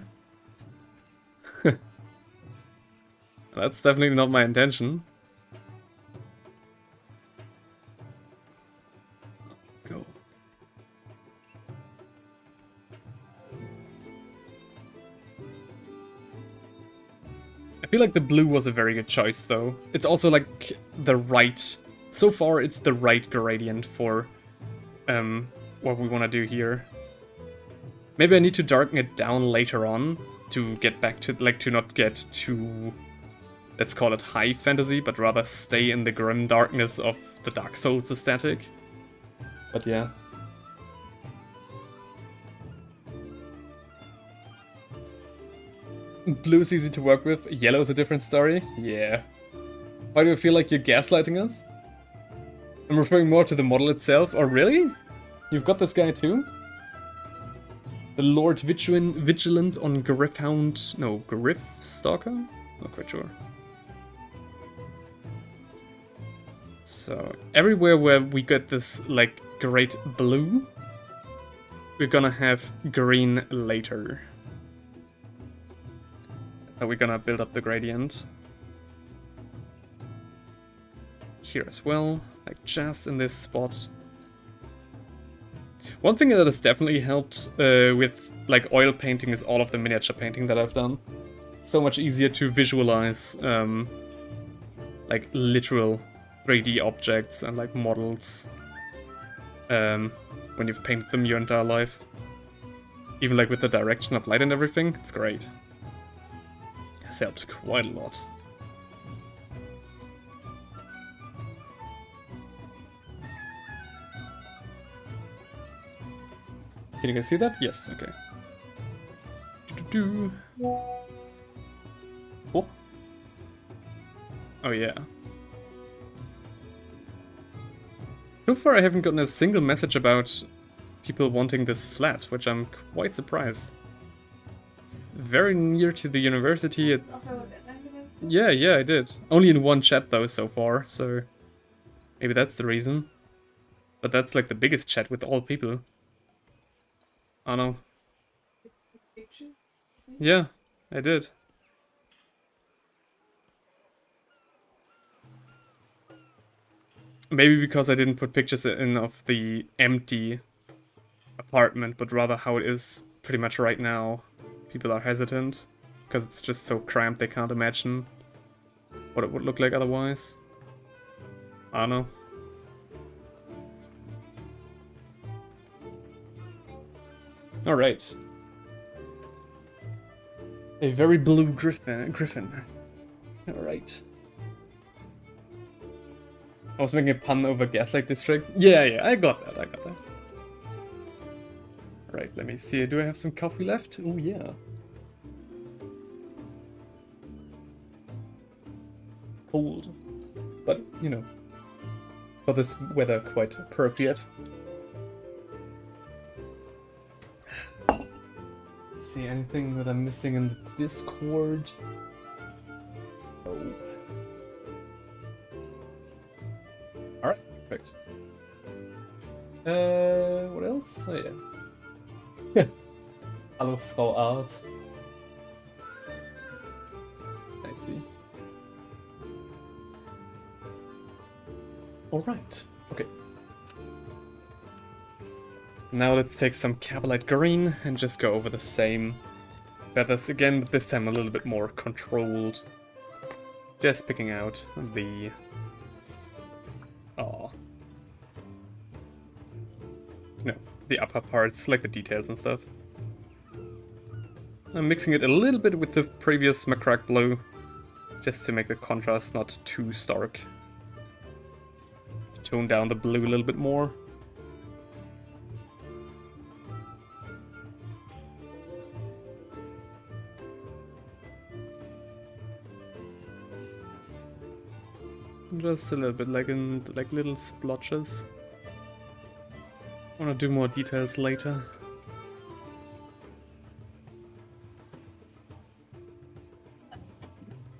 That's definitely not my intention. Go. I feel like the blue was a very good choice, though. It's also like the right... So far, it's the right gradient for what we want to do here. Maybe I need to darken it down later on to get back to, like, to not get too, let's call it high fantasy, but rather stay in the grim darkness of the Dark Souls aesthetic. But yeah. Blue's easy to work with, yellow's a different story. Yeah. Why do I feel like you're gaslighting us? I'm referring more to the model itself. Oh, really? You've got this guy too? The Lord Vigilant on Gryph-Hound... No, Gryph-Stalker? Not quite sure. So, everywhere where we get this, like, great blue, we're gonna have green later. So we're gonna build up the gradient. Here as well, like just in this spot. One thing that has definitely helped with like oil painting is all of the miniature painting that I've done. It's so much easier to visualize like literal 3D objects and like models when you've painted them your entire life. Even like with the direction of light and everything, it's great. It's helped quite a lot. Can you guys see that? Yes, okay. Oh. Oh yeah. So far I haven't gotten a single message about people wanting this flat, which I'm quite surprised. It's very near to the university. Yeah, I did. Only in one chat though so far, so maybe that's the reason. But that's like the biggest chat with all people. Oh no. Yeah, I did. Maybe because I didn't put pictures in of the empty apartment, but rather how it is pretty much right now. People are hesitant, because it's just so cramped they can't imagine what it would look like otherwise. I don't know. Alright. A very blue griffin. Alright. I was making a pun over Gaslight District. Yeah, I got that. Right, let me see. Do I have some coffee left? Oh, yeah. It's cold. But, you know, for this weather, quite appropriate. See anything that I'm missing in the Discord? Oh. Alright, perfect. What else? Oh yeah. Hallo Frau Art. I see. Alright, okay. Now let's take some Cabalite Green and just go over the same feathers again, but this time a little bit more controlled. Just picking out the... No, the upper parts, like the details and stuff. I'm mixing it a little bit with the previous Macrack Blue, just to make the contrast not too stark. Tone down the blue a little bit more. Just a little bit, like in like little splotches. I want to do more details later.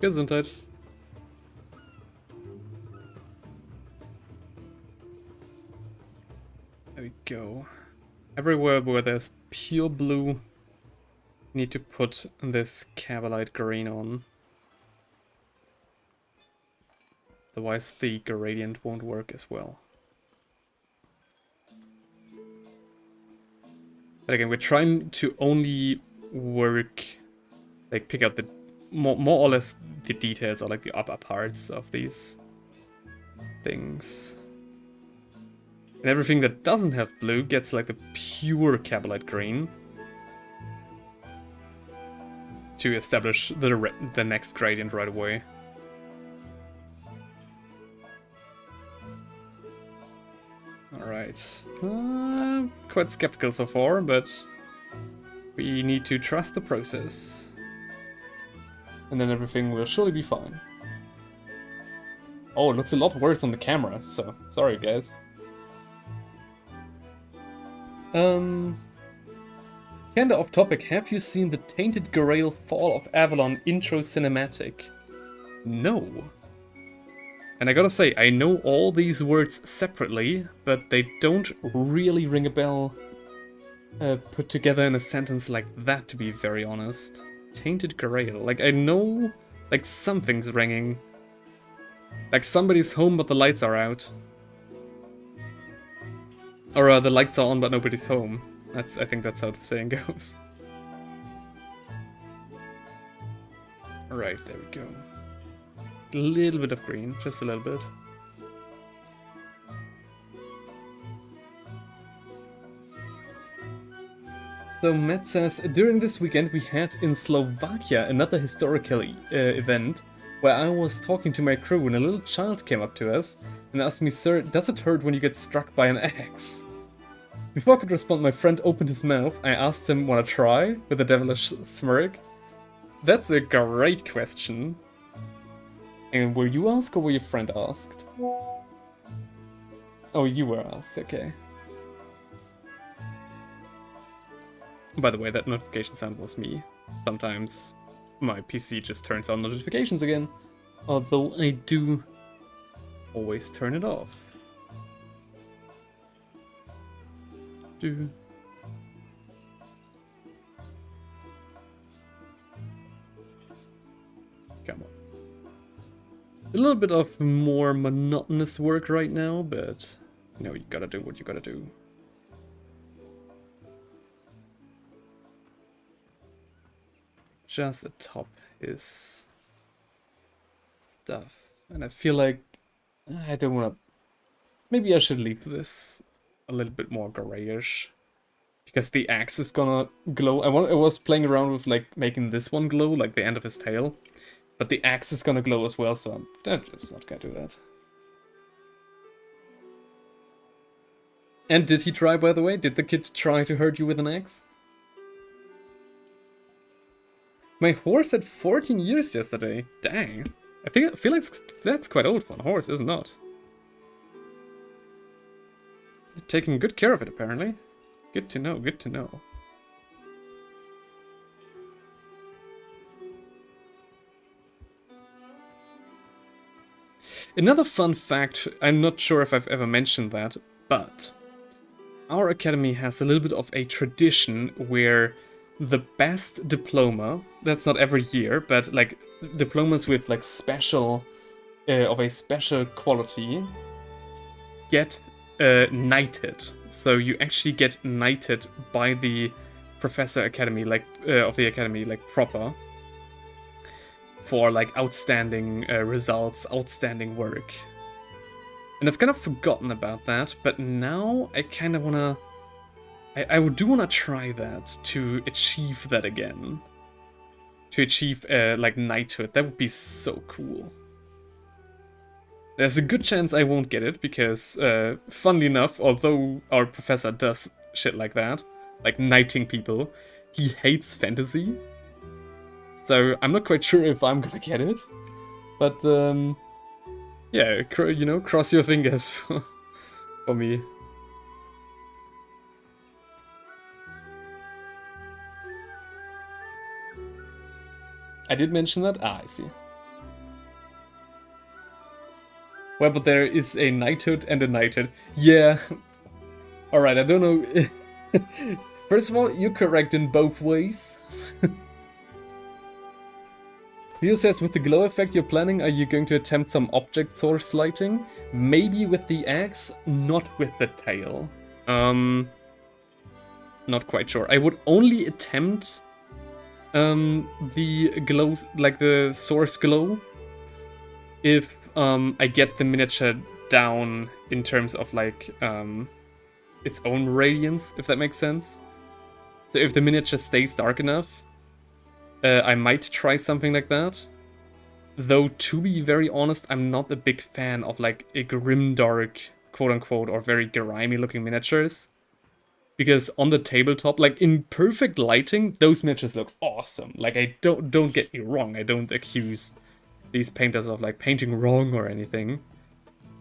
Gesundheit. There we go. Everywhere where there's pure blue, need to put this Cabalite Green on. Otherwise the gradient won't work as well. But again, we're trying to only work, like pick out the more or less the details or like the upper parts of these things. And everything that doesn't have blue gets like the pure Cabalite Green to establish the next gradient right away. Alright. Quite skeptical so far, but we need to trust the process. And then everything will surely be fine. Oh, it looks a lot worse on the camera, so sorry guys. Kinda off topic, have you seen the Tainted Grail Fall of Avalon intro cinematic? No. And I gotta say, I know all these words separately, but they don't really ring a bell put together in a sentence like that, to be very honest. Tainted Grail. Like, I know, like, something's ringing. Like, somebody's home, but the lights are out. Or the lights are on, but nobody's home. I think that's how the saying goes. Alright, there we go. A little bit of green, just a little bit. So Matt says, during this weekend we had in Slovakia another historical event where I was talking to my crew and a little child came up to us and asked me, "Sir, does it hurt when you get struck by an axe?" Before I could respond, my friend opened his mouth. I asked him, "Wanna try?" with a devilish smirk. That's a great question. And were you asked or were your friend asked? Oh, you were asked, okay. By the way, that notification sound was me. Sometimes my PC just turns on notifications again, although I do always turn it off. Come on. A little bit of more monotonous work right now, but you know, you gotta do what you gotta do. Just atop his stuff. And I feel like I don't want to... Maybe I should leave this a little bit more grayish. Because the axe is gonna glow. I was playing around with like making this one glow, like the end of his tail. But the axe is gonna glow as well, so I'm just not gonna do that. And did he try, by the way? Did the kid try to hurt you with an axe? My horse had 14 years yesterday. Dang. I feel like that's quite old for a horse, is it not? You're taking good care of it, apparently. Good to know, good to know. Another fun fact, I'm not sure if I've ever mentioned that, but our academy has a little bit of a tradition where the best diploma, that's not every year, but like diplomas with like special, of a special quality, get knighted. So you actually get knighted by the professor academy, like of the academy, like proper, for like outstanding results, outstanding work. And I've kind of forgotten about that, but now I kind of wanna. I do want to try that, to achieve that again. To achieve, like, knighthood. That would be so cool. There's a good chance I won't get it, because, funnily enough, although our professor does shit like that, like knighting people, he hates fantasy. So I'm not quite sure if I'm gonna get it. But, yeah, you know, cross your fingers for me. I did mention that? Ah, I see. Well, but there is a knighthood and a knighthood. Yeah. Alright, I don't know. First of all, you're correct in both ways. Leo says, with the glow effect you're planning, are you going to attempt some object source lighting? Maybe with the axe, not with the tail. Not quite sure. I would only attempt the glow, like the source glow, if I get the miniature down in terms of like its own radiance, if that makes sense. So if the miniature stays dark enough, I might try something like that. Though, to be very honest, I'm not a big fan of like a grimdark, quote unquote, or very grimy looking miniatures. Because on the tabletop, like in perfect lighting, those miniatures look awesome. Like I don't get me wrong, I don't accuse these painters of like painting wrong or anything.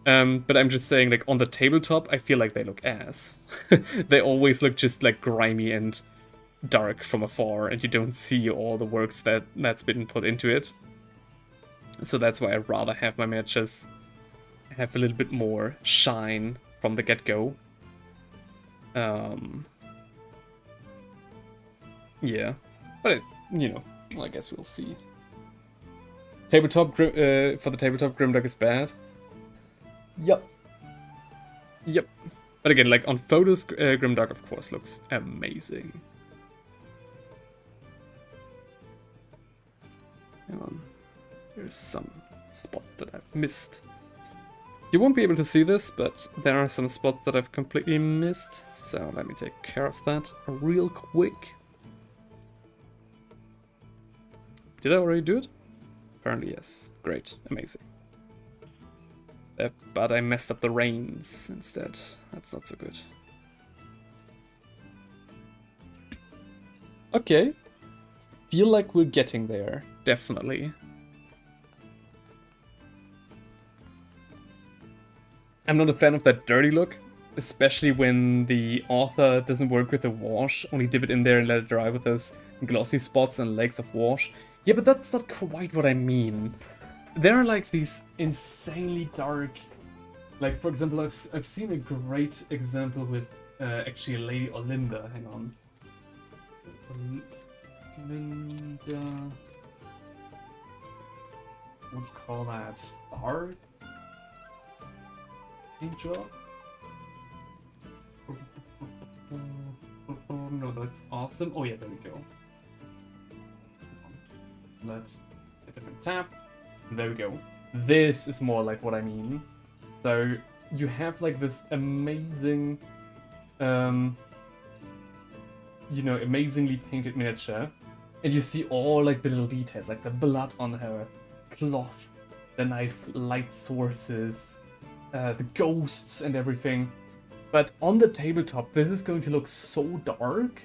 But I'm just saying, like on the tabletop, I feel like they look ass. They always look just like grimy and dark from afar, and you don't see all the works that's been put into it. So that's why I'd rather have my miniatures have a little bit more shine from the get-go. Yeah, but it, I guess we'll see. Tabletop for the tabletop, Grimdark is bad. Yep. But again, like on photos, Grimdark of course looks amazing. Hang on, there's some spot that I've missed. You won't be able to see this, but there are some spots that I've completely missed, so let me take care of that real quick. Did I already do it? Apparently yes. Great. Amazing. But I messed up the reins instead. That's not so good. Okay. Feel like we're getting there. Definitely. I'm not a fan of that dirty look, especially when the author doesn't work with the wash, only dip it in there and let it dry with those glossy spots and legs of wash. Yeah, but that's not quite what I mean. There are like these insanely dark, like for example, I've seen a great example with actually Lady Olinda. Hang on, Olinda. What would you call that? Dark paint job? No, that's awesome. Oh yeah, there we go. Let's a different tab. There we go. This is more like what I mean. So you have like this amazing, amazingly painted miniature, and you see all like the little details, like the blood on her cloth, the nice light sources, the ghosts and everything. But on the tabletop, this is going to look so dark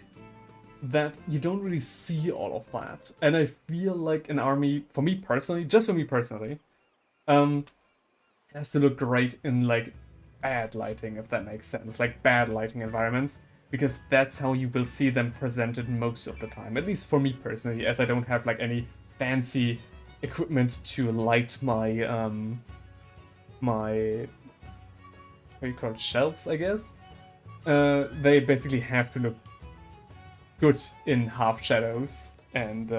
that you don't really see all of that. And I feel like an army, for me personally, has to look great in like bad lighting, if that makes sense. Like bad lighting environments, because that's how you will see them presented most of the time. At least for me personally, as I don't have like any fancy equipment to light my, what do you call it, shelves, I guess. They basically have to look good in half shadows, and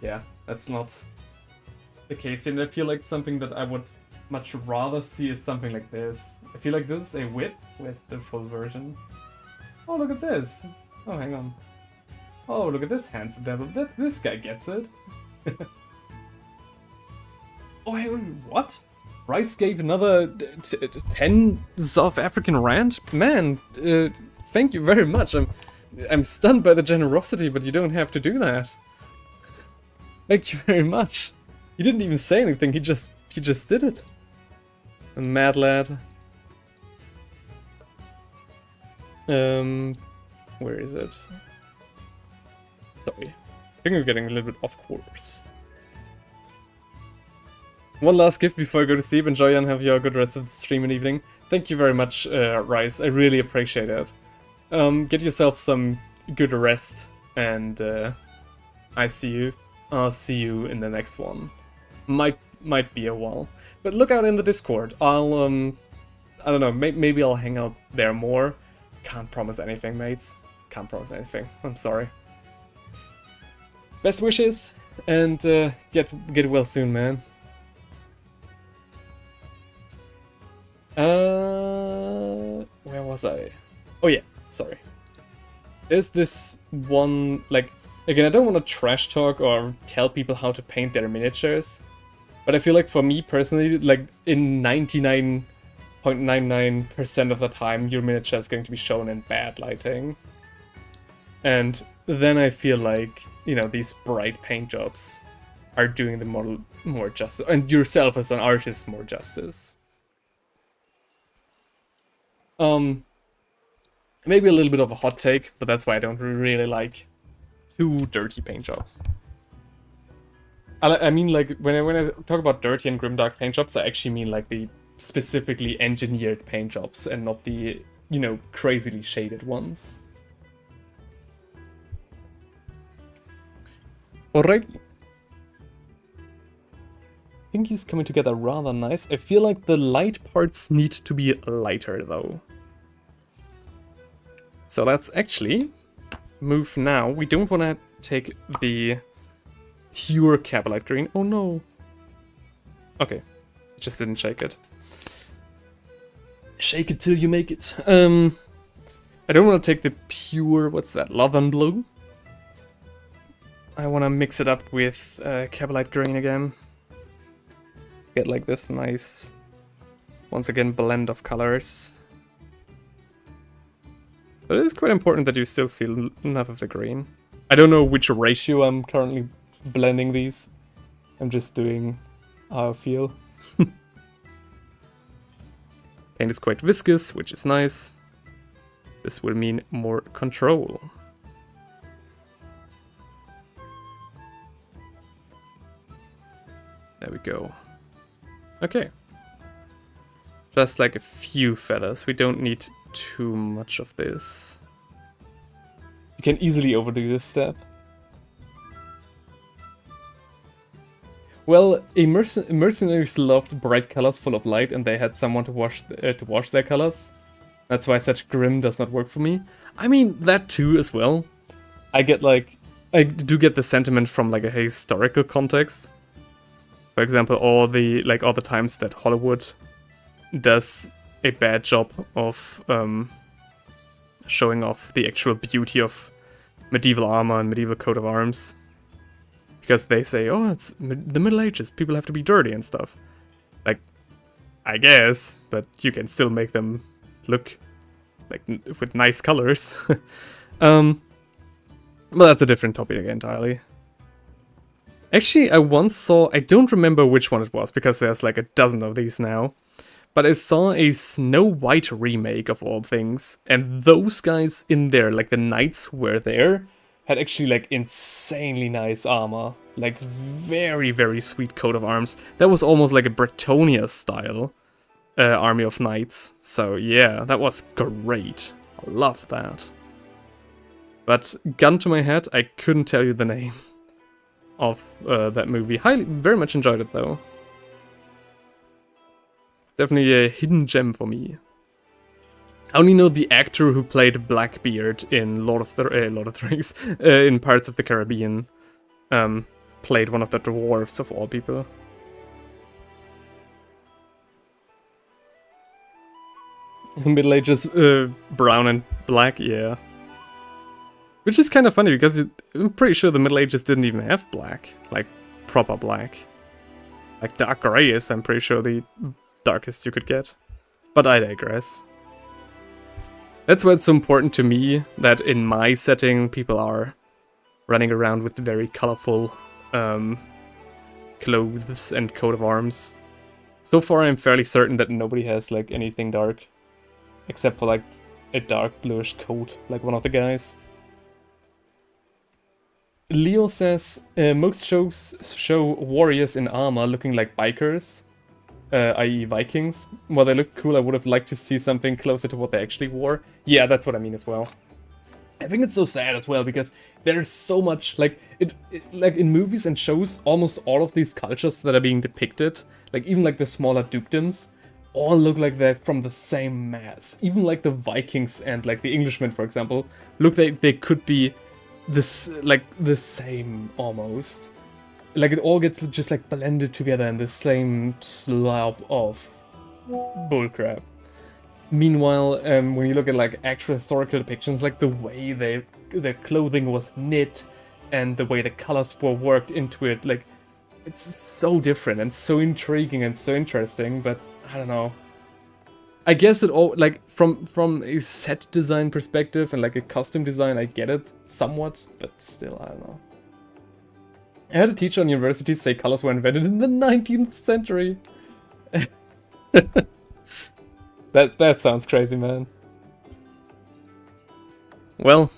yeah, that's not the case. And I feel like something that I would much rather see is something like this. I feel like this is a whip. Where's the full version? Oh, look at this. Oh, hang on. Oh, look at this handsome devil. This guy gets it. Oh, hang on, what? Rice gave another 10 South African rand? Man, thank you very much. I'm stunned by the generosity, but you don't have to do that. Thank you very much. He didn't even say anything, he just did it. A mad lad. Where is it? Sorry. I think we're getting a little bit off course. One last gift before I go to sleep. Enjoy and have your good rest of the stream and evening. Thank you very much, Rice. I really appreciate it. Get yourself some good rest, and I'll see you in the next one. Might be a while, but look out in the Discord. I don't know. Maybe I'll hang out there more. Can't promise anything, mates. Can't promise anything. I'm sorry. Best wishes, and get well soon, man. Where was I? Oh yeah, sorry. There's this one, like, again, I don't want to trash talk or tell people how to paint their miniatures, but I feel like for me personally, like, in 99.99% of the time, your miniature is going to be shown in bad lighting. And then I feel like, these bright paint jobs are doing the model more justice, and yourself as an artist more justice. Maybe a little bit of a hot take, but that's why I don't really like too dirty paint jobs. I mean, like, when I talk about dirty and grimdark paint jobs, I actually mean, like, the specifically engineered paint jobs and not the, you know, crazily shaded ones. Alrighty. I think he's coming together rather nice. I feel like the light parts need to be lighter, though. So let's actually move now. We don't want to take the pure Cabalite green. Oh no. Okay. Just didn't shake it. Shake it till you make it. I don't want to take the pure, what's that, Leathern blue. I want to mix it up with Cabalite green again. Get like this nice, once again, blend of colors. But it is quite important that you still see enough of the green. I don't know which ratio I'm currently blending these. I'm just doing how I feel. Paint is quite viscous, which is nice. This will mean more control. There we go. Okay. Just like a few feathers. We don't need too much of this. You can easily overdo this step. Well, mercenaries loved bright colors full of light, and they had someone to wash their colors. That's why such grim does not work for me. I mean, that too as well. I do get the sentiment from like a historical context. For example, all the times that Hollywood does a bad job of showing off the actual beauty of medieval armor and medieval coat of arms. Because they say, oh, it's the Middle Ages, people have to be dirty and stuff. Like, I guess, but you can still make them look like with nice colors. Well, that's a different topic entirely. Actually, I once saw, I don't remember which one it was, because there's like a dozen of these now, but I saw a Snow White remake of all things, and those guys in there, like the knights who were there, had actually like insanely nice armor. Like very, very sweet coat of arms. That was almost like a Bretonnia style army of knights. So yeah, that was great. I love that. But gun to my head, I couldn't tell you the name of that movie. Very much enjoyed it though. Definitely a hidden gem for me. I only know the actor who played Blackbeard in Lord of the Rings, in Pirates of the Caribbean. Played one of the dwarves of all people. Middle Ages, brown and black, yeah. Which is kind of funny, because I'm pretty sure the Middle Ages didn't even have black. Like, proper black. Like, dark grey is, I'm pretty sure, the darkest you could get. But I digress. That's why it's so important to me that in my setting, people are running around with very colorful clothes and coat of arms. So far, I'm fairly certain that nobody has like anything dark, except for like a dark bluish coat, like one of the guys. Leo says, most shows show warriors in armor looking like bikers, i.e. Vikings. While they look cool, I would have liked to see something closer to what they actually wore. Yeah, that's what I mean as well. I think it's so sad as well, because there's so much, like, like in movies and shows, almost all of these cultures that are being depicted, like even like the smaller dukedoms, all look like they're from the same mass. Even like the Vikings and like the Englishmen, for example, look like they could be this, like, the same almost. Like it all gets just like blended together in the same slab of bullcrap. Meanwhile, when you look at like actual historical depictions, like the way their clothing was knit and the way the colors were worked into it, like it's so different and so intriguing and so interesting. But I don't know. I guess it all, like from a set design perspective and like a costume design, I get it somewhat, but still, I don't know. I had a teacher on university say colors were invented in the 19th century. That sounds crazy, man. Well.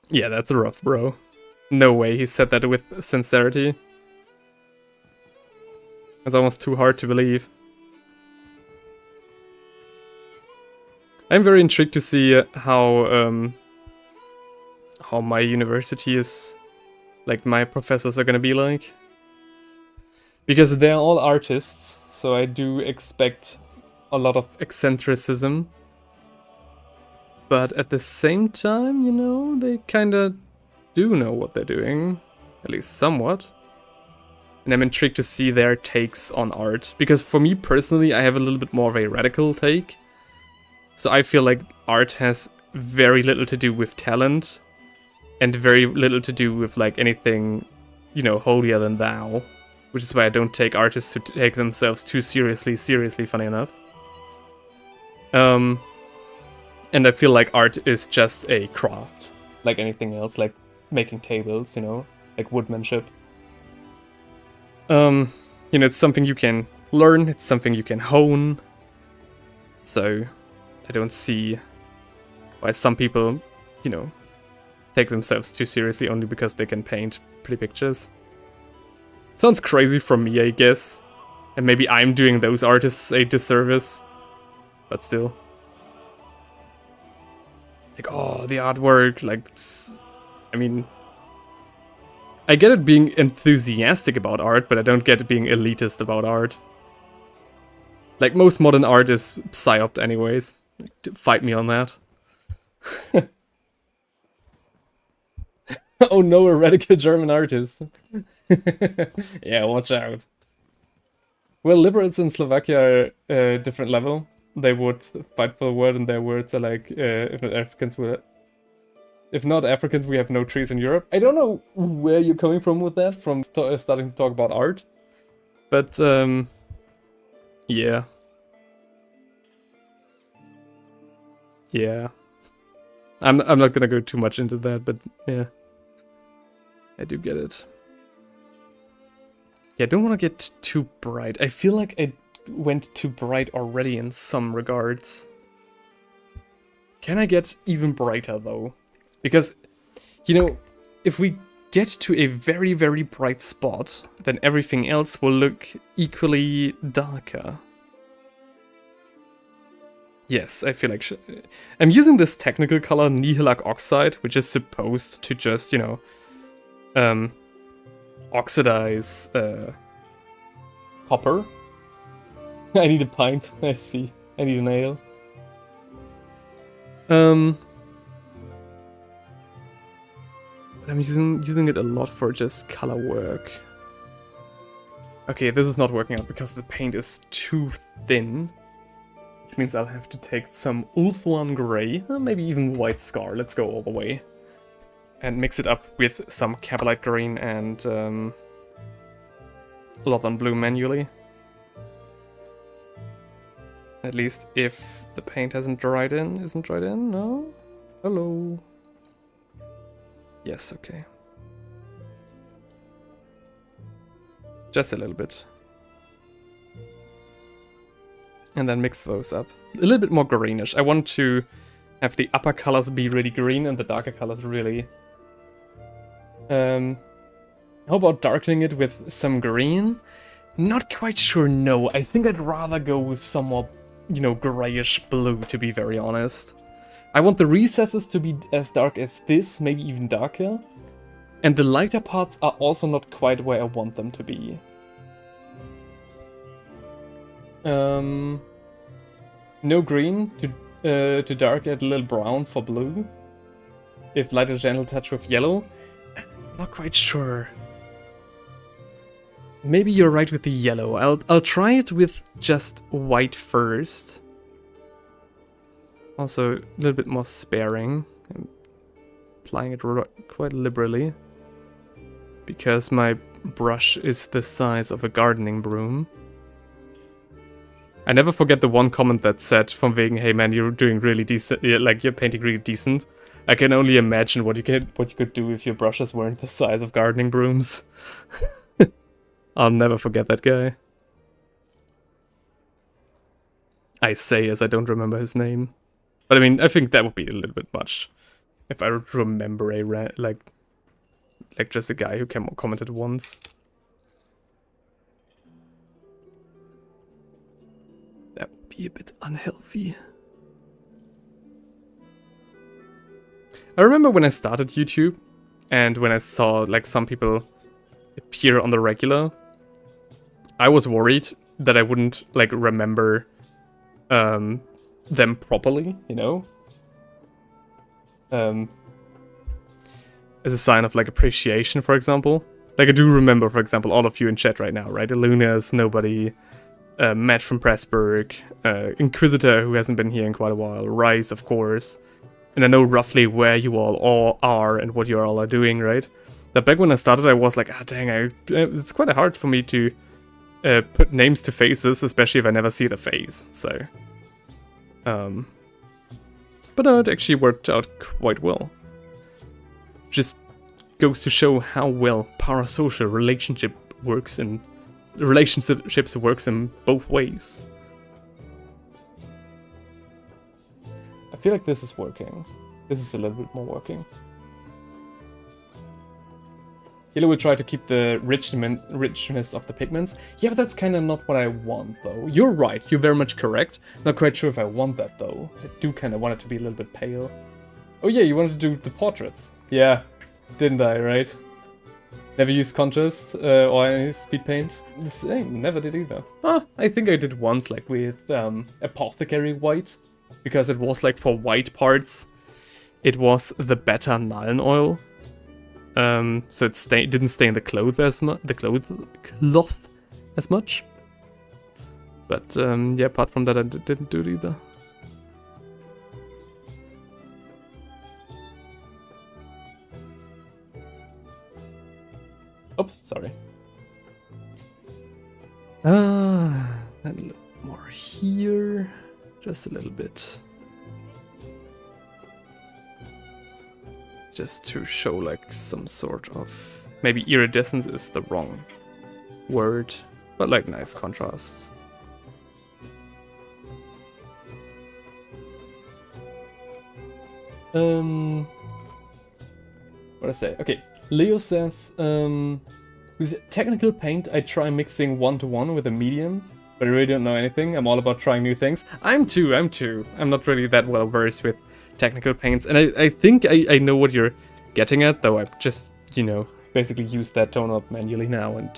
Yeah, that's rough, bro. No way he said that with sincerity. It's almost too hard to believe. I'm very intrigued to see how my university is, like my professors are gonna be like. Because they're all artists, so I do expect a lot of eccentricism. But at the same time, you know, they kinda do know what they're doing. At least somewhat. And I'm intrigued to see their takes on art. Because for me personally, I have a little bit more of a radical take. So I feel like art has very little to do with talent. And very little to do with like anything, you know, holier than thou. Which is why I don't take artists who take themselves too seriously funny enough. And I feel like art is just a craft. Like anything else, like making tables, you know, like woodmanship. You know, it's something you can learn, it's something you can hone. So, I don't see why some people, you know, take themselves too seriously only because they can paint pretty pictures. Sounds crazy from me, I guess. And maybe I'm doing those artists a disservice. But still. Like, oh, the artwork, like, I mean, I get it being enthusiastic about art, but I don't get it being elitist about art. Like, most modern art is psyoped anyways. Fight me on that. Oh no, a radical German artist. Yeah, watch out. Well, liberals in Slovakia are a different level. They would fight for the word, and their words are like, if not Africans, we have no trees in Europe. I don't know where you're coming from with that, from starting to talk about art. But, yeah. Yeah. I'm not gonna go too much into that, but yeah. I do get it. Yeah, I don't want to get too bright. I feel like I went too bright already in some regards. Can I get even brighter though? Because, you know, if we get to a very, very bright spot, then everything else will look equally darker. Yes, I feel like I'm using this technical color Nihilak Oxide, which is supposed to just, you know, oxidize copper. I need a pint, I see. I need a nail. But I'm using it a lot for just color work. Okay, this is not working out because the paint is too thin. Which means I'll have to take some Ulthuan Grey, maybe even White Scar, let's go all the way. And mix it up with some Cabalite Green and Lothan Blue manually. At least if the paint isn't dried in, no? Hello. Yes, okay. Just a little bit. And then mix those up. A little bit more greenish. I want to have the upper colors be really green and the darker colors really... How about darkening it with some green? Not quite sure, no. I think I'd rather go with some more, you know, grayish blue, to be very honest. I want the recesses to be as dark as this, maybe even darker. And the lighter parts are also not quite where I want them to be. No green to dark, add a little brown for blue. If light a gentle touch with yellow. Not quite sure. Maybe you're right with the yellow. I'll try it with just white first. Also a little bit more sparing. I'm applying it quite liberally. Because my brush is the size of a gardening broom. I never forget the one comment that said from wegen, hey man, you're doing really decent, like you're painting really decent. I can only imagine what you could do if your brushes weren't the size of gardening brooms. I'll never forget that guy. I say as I don't remember his name. But I mean, I think that would be a little bit much. If I remember like just a guy who commented once. That would be a bit unhealthy. I remember when I started YouTube, and when I saw like some people appear on the regular, I was worried that I wouldn't like remember them properly, you know? As a sign of like appreciation, for example. Like I do remember, for example, all of you in chat right now, right? Illunas, Nobody, Matt from Pressburg, Inquisitor, who hasn't been here in quite a while, Rice, of course. And I know roughly where you all are and what you all are doing, right? But back when I started, I was like, ah, dang, it's quite hard for me to put names to faces, especially if I never see the face, so... but no, it actually worked out quite well. Just goes to show how well parasocial relationships works in both ways. I feel like this is working. This is a little bit more working. Hilo will try to keep the richness of the pigments. Yeah, but that's kind of not what I want, though. You're right, you're very much correct. Not quite sure if I want that, though. I do kind of want it to be a little bit pale. Oh yeah, you wanted to do the portraits. Yeah, didn't I, right? Never used contrast or any speed paint. The same, never did either. Ah, I think I did once, like with Apothecary White. Because it was like for white parts, it was the better Nuln oil. So it didn't stain the cloth as much. But yeah, apart from that, I didn't do it either. Oops, sorry. A little more here, just a little bit. Just to show like some sort of, maybe iridescence is the wrong word, but like nice contrasts. What did I say? Okay, Leo says, with technical paint I try mixing 1-to-1 with a medium, but I really don't know anything. I'm all about trying new things. I'm too. I'm not really that well versed with technical paints, and I think I know what you're getting at, though I've just, you know, basically used that tone up manually now, and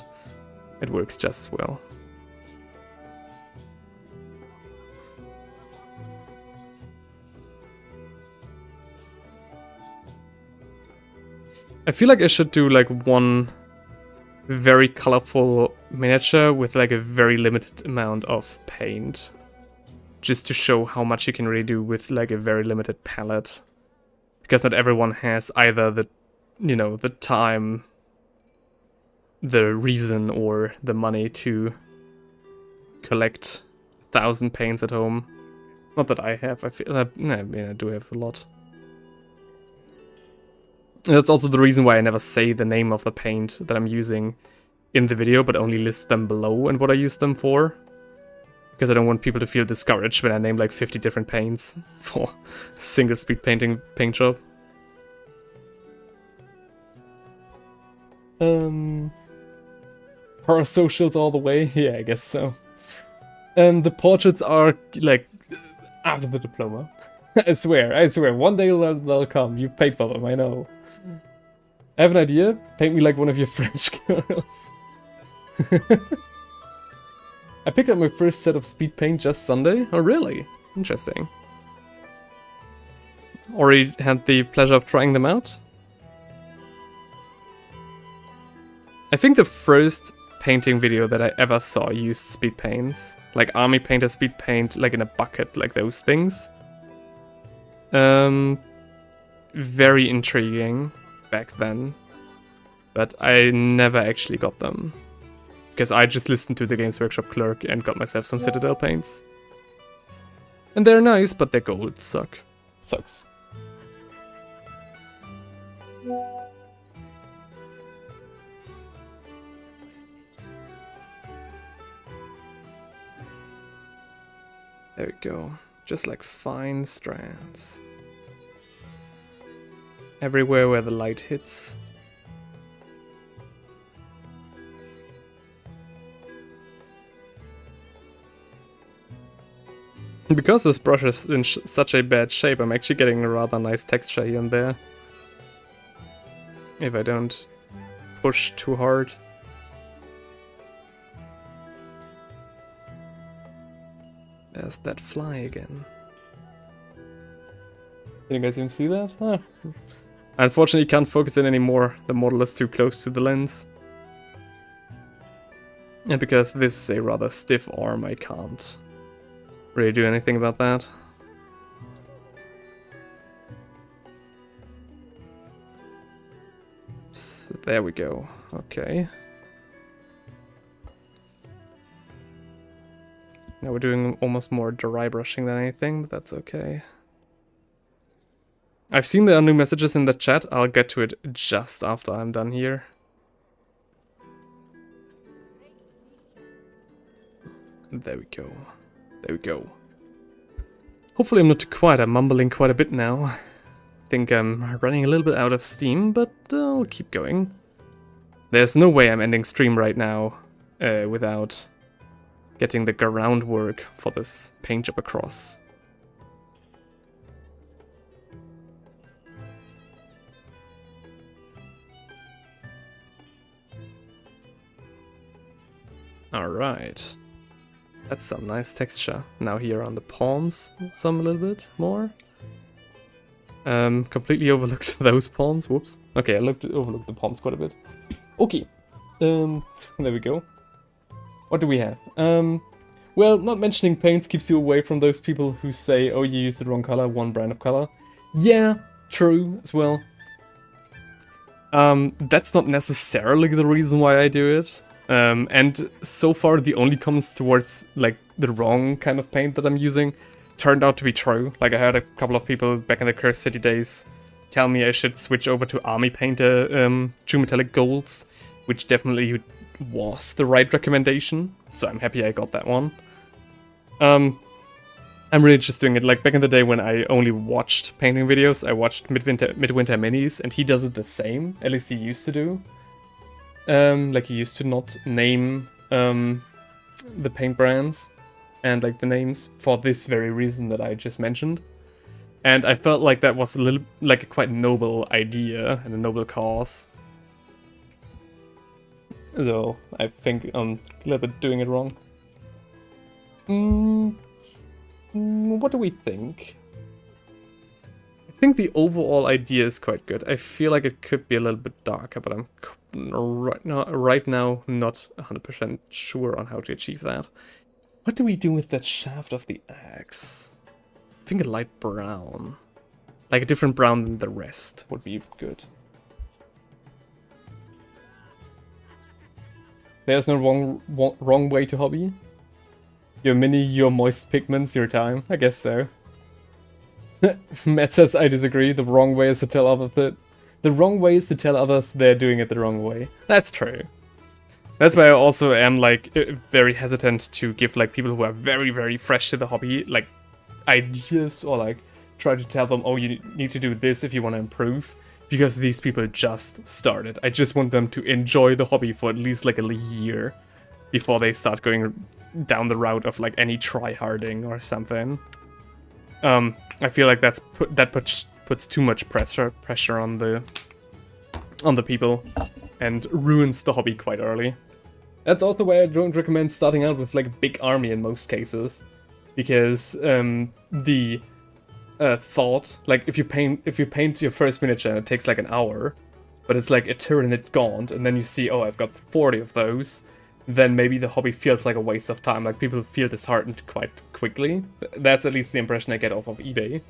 it works just as well. I feel like I should do like one very colorful miniature with like a very limited amount of paint. Just to show how much you can really do with like a very limited palette. Because not everyone has either the, you know, the time, the reason, or the money to collect 1,000 paints at home. Not that I have, I mean, I do have a lot. That's also the reason why I never say the name of the paint that I'm using in the video, but only list them below and what I use them for. Because I don't want people to feel discouraged when I name like 50 different paints for a single speed painting paint job. Parasocials all the way? Yeah, I guess so. The portraits are like after the diploma. I swear, one day they'll come. You've paid for them, I know. I have an idea. Paint me like one of your French girls. I picked up my first set of speed paint just Sunday. Oh, really? Interesting. Already had the pleasure of trying them out? I think the first painting video that I ever saw used speed paints. Like army painter speed paint, like in a bucket, like those things. Very intriguing back then. But I never actually got them. Because I just listened to the Games Workshop clerk and got myself some Citadel paints. And they're nice, but their gold sucks. There we go. Just like fine strands. Everywhere where the light hits. Because this brush is in such a bad shape, I'm actually getting a rather nice texture here and there. If I don't push too hard. There's that fly again. Can you guys even see that? Ah. I unfortunately can't focus in anymore. The model is too close to the lens. And because this is a rather stiff arm, I can't really do anything about that. So there we go. Okay. Now we're doing almost more dry brushing than anything, but that's okay. I've seen the new messages in the chat. I'll get to it just after I'm done here. There we go. There we go. Hopefully I'm not too quiet. I'm mumbling quite a bit now. I think I'm running a little bit out of steam, but I'll keep going. There's no way I'm ending stream right now without getting the groundwork for this paint job across. Alright. That's some nice texture. Now here on the palms, some a little bit more. Completely overlooked those palms, whoops. Okay, I overlooked the palms quite a bit. Okay, there we go. What do we have? Well, not mentioning paints keeps you away from those people who say, oh, you used the wrong color, one brand of color. Yeah, true as well. That's not necessarily the reason why I do it. And so far the only comments towards like the wrong kind of paint that I'm using turned out to be true. Like I heard a couple of people back in the Cursed City days tell me I should switch over to Army Painter True Metallic Golds, which definitely was the right recommendation, so I'm happy I got that one. I'm really just doing it like back in the day when I only watched painting videos. I watched Midwinter Minis, and he does it the same, at least he used to do. Like he used to not name the paint brands and like the names for this very reason that I just mentioned. And I felt like that was a little like a quite noble idea and a noble cause. So I think I'm a little bit doing it wrong. What do we think? I think the overall idea is quite good. I feel like it could be a little bit darker, but I'm right now not 100% sure on how to achieve that. What do we do with that shaft of the axe? I think a light brown. Like a different brown than the rest would be good. There's no wrong way to hobby. Your mini, your moist pigments, your time. I guess so. Matt says I disagree. The wrong way is to tell others that the wrong way is to tell others they're doing it the wrong way. That's true. That's why I also am like very hesitant to give like people who are very, very fresh to the hobby like ideas or like try to tell them, oh, you need to do this if you want to improve, because these people just started. I just want them to enjoy the hobby for at least like a year before they start going down the route of like any try-harding or something. I feel like that puts too much pressure on the people and ruins the hobby quite early. That's also why I don't recommend starting out with like a big army in most cases, because the thought, like if you paint your first miniature, it takes like an hour, but it's like a Tyranid Gaunt, and then you see, oh, I've got 40 of those, then maybe the hobby feels like a waste of time. Like people feel disheartened quite quickly. That's at least the impression I get off of eBay.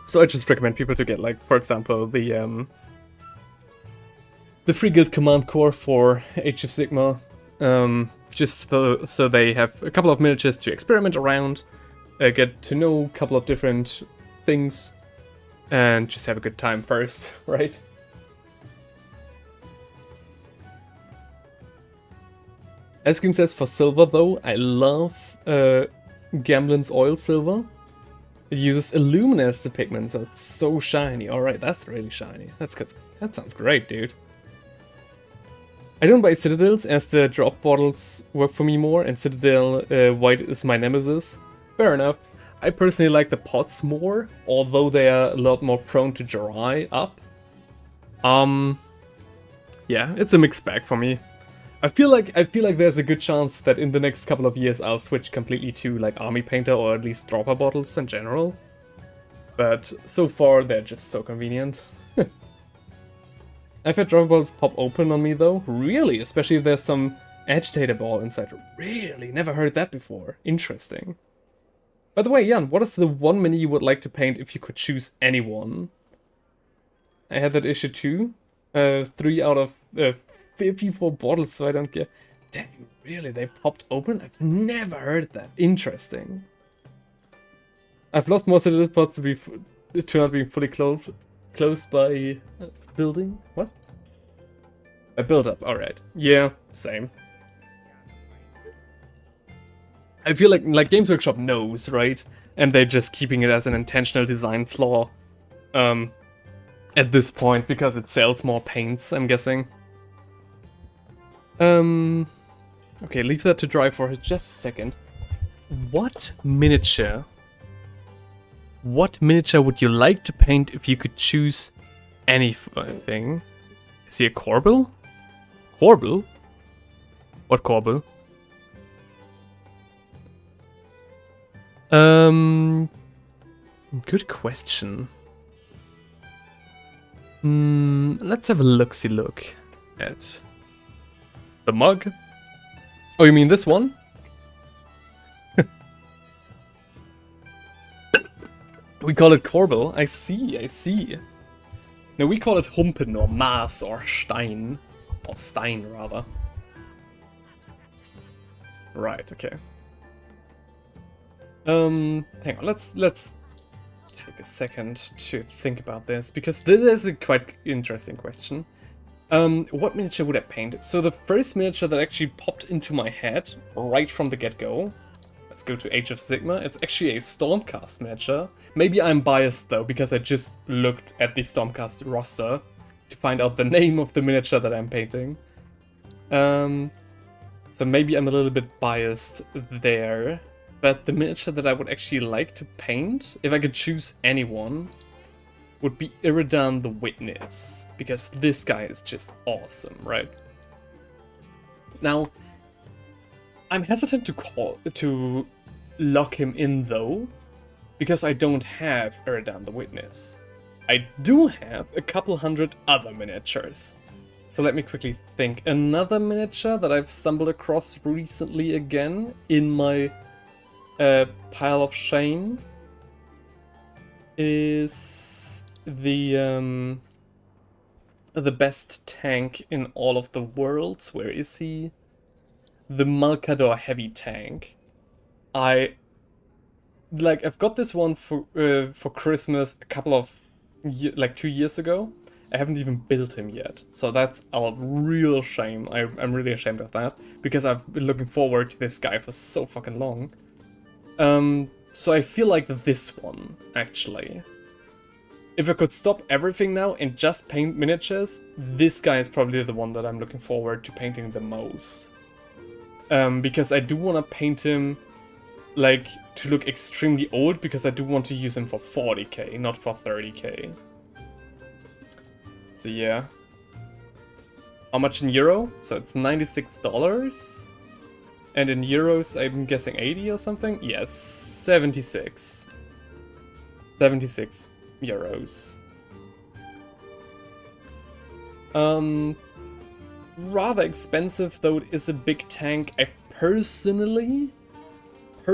So I just recommend people to get, like, for example, the Free Guild Command Core for Age of Sigmar, just so they have a couple of miniatures to experiment around, get to know a couple of different things, and just have a good time first, right? Ice Cream says, for silver though, I love Gamblin's Oil Silver. It uses aluminum as the pigment, so it's so shiny. Alright, that's really shiny. That's good. That sounds great, dude. I don't buy Citadels as the drop bottles work for me more, and Citadel White is my nemesis. Fair enough. I personally like the pots more, although they are a lot more prone to dry up. Yeah, it's a mixed bag for me. I feel like there's a good chance that in the next couple of years I'll switch completely to like Army Painter or at least dropper bottles in general. But so far they're just so convenient. I've had dropper bottles pop open on me though. Really? Especially if there's some agitator ball inside. Really? Never heard that before. Interesting. By the way, Jan, what is the one mini you would like to paint if you could choose anyone? I had that issue too. 3 out of 54 bottles, so I don't get... Damn, really? They popped open? I've never heard that. Interesting. I've lost most of the spots to not being fully closed by building. What? A build up. All right. Yeah, same. I feel like Games Workshop knows, right? And they're just keeping it as an intentional design flaw at this point because it sells more paints, I'm guessing. Okay, leave that to dry for just a second. What miniature would you like to paint if you could choose anything? Is he a Corbel? Corbel? What Corbel? Good question. Let's have a look at the mug. Oh, you mean this one? We call it Corbel. I see. No, we call it Humpen or Maas or Stein. Or Stein, rather. Right, okay. Hang on, let's take a second to think about this, because this is a quite interesting question. What miniature would I paint? So the first miniature that actually popped into my head right from the get-go, let's go to Age of Sigmar, it's actually a Stormcast miniature. Maybe I'm biased though, because I just looked at the Stormcast roster to find out the name of the miniature that I'm painting. So maybe I'm a little bit biased there. But the miniature that I would actually like to paint, if I could choose anyone, would be Iridan the Witness. Because this guy is just awesome, right? Now, I'm hesitant to lock him in though, because I don't have Iridan the Witness. I do have a couple hundred other miniatures. So let me quickly think. Another miniature that I've stumbled across recently again in my pile of shame is the best tank in all of the worlds. Where is he? The Malkador heavy tank. I've got this one for Christmas a couple of 2 years ago. I haven't even built him yet, so that's a real shame. I'm really ashamed of that because I've been looking forward to this guy for so fucking long. So I feel like this one, actually. If I could stop everything now and just paint miniatures, this guy is probably the one that I'm looking forward to painting the most. Because I do want to paint him, to look extremely old, because I do want to use him for 40k, not for 30k. So yeah. How much in euro? So it's $96. And in euros, I'm guessing 80 or something? Yes, 76. 76 euros. Rather expensive, though it is a big tank. I personally, I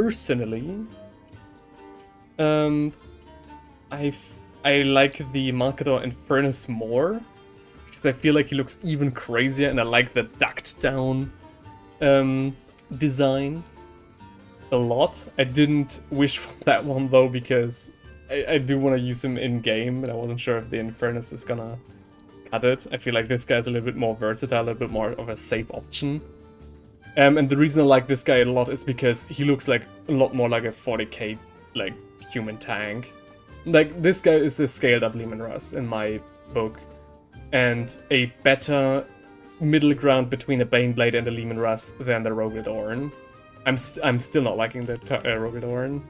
like the Malkador Infernus more, because I feel like he looks even crazier, and I like the ducked down design a lot. I didn't wish for that one though, because I do want to use him in game, and I wasn't sure if the Infernus is gonna cut it. I feel like this guy's a little bit more versatile, a little bit more of a safe option. And the reason I like this guy a lot is because he looks like a lot more like a 40k like human tank. Like, this guy is a scaled up Leman Russ in my book, and a better middle ground between a Baneblade and a Leman Russ than the Rogald Orn. I'm still not liking the Rogald Orn.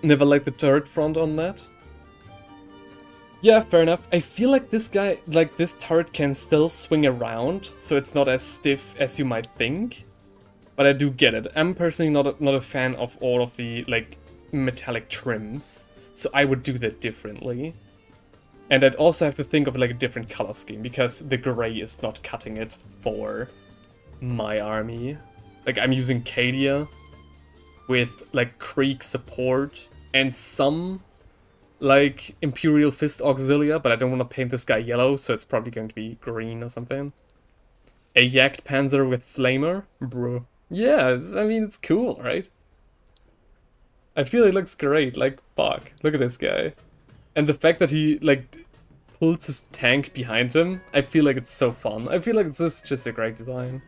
Never liked the turret front on that. Yeah, fair enough. I feel like this guy, like this turret can still swing around, so it's not as stiff as you might think. But I do get it. I'm personally not a fan of all of the like metallic trims, so I would do that differently. And I'd also have to think of like a different color scheme, because the gray is not cutting it for my army. Like, I'm using Cadia with like Krieg support and some like Imperial Fist Auxilia, but I don't want to paint this guy yellow, so it's probably going to be green or something. A Jagd Panzer with Flamer? Bro. Yeah, I mean, it's cool, right? I feel it looks great, like, fuck. Look at this guy. And the fact that he, like, pulls his tank behind him, I feel like it's so fun. I feel like this is just a great design.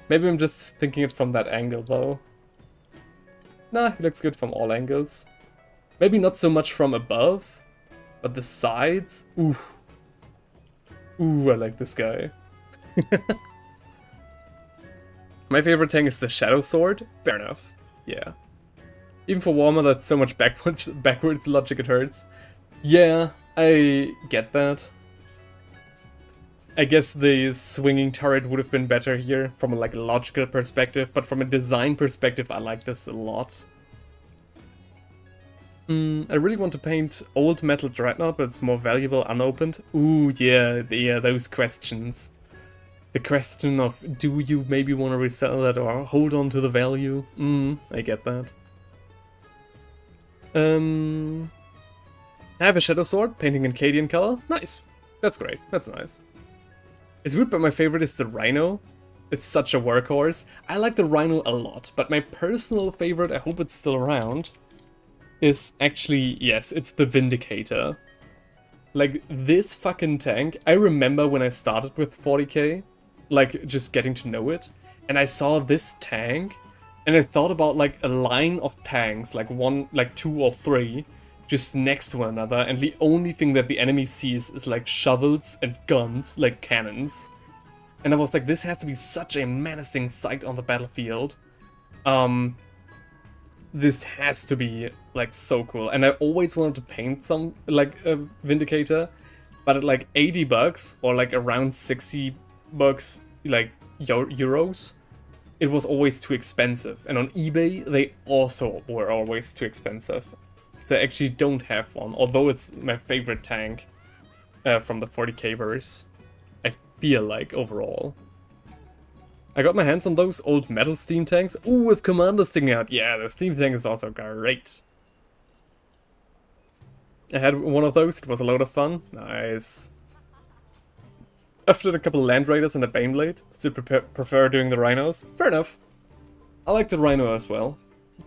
Maybe I'm just thinking it from that angle, though. Nah, he looks good from all angles. Maybe not so much from above, but the sides? Ooh. Ooh, I like this guy. My favorite tank is the Shadow Sword. Fair enough. Yeah. Even for Warhammer, that's so much backwards logic it hurts. Yeah, I get that. I guess the swinging turret would have been better here from a like logical perspective, but from a design perspective, I like this a lot. I really want to paint old metal dreadnought, but it's more valuable unopened. Ooh, yeah, those questions. The question of, do you maybe want to resell that or hold on to the value? I get that. I have a Shadow Sword, painting in Cadian color. Nice. That's great. That's nice. It's weird, but my favorite is the Rhino. It's such a workhorse. I like the Rhino a lot, but my personal favorite, I hope it's still around, is actually, yes, it's the Vindicator. Like, this fucking tank, I remember when I started with 40k, like, just getting to know it, and I saw this tank, and I thought about, like, a line of tanks, like one, like 2 or 3, just next to one another, and the only thing that the enemy sees is, like, shovels and guns, like cannons. And I was like, this has to be such a menacing sight on the battlefield. This has to be, like, so cool. And I always wanted to paint some, like, a Vindicator, but at, like, 80 bucks, or, like, around 60 bucks, like, euros, it was always too expensive. And on eBay, they also were always too expensive. So I actually don't have one, although it's my favorite tank from the 40k verse, I feel like, overall. I got my hands on those old metal steam tanks. Ooh, with Commander sticking out. Yeah, the steam tank is also great. I had one of those, it was a load of fun. Nice. After a couple Land Raiders and a Baneblade, still prefer doing the Rhinos. Fair enough. I like the Rhino as well.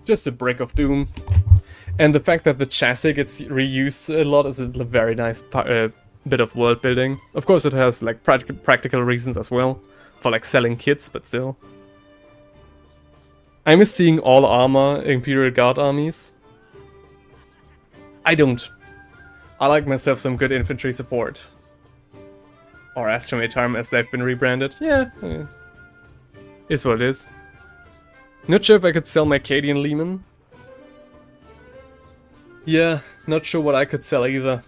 Just a brick of doom. And the fact that the chassis gets reused a lot is a very nice bit of world building. Of course it has like practical reasons as well, for like selling kits, but still. I miss seeing all armor Imperial Guard armies. I don't. I like myself some good infantry support. Or Astromate as they've been rebranded. Yeah, is what it is. Not sure if I could sell my Cadian Leman. Yeah, not sure what I could sell either.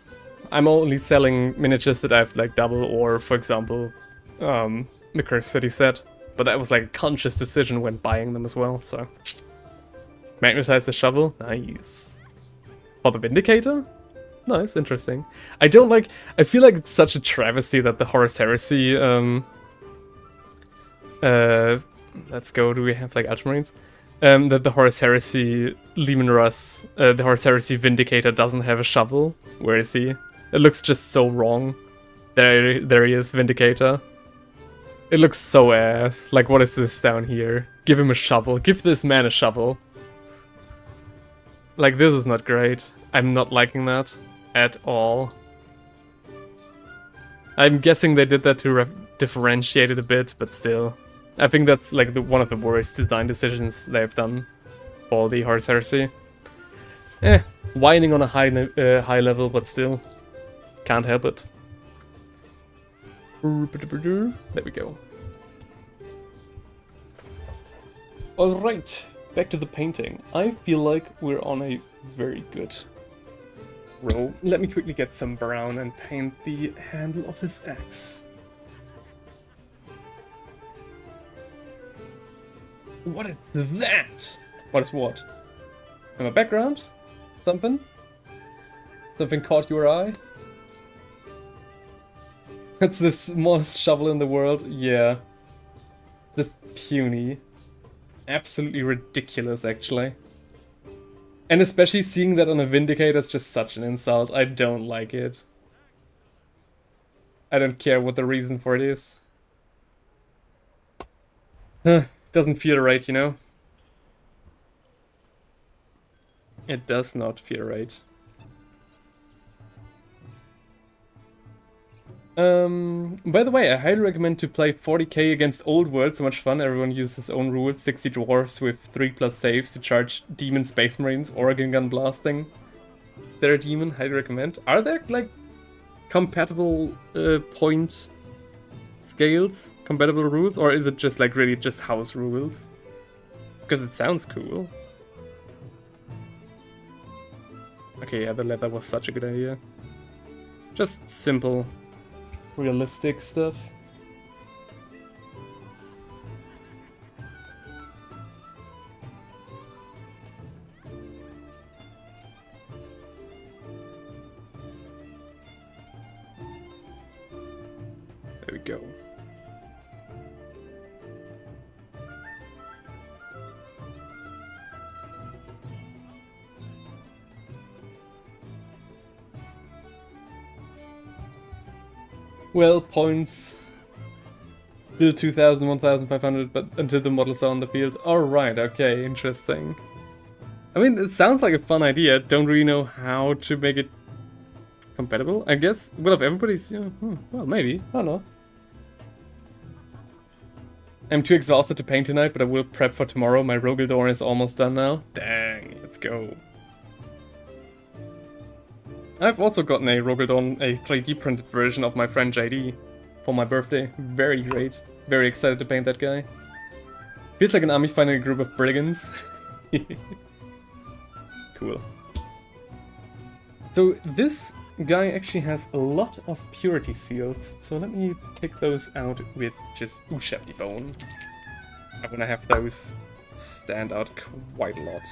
I'm only selling miniatures that I have like double or, for example, the Curse City set. But that was like a conscious decision when buying them as well, so. Magnetize the shovel? Nice. For the Vindicator? Nice, interesting. I don't like... I feel like it's such a travesty that the Horus Heresy, let's go, do we have like Ultramarines? That the Horus Heresy Leman Russ, the Horus Heresy Vindicator doesn't have a shovel. Where is he? It looks just so wrong. There he is, Vindicator. It looks so ass. Like, what is this down here? Give him a shovel. Give this man a shovel. Like, this is not great. I'm not liking that at all. I'm guessing they did that to differentiate it a bit, but still. I think that's like one of the worst design decisions they've done for the Horus Heresy. Whining on a high level, but still can't help it. There we go. Alright, back to the painting. I feel like we're on a very good roll. Let me quickly get some brown and paint the handle of his axe. What is that? What is what? In my background? Something? Something caught your eye? It's the smallest shovel in the world? Yeah. Just puny. Absolutely ridiculous, actually. And especially seeing that on a Vindicator is just such an insult. I don't like it. I don't care what the reason for it is. Doesn't feel right, you know? It does not feel right. By the way, I highly recommend to play 40k against Old World. So much fun. Everyone uses his own rules. 60 dwarves with 3+ saves to charge demon space marines, Organ gun blasting. They're a demon. Highly recommend. Are there like compatible point scales, compatible rules, or is it just like really just house rules? Because it sounds cool. Okay, yeah, the leather was such a good idea. Just simple, realistic stuff. There we go. Well, points. Still 2,000, 1,500, but until the models are on the field. Alright, okay, interesting. I mean, it sounds like a fun idea. Don't really know how to make it compatible, I guess. Well, if everybody's... well, maybe. I don't know. I'm too exhausted to paint tonight, but I will prep for tomorrow. My Rogaldorn is almost done now. Dang, let's go. I've also gotten a Rogaldorn, a 3D printed version of my friend JD for my birthday. Very great. Very excited to paint that guy. Feels like an army finding a group of brigands. Cool. So this guy actually has a lot of purity seals. So let me take those out with just Ushepti bone. I'm gonna have those stand out quite a lot.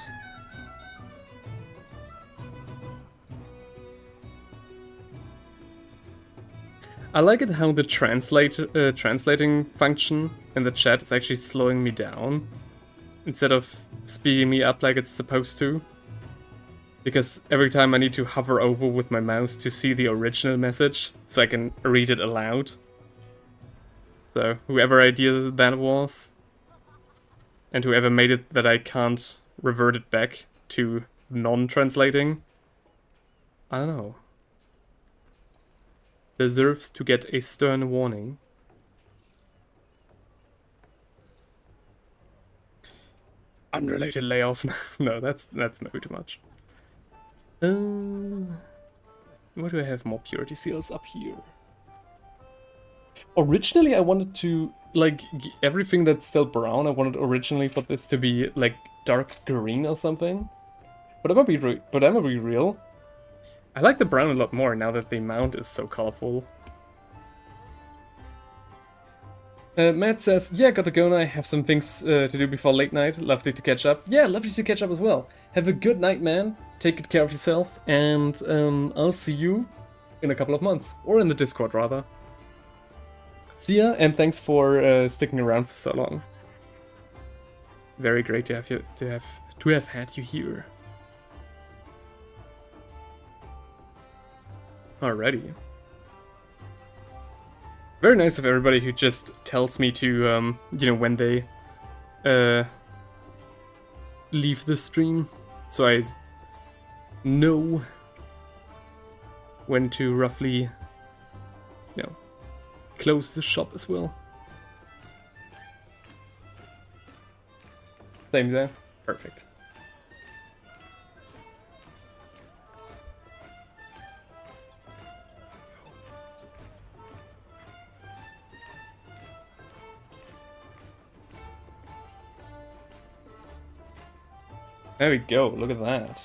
I like it how the translating function in the chat is actually slowing me down instead of speeding me up like it's supposed to. Because every time I need to hover over with my mouse to see the original message so I can read it aloud. So whoever idea that was, and whoever made it that I can't revert it back to non-translating, I don't know. Deserves to get a stern warning. Unrelated layoff. No, that's maybe too much. Where do I have more purity seals? Up here. Originally I wanted to, like, everything that's still brown, I wanted originally for this to be, like, dark green or something. But I'm gonna be real. I like the brown a lot more now that the mount is so colorful. Matt says, yeah, gotta go now. I have some things to do before late night. Lovely to catch up. Yeah, lovely to catch up as well. Have a good night, man. Take good care of yourself. And I'll see you in a couple of months. Or in the Discord, rather. See ya, and thanks for sticking around for so long. Very great to have you, to have had you here. Alrighty. Very nice of everybody who just tells me to, you know, when they leave the stream, so I know when to roughly, you know, close the shop as well. Same there. Perfect. There we go, look at that.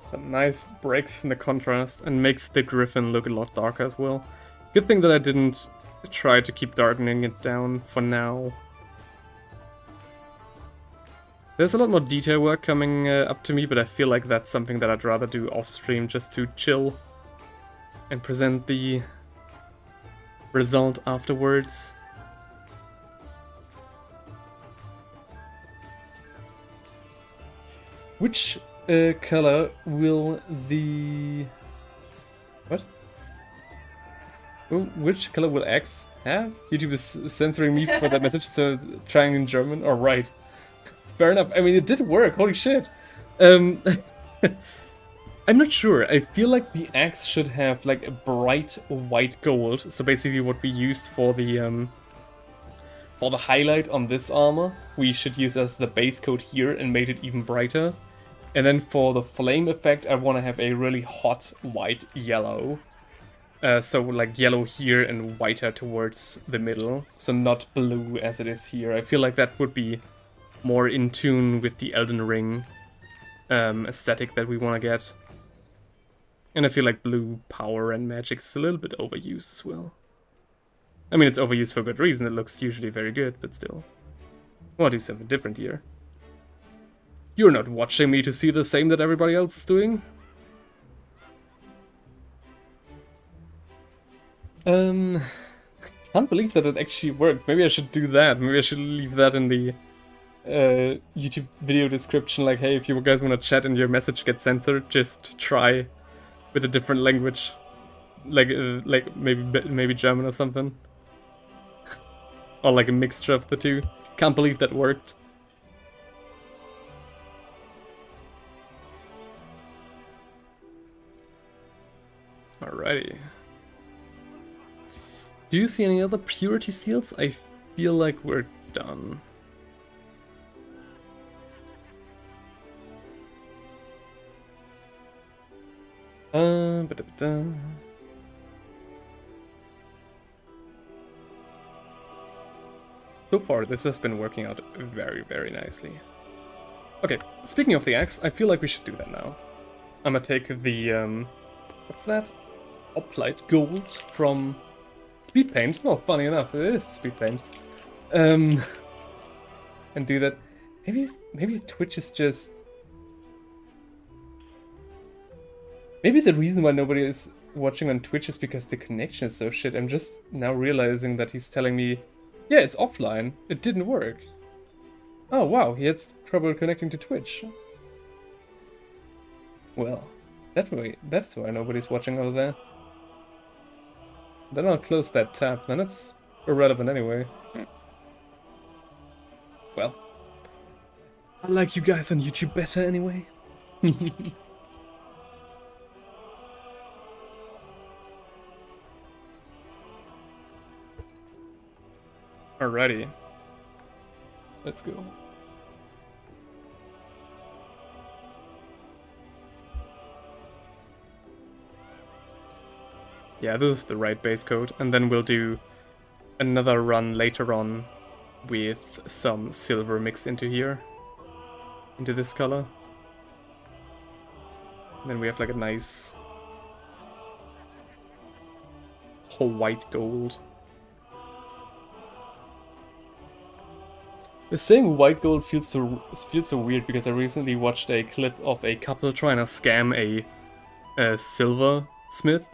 Some nice breaks in the contrast and makes the griffin look a lot darker as well. Good thing that I didn't try to keep darkening it down for now. There's a lot more detail work coming up to me, but I feel like that's something that I'd rather do off stream just to chill and present the result afterwards. Which color will the... What? Which color will X have? YouTube is censoring me for that message, so trying in German. Oh, right. Fair enough. I mean, it did work. Holy shit. I'm not sure. I feel like the axe should have like a bright white gold. So basically what we used for the highlight on this armor, we should use as the base coat here and made it even brighter. And then for the flame effect, I want to have a really hot white yellow. So like yellow here and whiter towards the middle. So not blue as it is here. I feel like that would be more in tune with the Elden Ring aesthetic that we want to get. And I feel like blue power and magic is a little bit overused as well. I mean, it's overused for good reason. It looks usually very good, but still. I want to do something different here. You're not watching me to see the same that everybody else is doing. Can't believe that it actually worked. Maybe I should do that. Maybe I should leave that in the YouTube video description. Like, hey, if you guys want to chat and your message gets censored, just try with a different language. Like maybe German or something. Or like a mixture of the two. Can't believe that worked. Alrighty. Do you see any other purity seals? I feel like we're done. So far, this has been working out very, very nicely. Okay, speaking of the axe, I feel like we should do that now. I'm gonna take the, what's that? Hoplite gold from speed paint. Oh, funny enough, it is speed paint. And do that. Maybe Twitch is just... Maybe the reason why nobody is watching on Twitch is because the connection is so shit. I'm just now realizing that he's telling me, yeah, it's offline. It didn't work. Oh, wow, he had trouble connecting to Twitch. Well, that's why nobody's watching over there. Then I'll close that tab, then it's irrelevant anyway. Well, I like you guys on YouTube better anyway. Alrighty. Let's go. Yeah, this is the right base coat, and then we'll do another run later on with some silver mixed into here, into this color. And then we have like a nice white gold. Saying white gold feels so weird because I recently watched a clip of a couple trying to scam a silver smith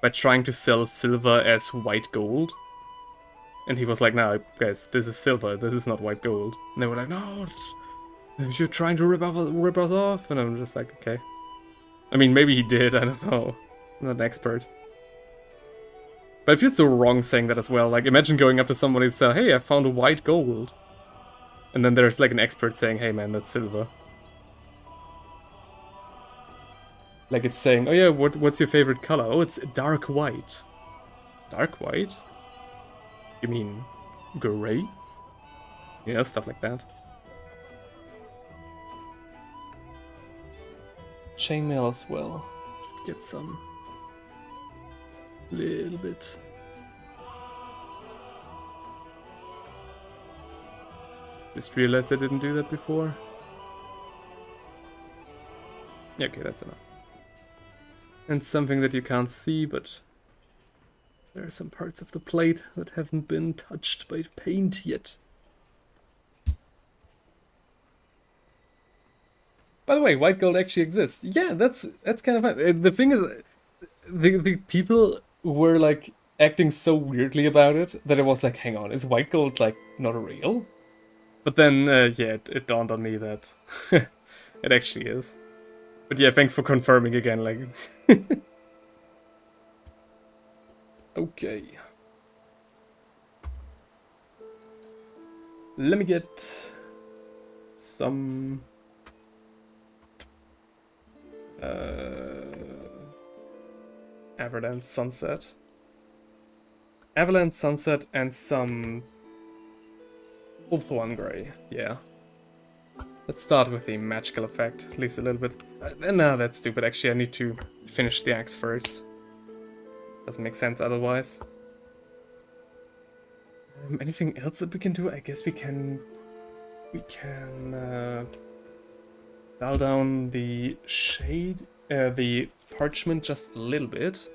by trying to sell silver as white gold. And he was like, no, guys, this is silver, this is not white gold. And they were like, no, you're trying to rip us off. And I'm just like, okay. I mean, maybe he did, I don't know. I'm not an expert. But it feels so wrong saying that as well. Like, imagine going up to somebody and say, hey, I found a white gold. And then there's like an expert saying, hey man, that's silver. Like it's saying, oh yeah, what's your favorite color? Oh, it's dark white. Dark white? You mean gray. You know, stuff like that. Chainmail as well. Should get some. Little bit. Just realized I didn't do that before. Yeah, okay, that's enough. And something that you can't see, but there are some parts of the plate that haven't been touched by paint yet. By the way, white gold actually exists. Yeah, that's kind of fun. The thing is, the people were like acting so weirdly about it that it was like, hang on, is white gold like not real? But then, yeah, it dawned on me that it actually is. But yeah, thanks for confirming again, like... Okay. Let me get some... Avalanche Sunset. Avalanche Sunset and some... Ulthuan Grey, yeah. Let's start with the magical effect, at least a little bit. No, that's stupid. Actually, I need to finish the axe first. Doesn't make sense otherwise. Anything else that we can do? I guess we can... dial down the shade, the parchment just a little bit.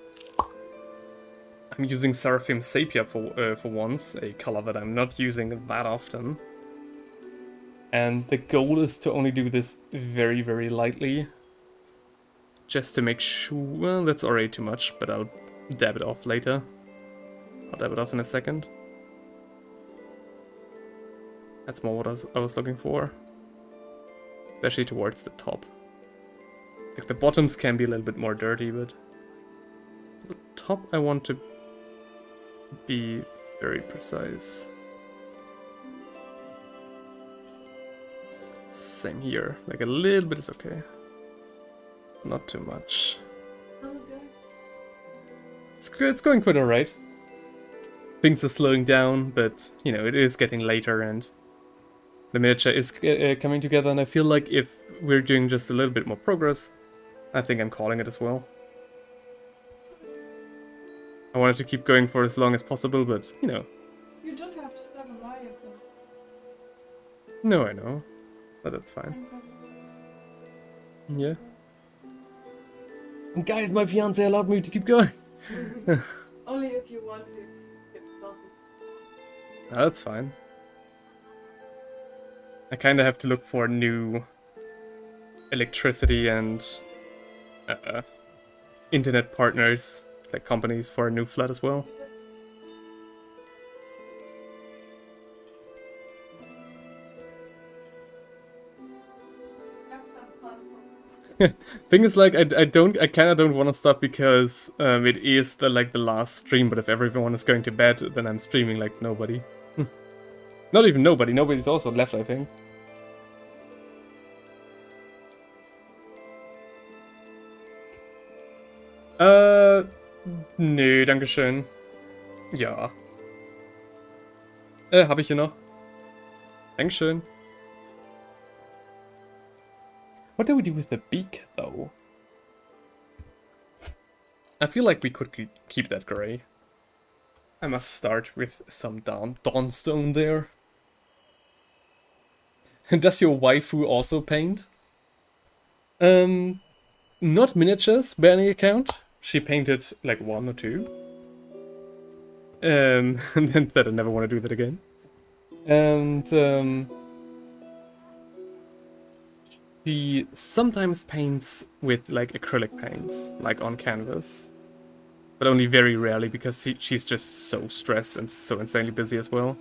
I'm using Seraphim Sapphire for once, a color that I'm not using that often. And the goal is to only do this very, very lightly. Just to make sure... Well, that's already too much, but I'll dab it off later. I'll dab it off in a second. That's more what I was looking for. Especially towards the top. Like, the bottoms can be a little bit more dirty, but... The top I want to be very precise. Same here. Like, a little bit is okay. Not too much. It's going quite alright. Things are slowing down, but, you know, it is getting later and the miniature is coming together, and I feel like if we're doing just a little bit more progress, I think I'm calling it as well. I wanted to keep going for as long as possible, but, you know. You don't have to stop and buy it. No, I know. But that's fine. Yeah. And guys, my fiance allowed me to keep going. Only if you want to get sausage. No, that's fine. I kind of have to look for new electricity and internet partners, like companies, for a new flat as well. Thing is, like, I kind of don't want to stop because it is the last stream. But if everyone is going to bed, then I'm streaming like nobody. Not even nobody. Nobody's also left, I think. Nee, dankeschön. Ja. Hab ich hier noch. Dankeschön. What do we do with the beak, though? I feel like we could keep that grey. I must start with some dawnstone there. Does your waifu also paint? Not miniatures, by any account. She painted like 1 or 2. And then said I never want to do that again. And she sometimes paints with like acrylic paints, like on canvas. But only very rarely, because she's just so stressed and so insanely busy as well.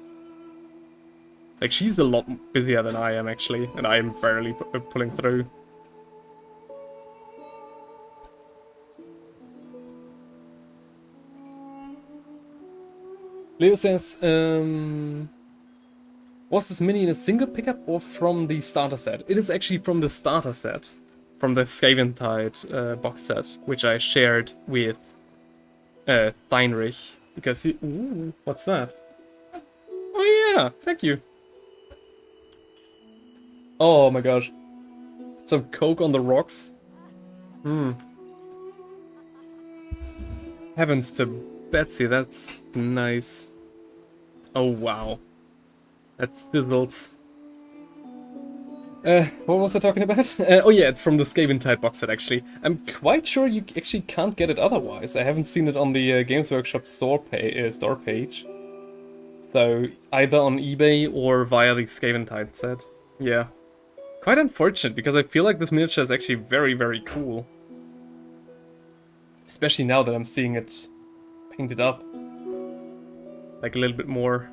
Like, she's a lot busier than I am, actually, and I am barely pulling through. Leo says, was this mini in a single pickup or from the starter set? It is actually from the starter set, from the SKAVENTIDE box set, which I shared with Steinrich, because he... Ooh, what's that? yeah, thank you. Oh my gosh. Some coke on the rocks. Heavens to Betsy, that's nice. Oh wow. That sizzles. What was I talking about? Oh yeah, it's from the SKAVENTIDE Boxset actually. I'm quite sure you actually can't get it otherwise. I haven't seen it on the Games Workshop store page. So either on eBay or via the SKAVENTIDE set. Yeah. Quite unfortunate, because I feel like this miniature is actually very, very cool. Especially now that I'm seeing it painted up. Like a little bit more.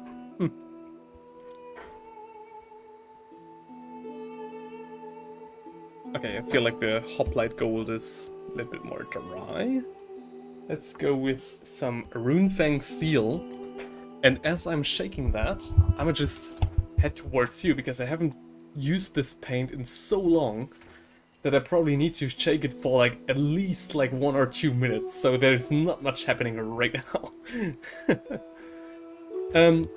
Okay, I feel like the hoplite gold is a little bit more dry. Let's go with some Runefang steel. And as I'm shaking that, I'm gonna just head towards you, because I haven't used this paint in so long that I probably need to shake it for like at least like 1 or 2 minutes, so there's not much happening right now.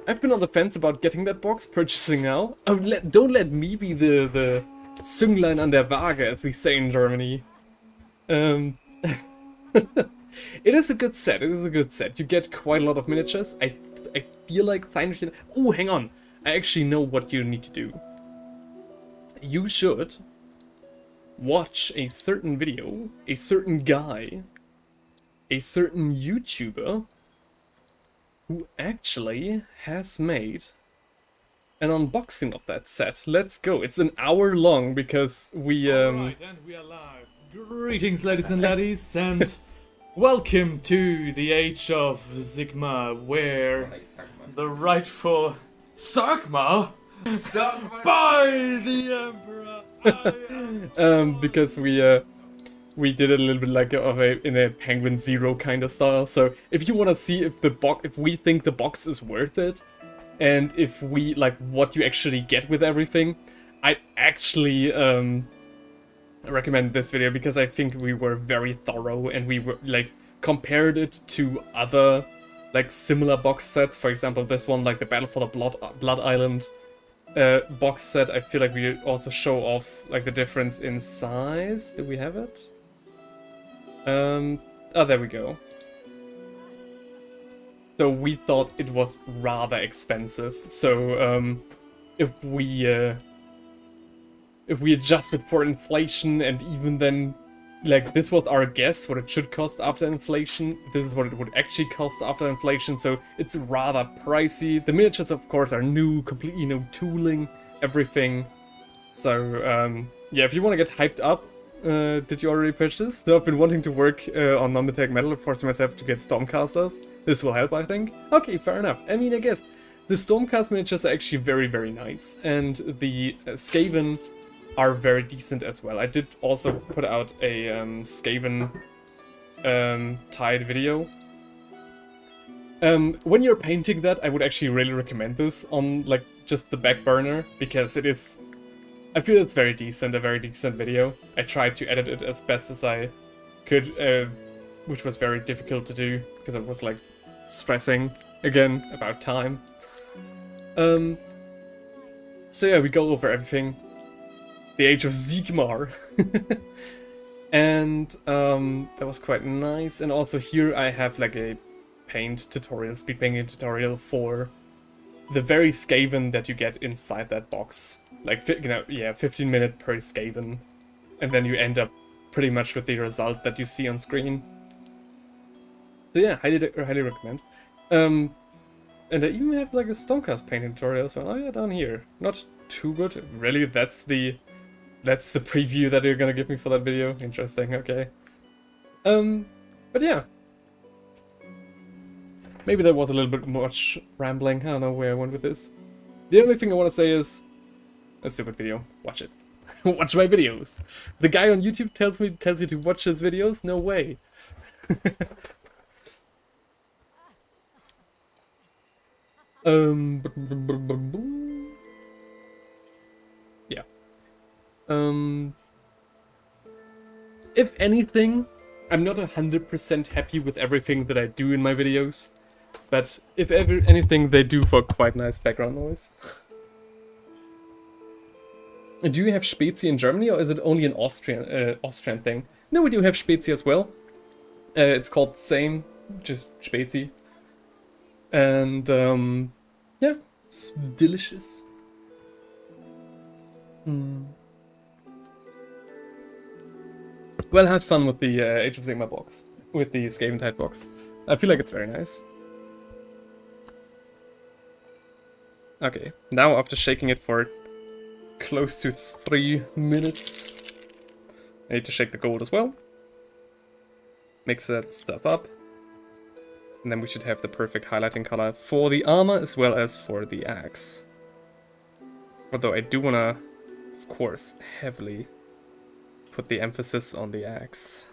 I've been on the fence about getting that box, purchasing now. Oh, don't let me be the Zünglein an der Waage, as we say in Germany. It is a good set, it is a good set. You get quite a lot of miniatures. I feel like oh, hang on. I actually know what you need to do. You should watch a certain video, a certain guy, a certain YouTuber who actually has made an unboxing of that set. Let's go. It's an hour long because we Alright, and we are live. Greetings, ladies and laddies, and welcome to the Age of Sigmar, where the rightful Sigmar by the Emperor. because we did it a little bit like in a Penguin Zero kind of style. So if you want to see if we think the box is worth it, and if we like what you actually get with everything, I'd actually recommend this video, because I think we were very thorough and we were like compared it to other like similar box sets. For example, this one, like the Battle for the Blood Island box set. I feel like we also show off like the difference in size. Do we have it? Oh, there we go. So we thought it was rather expensive. So if we adjusted for inflation, and even then, like, this was our guess what it should cost after inflation. This is what it would actually cost after inflation, so it's rather pricey. The miniatures, of course, are new, completely new tooling, everything. So, yeah, if you want to get hyped up, did you already purchase this? No, I've been wanting to work on non-metallic metal, forcing myself to get Stormcasters. This will help, I think. Okay, fair enough. I mean, I guess the Stormcast miniatures are actually very, very nice, and the Skaven are very decent as well. I did also put out a Skaven Tide video. When you're painting that, I would actually really recommend this on like just the back burner, because it is, I feel it's very decent, a very decent video. I tried to edit it as best as I could, which was very difficult to do, because I was like stressing again about time. So yeah, we go over everything. The Age of Sigmar. And that was quite nice. And also here I have like a paint tutorial, speed painting tutorial for the very Skaven that you get inside that box. Like, you know, yeah, 15 minutes per Skaven. And then you end up pretty much with the result that you see on screen. So yeah, highly recommend. And I even have like a Stormcast painting tutorial as well. Oh yeah, down here. Not too good. Really, that's the preview that you're gonna give me for that video? Interesting, okay. But yeah. Maybe that was a little bit much rambling. I don't know where I went with this. The only thing I want to say is, a stupid video. Watch it. Watch my videos. The guy on YouTube tells you to watch his videos? No way. Yeah. If anything, I'm not 100% happy with everything that I do in my videos. But if ever anything, they do for quite nice background noise. Do you have Spezi in Germany, or is it only an Austrian thing? No, we do have Spezi as well. It's called same, just Spezi. And yeah, it's delicious. Well, have fun with the Age of Sigmar box, with the SKAVENTIDE box. I feel like it's very nice. Okay, now after shaking it for close to 3 minutes, I need to shake the gold as well. Mix that stuff up. And then we should have the perfect highlighting color for the armor as well as for the axe. Although I do wanna, of course, heavily put the emphasis on the axe.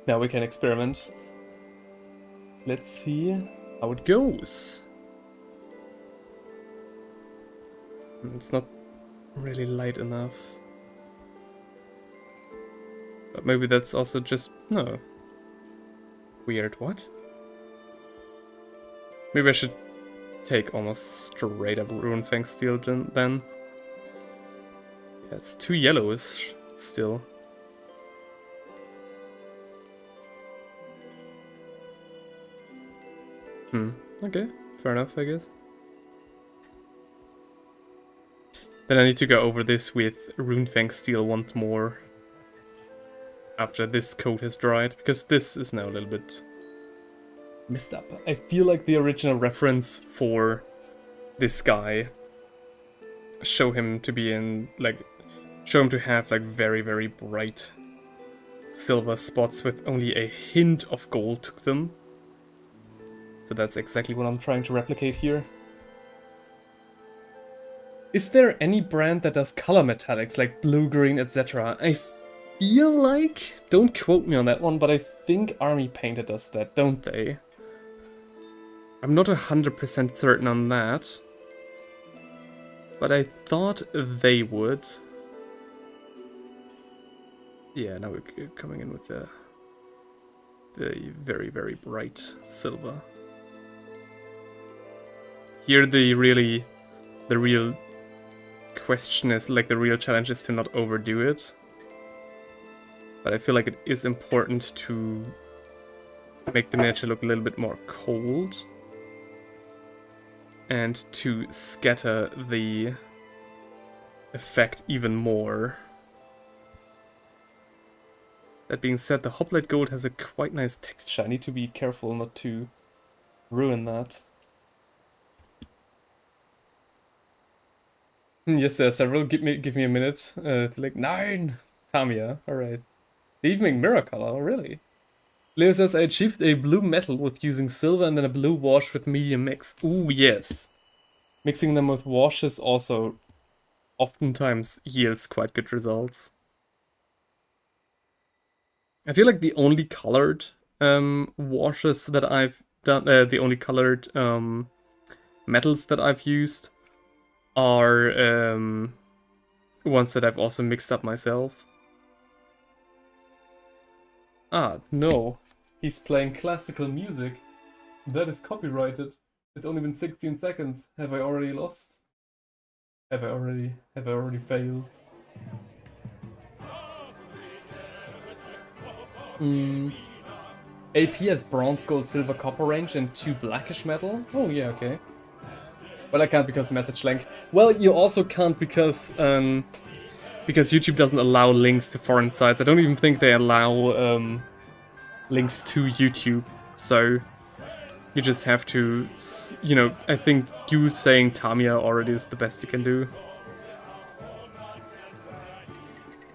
Now we can experiment. Let's see how it goes. It's not really light enough. But maybe that's also just... no. Weird, what? Maybe I should take almost straight up Runefang Steel then. Yeah, it's too yellowish still. Okay, fair enough, I guess. Then I need to go over this with Runefang Steel once more. After this coat has dried, because this is now a little bit messed up. I feel like the original reference for this guy show him to be in, like, show him to have like very, very bright silver spots with only a hint of gold to them. So that's exactly what I'm trying to replicate here. Is there any brand that does color metallics like blue, green, etc.? I feel like, don't quote me on that one, but I think Army Painter does that, don't they? I'm not 100% certain on that, but I thought they would. Yeah, now we're coming in with the very, very bright silver. Here the real question is, like, the real challenge is to not overdo it. But I feel like it is important to make the miniature look a little bit more cold. And to scatter the effect even more. That being said, the Hoplite Gold has a quite nice texture. I need to be careful not to ruin that. Yes, there are several. Give me a minute. Like 9! Tamiya, alright. The Evening Mirror color, oh, really? Leo says, I achieved a blue metal with using silver and then a blue wash with medium mix. Ooh, yes. Mixing them with washes also oftentimes yields quite good results. I feel like the only colored washes that I've done, the only colored metals that I've used are ones that I've also mixed up myself. Ah, no. He's playing classical music. That is copyrighted. It's only been 16 seconds. Have I already lost? Have I already failed? AP has bronze, gold, silver, copper range and 2 blackish metal? Oh yeah, okay. Well, I can't because message length. Well, you also can't because YouTube doesn't allow links to foreign sites. I don't even think they allow links to YouTube. So you just have to, you know, I think you saying Tamiya already is the best you can do.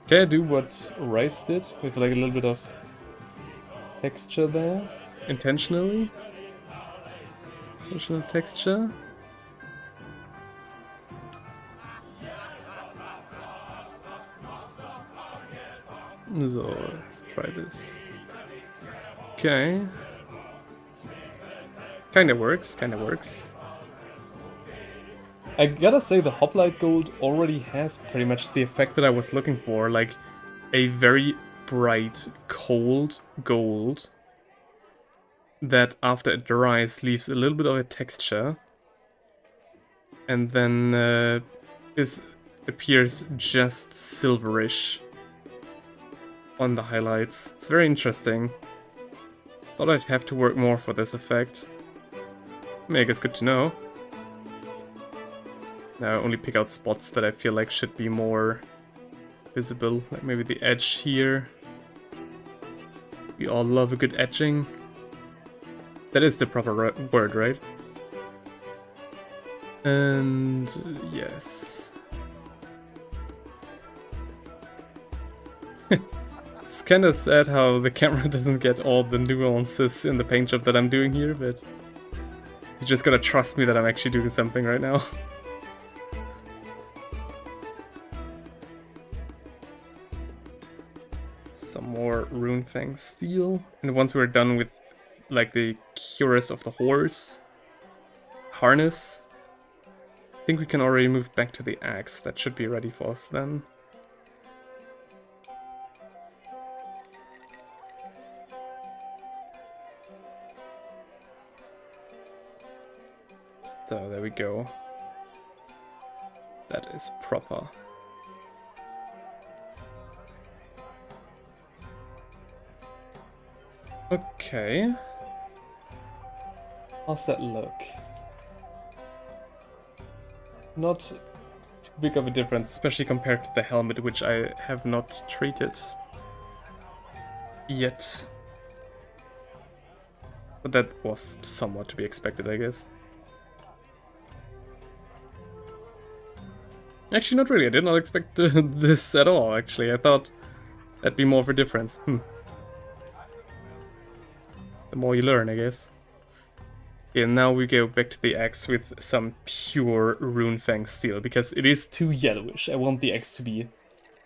Can I do what Rice did with like a little bit of texture there? Intentionally? Intentional texture? So, let's try this. Okay. Kinda works, kinda works. I gotta say the Hoplite Gold already has pretty much the effect that I was looking for, like a very bright, cold gold that after it dries leaves a little bit of a texture. And then this appears just silverish on the highlights. It's very interesting. Thought I'd have to work more for this effect. I mean, I guess good to know. Now I only pick out spots that I feel like should be more visible, like maybe the edge here. We all love a good edging. That is the proper word, right? And yes. It's kind of sad how the camera doesn't get all the nuances in the paint job that I'm doing here, but you just gotta trust me that I'm actually doing something right now. Some more Runefang steel. And once we're done with like the cuirass of the horse harness, I think we can already move back to the axe. That should be ready for us then. So there we go. That is proper. Okay. How's that look? Not too big of a difference, especially compared to the helmet, which I have not treated yet. But that was somewhat to be expected, I guess. Actually, not really. I did not expect this at all, actually. I thought that'd be more of a difference. The more you learn, I guess. Okay, now we go back to the axe with some pure Runefang steel, because it is too yellowish. I want the axe to be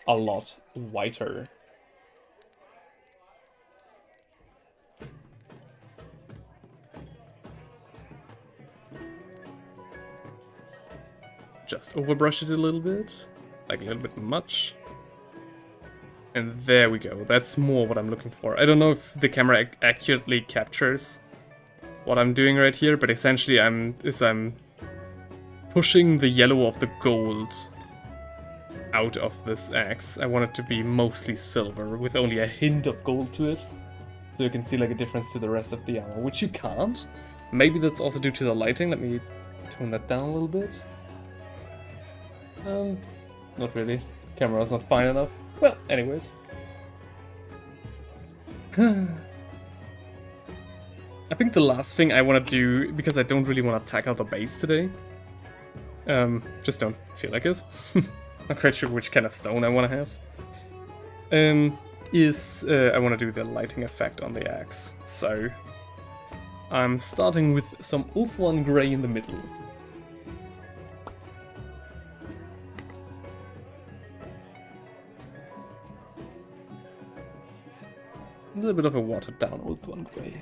a lot whiter. Just overbrush it a little bit, like a little bit much. And there we go, that's more what I'm looking for. I don't know if the camera accurately captures what I'm doing right here, but essentially I'm pushing the yellow of the gold out of this axe. I want it to be mostly silver with only a hint of gold to it, so you can see like a difference to the rest of the armor, which you can't. Maybe that's also due to the lighting. Let me tone that down a little bit. Not really. Camera's not fine enough. Well, anyways. I think the last thing I want to do, because I don't really want to tackle the base today, just don't feel like it. Not quite sure which kind of stone I want to have. I want to do the lighting effect on the axe. So I'm starting with some Ulthuan Grey in the middle. A little bit of a watered down Ulthuan Grey.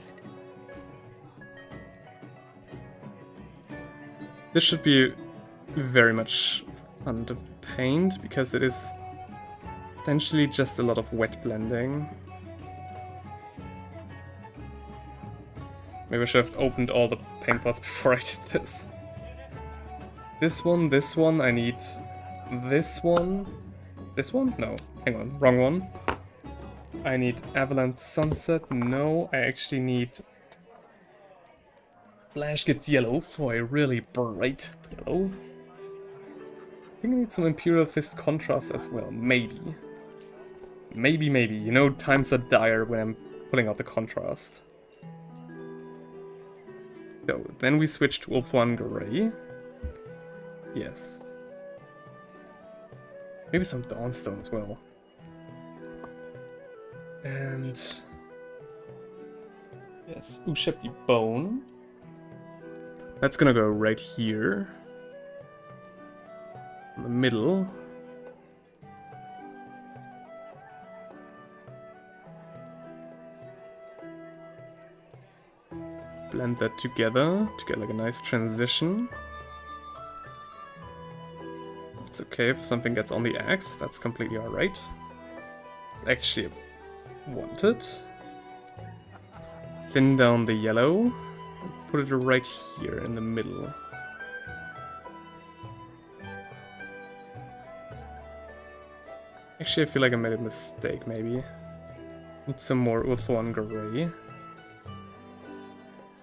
This should be very much fun to paint, because it is essentially just a lot of wet blending. Maybe I should have opened all the paint pots before I did this. This one, I need this one. This one? No, hang on, wrong one. I need Avalanche Sunset. No, I actually need Flash Gets Yellow for a really bright yellow. I think I need some Imperial Fist contrast as well. Maybe. Maybe. You know, times are dire when I'm pulling out the contrast. So, then we switch to Ulthuan Grey. Yes. Maybe some Dawnstone as well. And yes, Ushepti Bone. That's gonna go right here. In the middle. Blend that together to get like a nice transition. It's okay if something gets on the axe, that's completely alright. Actually wanted. thin down the yellow. Put it right here in the middle. Actually, I feel like I made a mistake, maybe. Need some more Ulthuan Gray.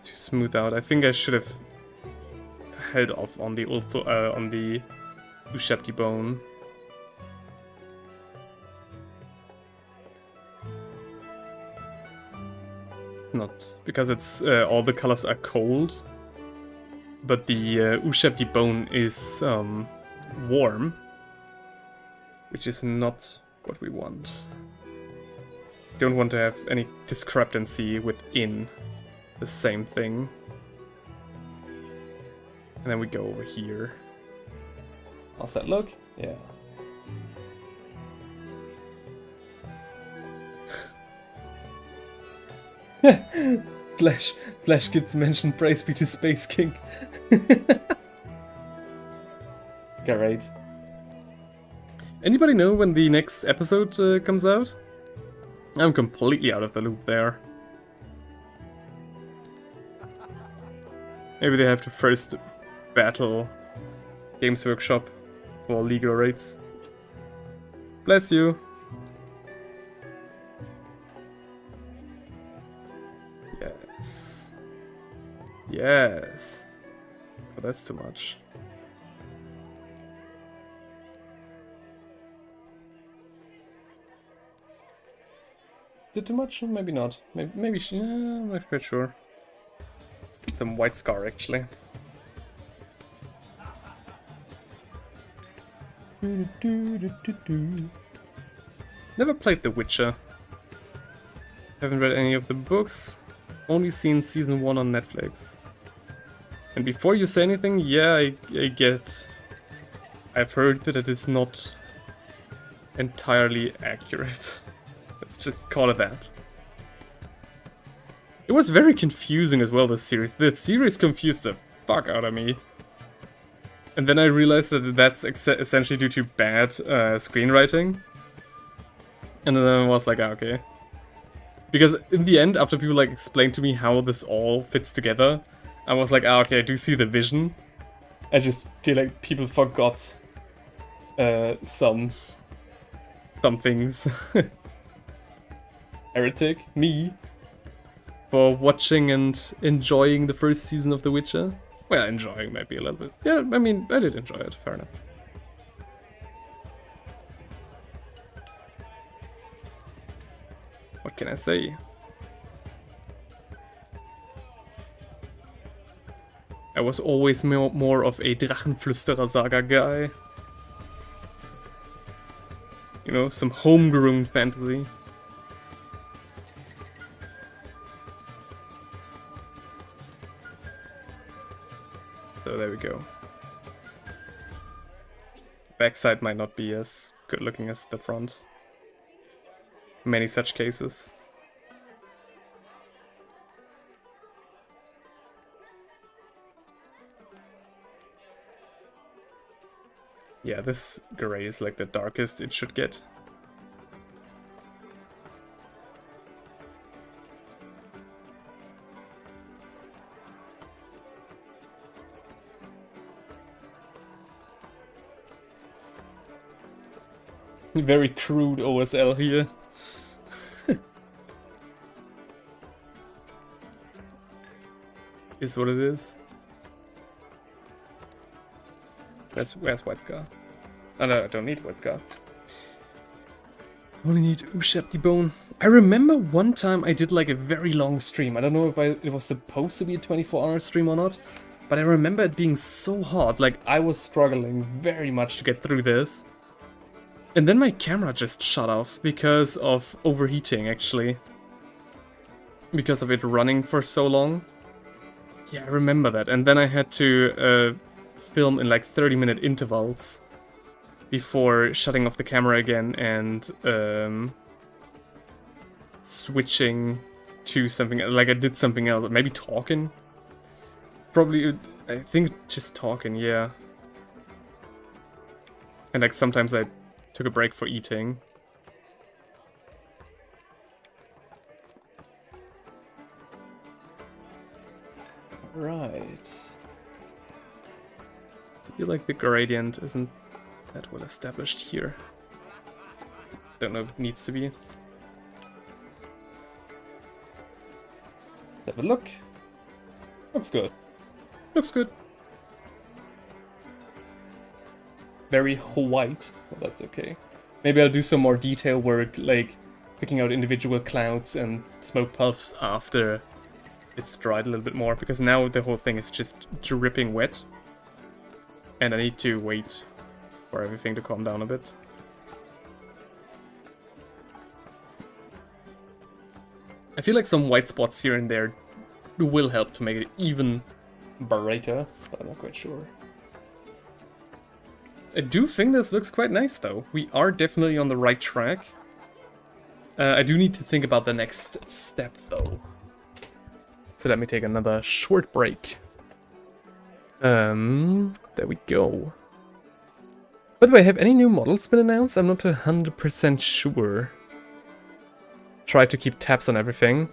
To smooth out. I think I should have held off on the Ushepti bone. Not because it's all the colors are cold, but the Ushepti bone is warm, which is not what we want. Don't want to have any discrepancy within the same thing. And then we go over here. How's that look? Yeah. Flash gets mentioned, praise be to Space King. Great. Anybody know when the next episode comes out? I'm completely out of the loop there. Maybe they have to first battle Games Workshop for legal rates. Bless you. Yes. Yes. Oh, that's too much. Is it too much? Maybe not. Maybe I'm not quite sure. Some white scar, actually. Never played The Witcher. Haven't read any of the books. Only seen season 1 on Netflix. And before you say anything, yeah, I've heard that it is not entirely accurate. Let's just call it that. It was very confusing as well, this series. The series confused the fuck out of me. And then I realized that that's essentially due to bad screenwriting. And then I was like, ah, okay. Because in the end, after people like explained to me how this all fits together, I was like, ah, okay, I do see the vision. I just feel like people forgot some things. Heretic, me, for watching and enjoying the first season of The Witcher. Well, enjoying might be a little bit. Yeah, I mean, I did enjoy it, fair enough. What can I say? I was always more of a Drachenflüsterer Saga guy. You know, some homegrown fantasy. So there we go. Backside might not be as good looking as the front. Many such cases. Yeah, this gray is like the darkest it should get. Very crude OSL here. Is what it is. Where's White Scar? Oh no, I don't need White Scar. Only need Ushepti Bone. I remember one time I did like a very long stream. I don't know if it was supposed to be a 24-hour stream or not, but I remember it being so hard. Like I was struggling very much to get through this. And then my camera just shut off because of overheating, actually. Because of it running for so long. Yeah, I remember that. And then I had to film in like 30-minute intervals before shutting off the camera again and switching to something. Like I did something else, maybe talking. Probably, I think just talking, yeah. And like sometimes I took a break for eating. feel like the gradient isn't that well established here. Don't know if it needs to be. Let's have a look. Looks good. Looks good. Very white, but that's okay. Maybe I'll do some more detail work, like picking out individual clouds and smoke puffs after it's dried a little bit more, because now the whole thing is just dripping wet. And I need to wait for everything to calm down a bit. I feel like some white spots here and there will help to make it even brighter, but I'm not quite sure. I do think this looks quite nice though. We are definitely on the right track. I do need to think about the next step though. So let me take another short break. There we go. By the way, have any new models been announced? I'm not 100% sure. Try to keep tabs on everything.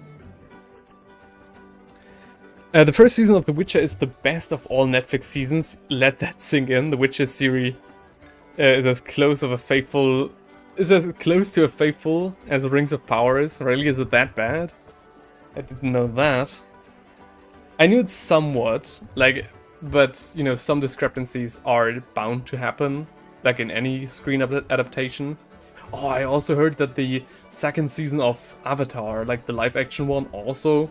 The first season of The Witcher is the best of all Netflix seasons. Let that sink in. The Witcher series is as close to a faithful as Rings of Power is. Really, is it that bad? I didn't know that. I knew it somewhat, like, but you know, some discrepancies are bound to happen, like in any screen adaptation. Oh, I also heard that the second season of Avatar, like the live-action one, also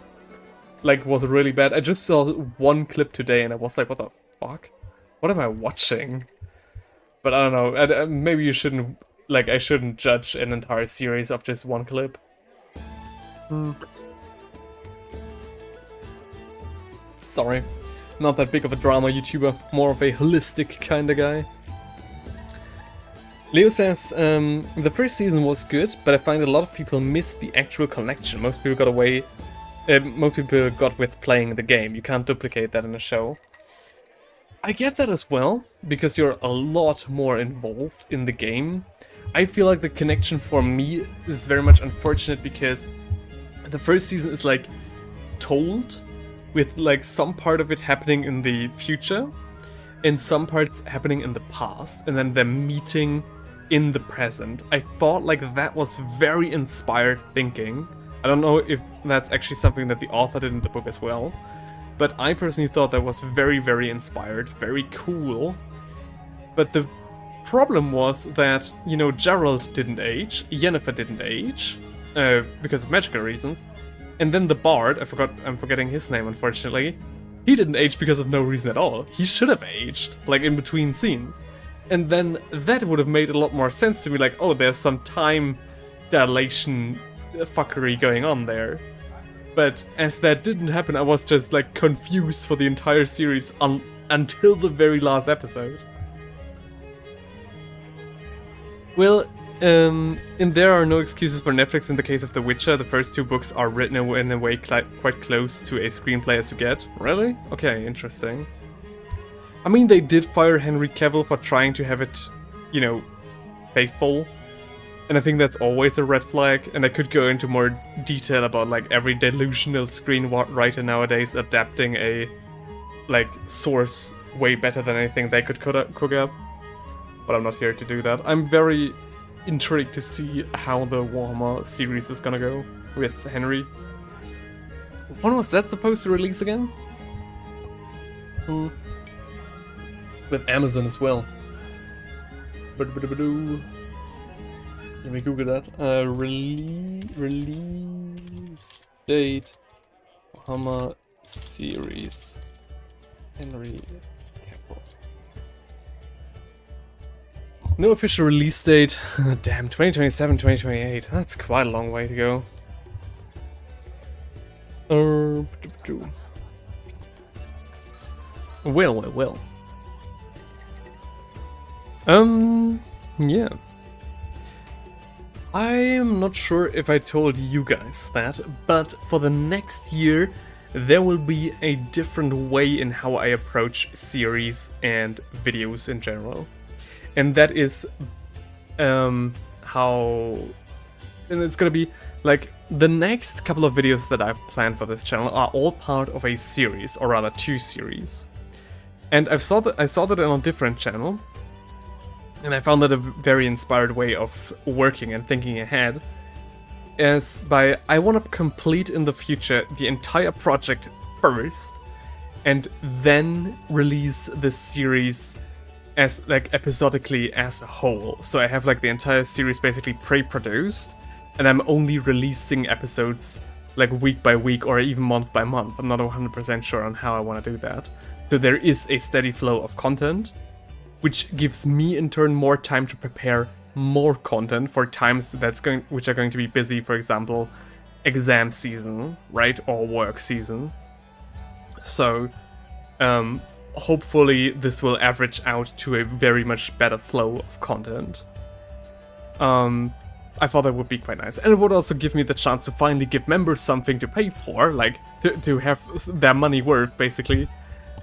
like was really bad. I just saw one clip today and I was like, what the fuck? What am I watching? But I don't know, maybe you shouldn't, like, I shouldn't judge an entire series of just one clip. Sorry, not that big of a drama YouTuber, more of a holistic kind of guy. Leo says, the first season was good, but I find a lot of people missed the actual connection. Most people got with playing the game. You can't duplicate that in a show. I get that as well, because you're a lot more involved in the game. I feel like the connection for me is very much unfortunate because the first season is like told with like some part of it happening in the future and some parts happening in the past, and then them meeting in the present. I thought like that was very inspired thinking. I don't know if that's actually something that the author did in the book as well, but I personally thought that was very, very inspired, very cool. But the problem was that, you know, Geralt didn't age, Yennefer didn't age, because of magical reasons, and then the Bard, I'm forgetting his name unfortunately, he didn't age because of no reason at all. He should have aged, like in between scenes. And then that would have made a lot more sense to me, like, oh, there's some time dilation fuckery going on there. But as that didn't happen, I was just like confused for the entire series until the very last episode. Well, and there are no excuses for Netflix in the case of The Witcher. The first two books are written in a way quite close to a screenplay as you get. Really? Okay, interesting. I mean, they did fire Henry Cavill for trying to have it, you know, faithful. And I think that's always a red flag. And I could go into more detail about, like, every delusional screenwriter nowadays adapting a, like, source way better than anything they could cook up. But I'm not here to do that. I'm very intrigued to see how the Warhammer series is gonna go with Henry. When was that supposed to release again? With Amazon as well. Let me Google that. Release date Warhammer series. Henry Cavill. No official release date. Damn, 2027, 2028. That's quite a long way to go. Well. Yeah. I am not sure if I told you guys that, but for the next year, there will be a different way in how I approach series and videos in general. And that is how... And it's gonna be, like, the next couple of videos that I've planned for this channel are all part of a series, or rather two series. And I saw that on a different channel, and I found that a very inspired way of working and thinking ahead is by, I want to complete in the future the entire project first, and then release this series as like episodically as a whole. So I have like the entire series basically pre-produced, and I'm only releasing episodes like week by week or even month by month. I'm not 100% sure on how I want to do that. So there is a steady flow of content, which gives me in turn more time to prepare more content for times which are going to be busy, for example, exam season, right? Or work season. So hopefully this will average out to a very much better flow of content. I thought that would be quite nice. And it would also give me the chance to finally give members something to pay for, like to have their money worth, basically,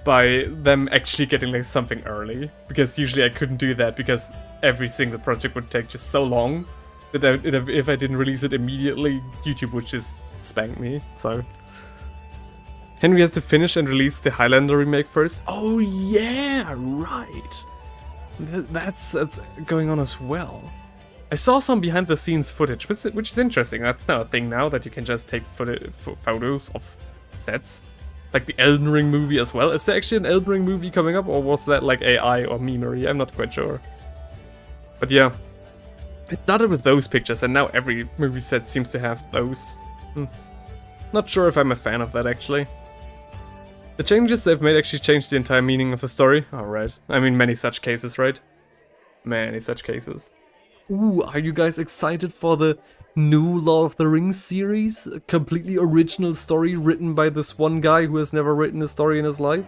by them actually getting like something early. Because usually I couldn't do that because every single project would take just so long that if I didn't release it immediately, YouTube would just spank me, so... Henry has to finish and release the Highlander remake first. Oh yeah, right. That's going on as well. I saw some behind the scenes footage, which is interesting. That's now a thing now, that you can just take photos of sets. Like the Elden Ring movie as well. Is there actually an Elden Ring movie coming up, or was that like AI or memery? I'm not quite sure. But yeah. It started with those pictures, and now every movie set seems to have those. Not sure if I'm a fan of that, actually. The changes they've made actually changed the entire meaning of the story. Alright. I mean, many such cases, right? Many such cases. Ooh, are you guys excited for the new Lord of the Rings series? A completely original story written by this one guy who has never written a story in his life?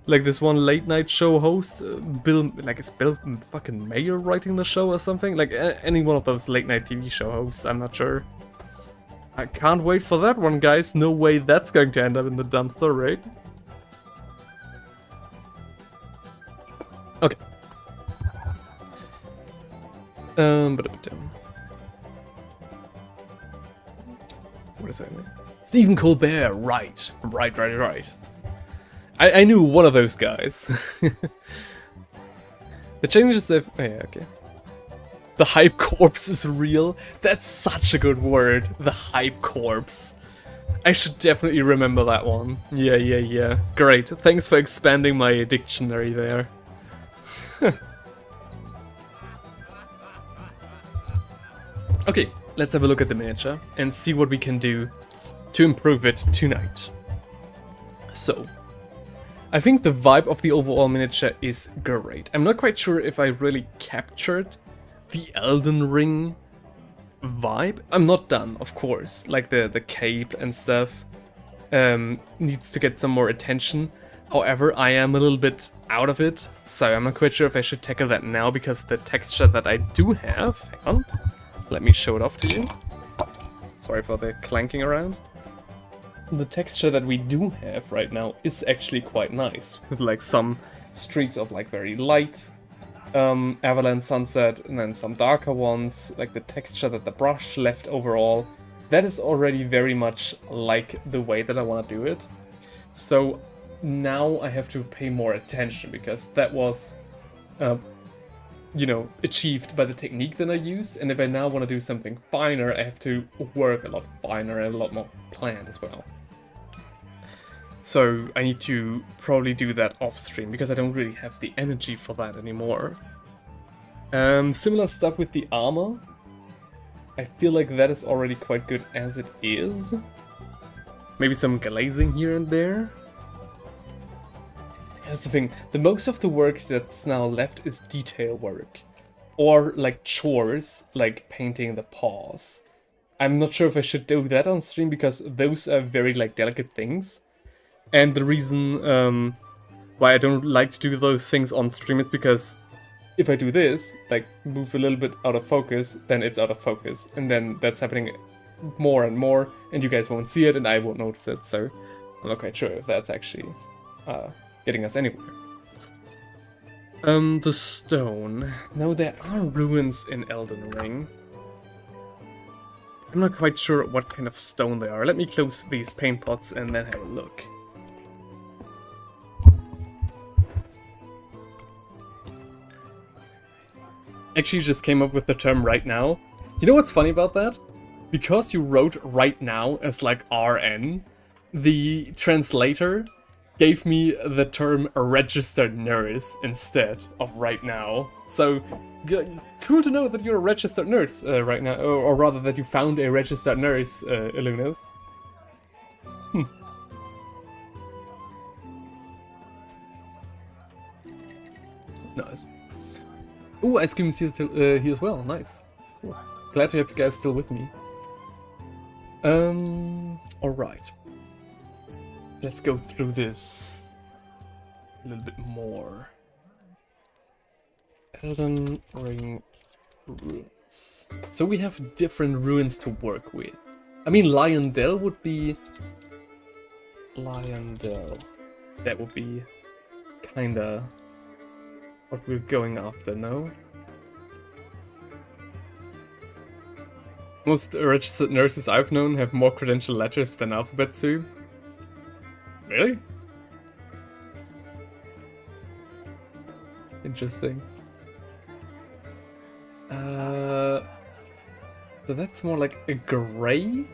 Like this one late night show host, Bill, like is Bill fucking Mayer writing the show or something? Like any one of those late night TV show hosts, I'm not sure. I can't wait for that one, guys. No way that's going to end up in the dumpster, right? Okay. What is that? Stephen Colbert, right. Right. I knew one of those guys. The changes they've... Oh, yeah, okay. The hype corpse is real. That's such a good word. The hype corpse. I should definitely remember that one. Yeah. Great. Thanks for expanding my dictionary there. Okay, let's have a look at the miniature and see what we can do to improve it tonight. So, I think the vibe of the overall miniature is great. I'm not quite sure if I really captured the Elden Ring vibe. I'm not done, of course. Like the cape and stuff needs to get some more attention. However, I am a little bit out of it, so I'm not quite sure if I should tackle that now, because the texture that I do have... Hang on. Let me show it off to you. Sorry for the clanking around. The texture that we do have right now is actually quite nice, with like some streaks of like very light Avalanche Sunset, and then some darker ones, like the texture that the brush left overall. That is already very much like the way that I want to do it. So now I have to pay more attention, because that was, you know, achieved by the technique that I use, and if I now want to do something finer, I have to work a lot finer and a lot more planned as well. So I need to probably do that off stream, because I don't really have the energy for that anymore. Similar stuff with the armor. I feel like that is already quite good as it is. Maybe some glazing here and there. That's the thing. The most of the work that's now left is detail work. Or like chores, like painting the paws. I'm not sure if I should do that on stream, because those are very like delicate things. And the reason why I don't like to do those things on stream is because if I do this, like move a little bit out of focus, then it's out of focus. And then that's happening more and more, and you guys won't see it and I won't notice it. So I'm not quite sure if that's actually getting us anywhere. The stone. Now there are ruins in Elden Ring. I'm not quite sure what kind of stone they are. Let me close these paint pots and then have a look. actually just came up with the term right now. You know what's funny about that? Because you wrote right now as like RN, the translator gave me the term registered nurse instead of right now. So, cool to know that you're a registered nurse right now, or rather that you found a registered nurse, Illuminus. Nice. Ooh, Ice Cream is here as well. Nice. Cool. Glad to have you guys still with me. Alright. Let's go through this a little bit more. Elden Ring ruins. So we have different ruins to work with. I mean, Lyondell would be... Lyondell. That would be kinda what we're going after, no? Most registered nurses I've known have more credential letters than alphabet soup. Really? Interesting. So that's more like a grey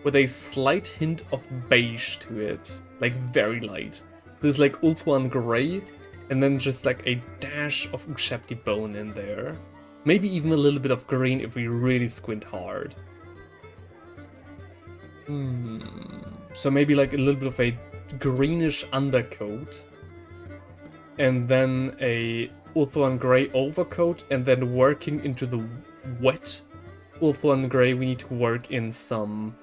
with a slight hint of beige to it. Like very light. There's like Ulthuan grey and then just like a dash of Ushepti bone in there. Maybe even a little bit of green if we really squint hard. So maybe like a little bit of a greenish undercoat. And then a Ulthuan grey overcoat. And then working into the wet Ulthuan grey, we need to work in some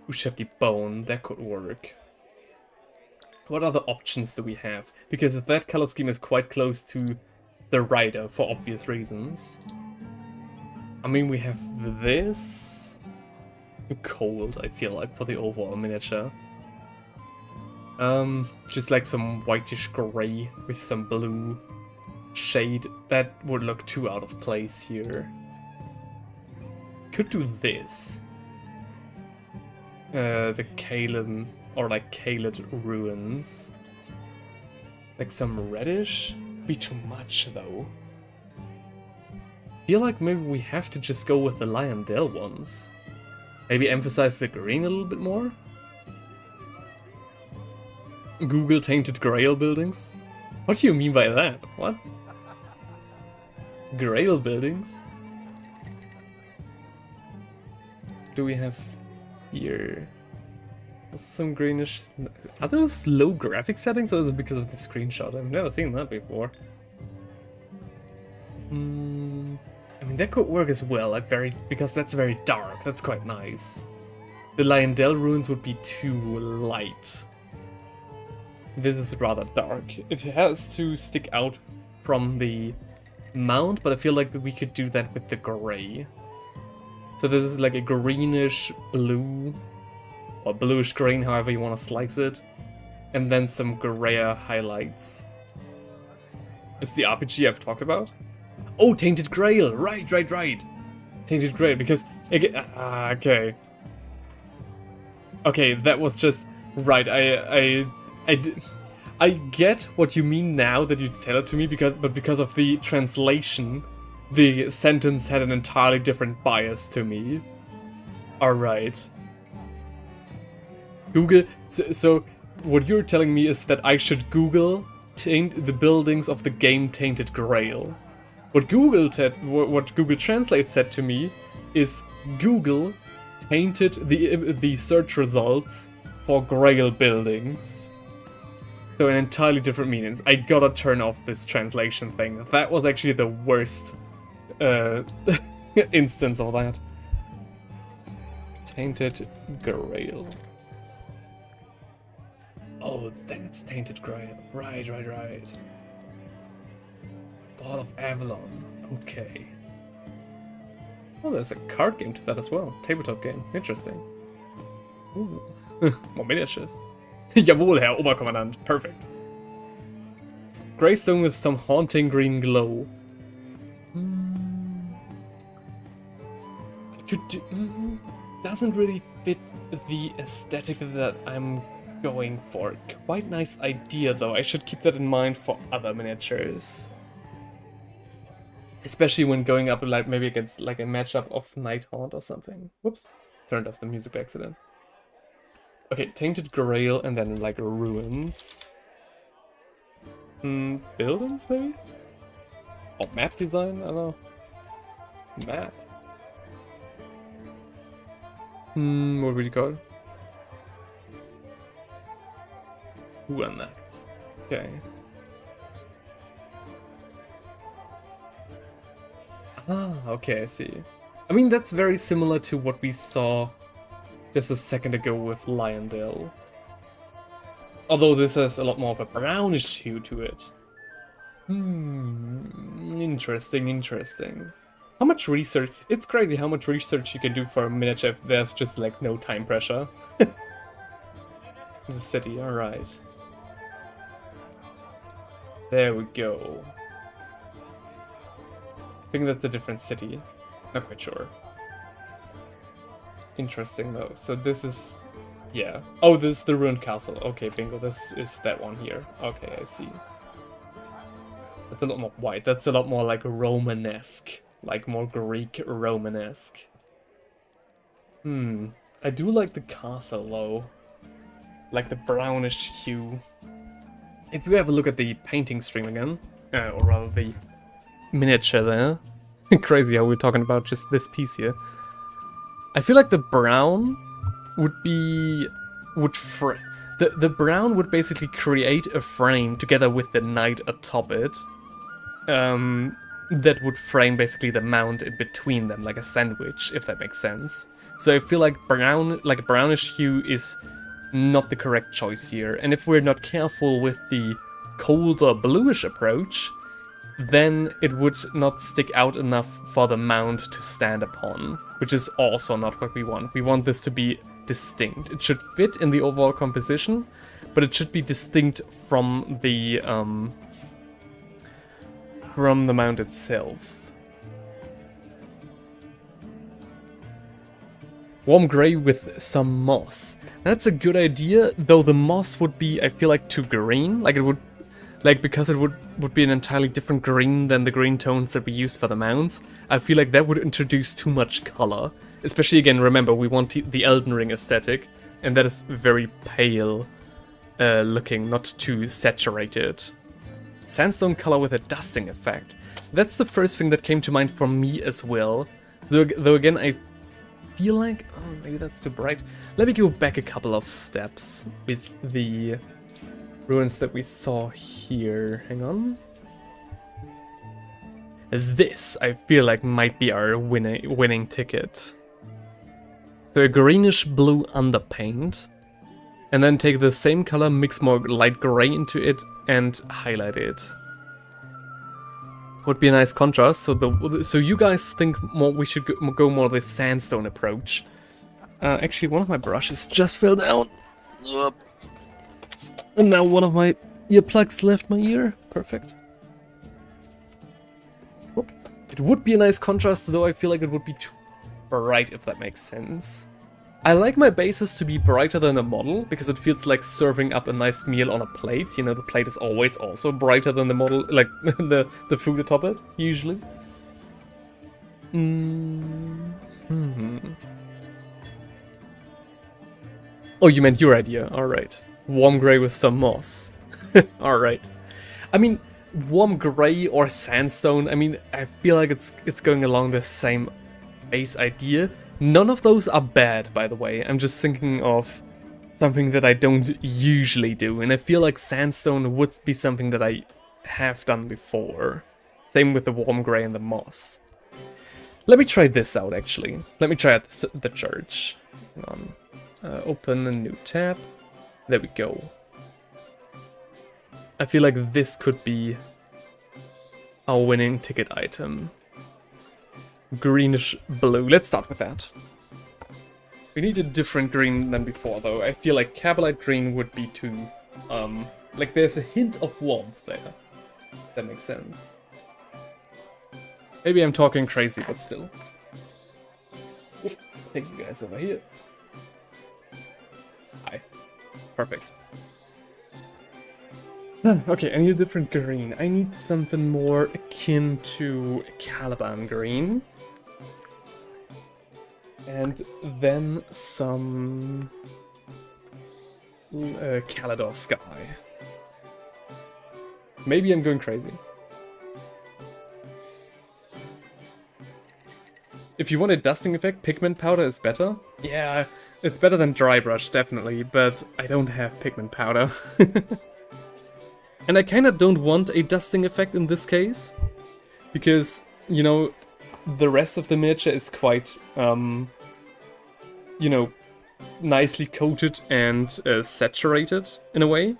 Ushepti bone. That could work. What other options do we have? Because that color scheme is quite close to the rider for obvious reasons. I mean, we have this. Cold, I feel like, for the overall miniature. Just like some whitish grey with some blue shade. That would look too out of place here. Could do this. The Kalin, or like Kalid ruins. Like some reddish? Be too much though. Feel like maybe we have to just go with the Lyondell ones. Maybe emphasize the green a little bit more? Google tainted Grail buildings? What do you mean by that? What? Grail buildings? Do we have here? Some greenish... Are those low graphic settings or is it because of the screenshot? I've never seen that before. I mean, that could work as well, like because that's very dark. That's quite nice. The Lyondell ruins would be too light. This is rather dark. It has to stick out from the mount, but I feel like we could do that with the gray. So this is like a greenish blue, or bluish green, however you want to slice it. And then some grayer highlights. It's the RPG I've talked about? Oh, Tainted Grail! Right. Tainted Grail, because... okay. Okay, that was just... Right, I get what you mean now that you tell it to me, but because of the translation, the sentence had an entirely different bias to me. Alright. Google... So, what you're telling me is that I should Google the buildings of the game Tainted Grail. What Google Translate said to me is Google tainted the search results for Grail buildings. So an entirely different meanings. I gotta turn off this translation thing. That was actually the worst instance of that. Tainted Grail. Oh, that's Tainted Grail. Right. Ball of Avalon. Okay. Oh, there's a card game to that as well. Tabletop game. Interesting. Ooh. More miniatures. Jawohl, Herr Oberkommandant. Perfect. Greystone with some haunting green glow. Doesn't really fit the aesthetic that I'm going for. Quite nice idea though. I should keep that in mind for other miniatures. Especially when going up like maybe against like a matchup of Nighthaunt or something. Whoops. Turned off the music by accident. Okay, Tainted Grail and then like ruins. Buildings maybe? Or map design? I don't know. Map. What would you call it? Who unlocked? Okay. Ah, okay, I see. I mean, that's very similar to what we saw just a second ago with Lyondale. Although this has a lot more of a brownish hue to it. Interesting, interesting. How much research? It's crazy how much research you can do for a miniature if there's just like no time pressure. The city, alright. There we go. I think that's a different city. Not quite sure. Interesting though. So this is... yeah. Oh, this is the ruined castle. Okay, bingo. This is that one here. Okay, I see. That's a lot more white. That's a lot more like Romanesque. Like more Greek Romanesque. I do like the castle though. Like the brownish hue. If you have a look at the painting stream again, or rather the miniature there. Crazy how we're talking about just this piece here. I feel like the brown would be... the brown would basically create a frame together with the knight atop it. That would frame basically the mount in between them, like a sandwich, if that makes sense. So I feel like brown, like a brownish hue is not the correct choice here. And if we're not careful with the colder bluish approach, then it would not stick out enough for the mount to stand upon, which is also not what we want. We want this to be distinct. It should fit in the overall composition, but it should be distinct from the mount itself. Warm grey with some moss. That's a good idea, though the moss would be, I feel like, too green. Like it would, like because it would be an entirely different green than the green tones that we use for the mounts. I feel like that would introduce too much color. Especially again, remember, we want the Elden Ring aesthetic, and that is very pale looking, not too saturated. Sandstone color with a dusting effect. That's the first thing that came to mind for me as well. Though again, I feel like... oh, maybe that's too bright. Let me go back a couple of steps with the ruins that we saw here. Hang on. This, I feel like, might be our winning ticket. So a greenish blue underpaint. And then take the same color, mix more light gray into it, and highlight it. Would be a nice contrast. So you guys think more we should go more the sandstone approach. Actually, one of my brushes just fell down. And now one of my earplugs left my ear. Perfect. Whoop. It would be a nice contrast, though I feel like it would be too bright, if that makes sense. I like my bases to be brighter than the model, because it feels like serving up a nice meal on a plate. You know, the plate is always also brighter than the model, like the food atop it, usually. Oh, you meant your idea, alright. Warm grey with some moss. Alright. I mean, warm grey or sandstone, I mean, I feel like it's going along the same base idea. None of those are bad, by the way. I'm just thinking of something that I don't usually do, and I feel like sandstone would be something that I have done before. Same with the warm grey and the moss. Let me try this out, actually. Let me try out the church. Hang on. Open a new tab. There we go. I feel like this could be our winning ticket item. Greenish blue. Let's start with that. We need a different green than before, though. I feel like Cabalite green would be too... like there's a hint of warmth there. That makes sense. Maybe I'm talking crazy, but still. Take you guys over here. Hi. Perfect. Okay, I need a different green. I need something more akin to Caliban green. And then some Calidor sky. Maybe I'm going crazy. If you want a dusting effect, pigment powder is better. Yeah, it's better than dry brush, definitely, but I don't have pigment powder. And I kinda don't want a dusting effect in this case, because, you know, the rest of the miniature is quite, you know, nicely coated and saturated in a way.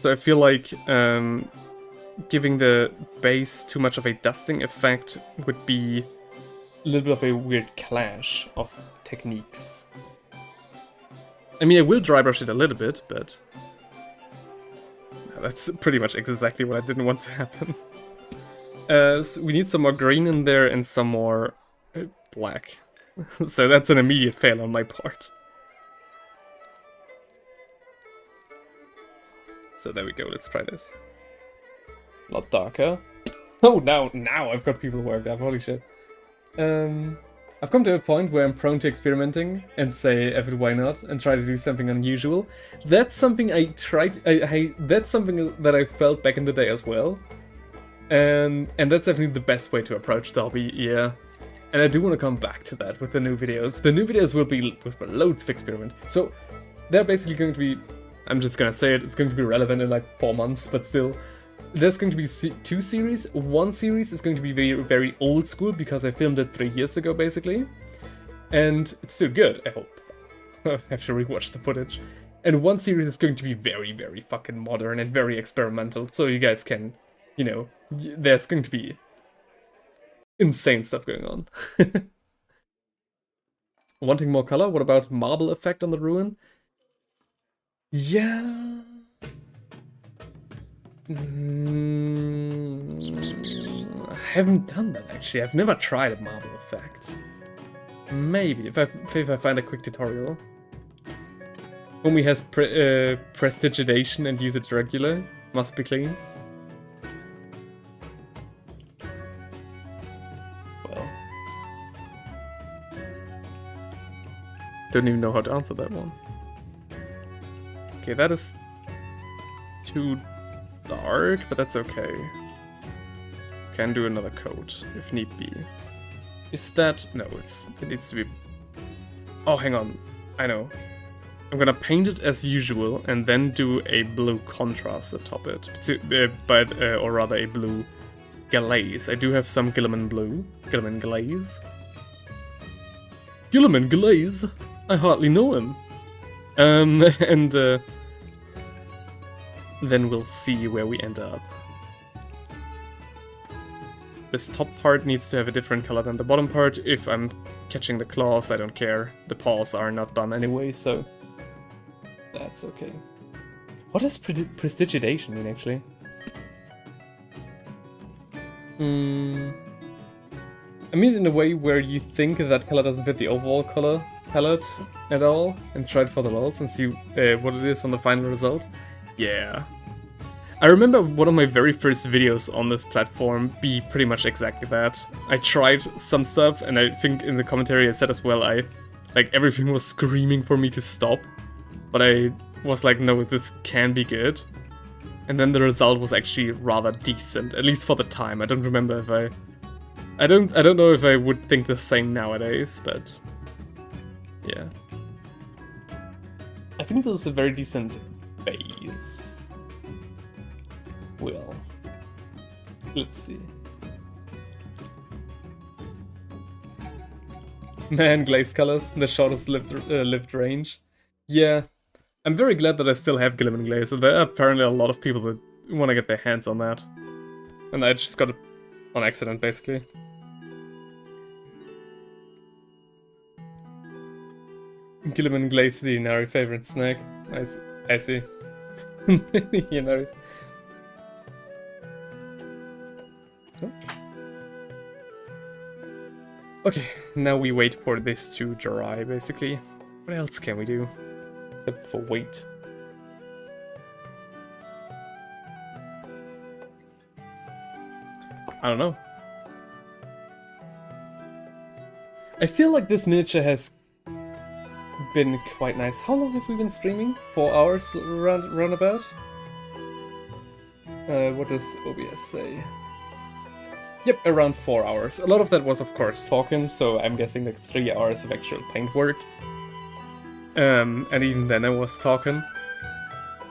So I feel like giving the base too much of a dusting effect would be a little bit of a weird clash of techniques. I mean, I will dry brush it a little bit, but that's pretty much exactly what I didn't want to happen. So we need some more green in there and some more black. So that's an immediate fail on my part. So there we go, let's try this. A lot darker. Oh, now I've got people worked up, holy shit. I've come to a point where I'm prone to experimenting and say, F it, why not, and try to do something unusual. That's something I tried, that's something that I felt back in the day as well. And that's definitely the best way to approach the hobby, yeah. And I do want to come back to that with the new videos. The new videos will be with loads of experiment. So they're basically going to be, I'm just gonna say it, it's going to be relevant in like 4 months, but still. There's going to be 2 series. One series is going to be very, very old school because I filmed it 3 years ago, basically. And it's still good, I hope. I have to rewatch the footage. And one series is going to be very, very fucking modern and very experimental, so you guys can, you know, there's going to be insane stuff going on. Wanting more color? What about marble effect on the ruin? Yeah. I haven't done that actually. I've never tried a marble effect. Maybe if I find a quick tutorial. Homie has prestidigitation and use it regular. Must be clean. Well, don't even know how to answer that one. Okay, that is too dark, but that's okay. Can do another coat if need be. Is that... no, it needs to be... oh, hang on. I know. I'm gonna paint it as usual and then do a blue contrast atop it. Or rather a blue glaze. I do have some Guilliman blue. Guilliman glaze. Guilliman glaze? I hardly know him. And then we'll see where we end up. This top part needs to have a different color than the bottom part. If I'm catching the claws, I don't care. The paws are not done anyway, so that's okay. What does prestidigitation mean, actually? I mean in a way where you think that color doesn't fit the overall color palette at all, and try it for the lols and see what it is on the final result. Yeah. I remember one of my very first videos on this platform be pretty much exactly that. I tried some stuff, and I think in the commentary I said as well, like everything was screaming for me to stop, but I was like, no, this can be good. And then the result was actually rather decent, at least for the time. I don't remember if I don't know if I would think the same nowadays, but yeah. I think this is a very decent base. Well, let's see. Man, glaze colors, the shortest lived range. Yeah, I'm very glad that I still have Guilliman glaze. There are apparently a lot of people that want to get their hands on that. And I just got it on accident, basically. Guilliman glaze, the Inari favorite snack. I see. You know. Oh. Okay, now we wait for this to dry, basically. What else can we do? Except for wait. I don't know. I feel like this miniature has been quite nice. How long have we been streaming? 4 hours roundabout? What does OBS say? Yep, around 4 hours. A lot of that was, of course, talking, so I'm guessing like 3 hours of actual paint work. And even then I was talking.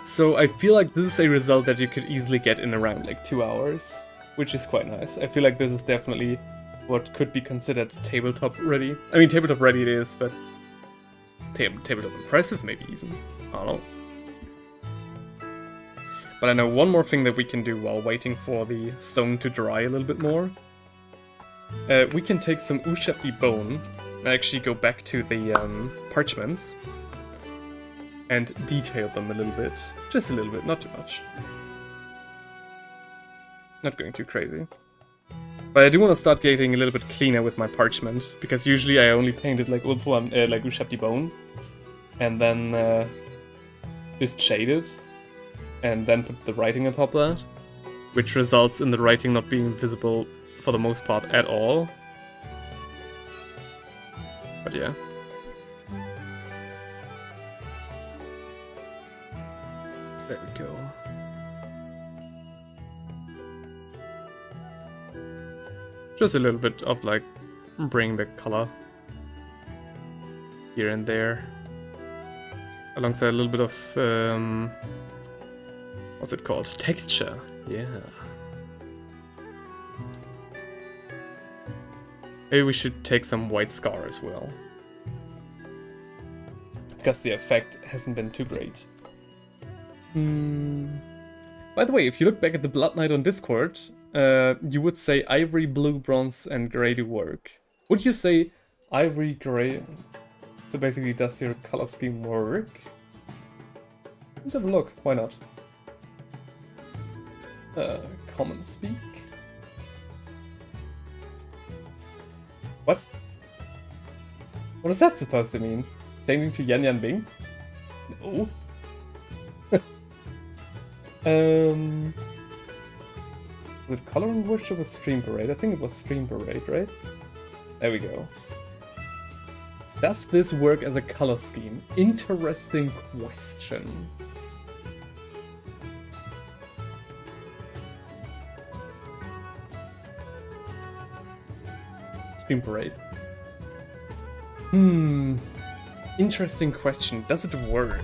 So I feel like this is a result that you could easily get in around like 2 hours, which is quite nice. I feel like this is definitely what could be considered tabletop ready. I mean, tabletop ready it is, but tabletop impressive maybe even. I don't know. But I know one more thing that we can do while waiting for the stone to dry a little bit more. We can take some Ushabti bone and actually go back to the parchments and detail them a little bit. Just a little bit, not too much. Not going too crazy. But I do want to start getting a little bit cleaner with my parchment, because usually I only painted like like Ushabti bone, and then just shaded, and then put the writing on top of that, which results in the writing not being visible for the most part at all. But yeah. There we go. Just a little bit of like bringing the color here and there, alongside a little bit of what's it called? Texture. Yeah. Maybe we should take some white scar as well, because the effect hasn't been too great. By the way, if you look back at the Blood Knight on Discord, you would say ivory, blue, bronze, and grey do work. Would you say ivory, grey? So basically, does your color scheme work? Let's have a look. Why not? Common speak. What? What is that supposed to mean? Changing to Yan Yan Bing? No. With coloring workshop was Stream Parade? I think it was Stream Parade, right? There we go. Does this work as a color scheme? Interesting question. Stream Parade. Interesting question. Does it work?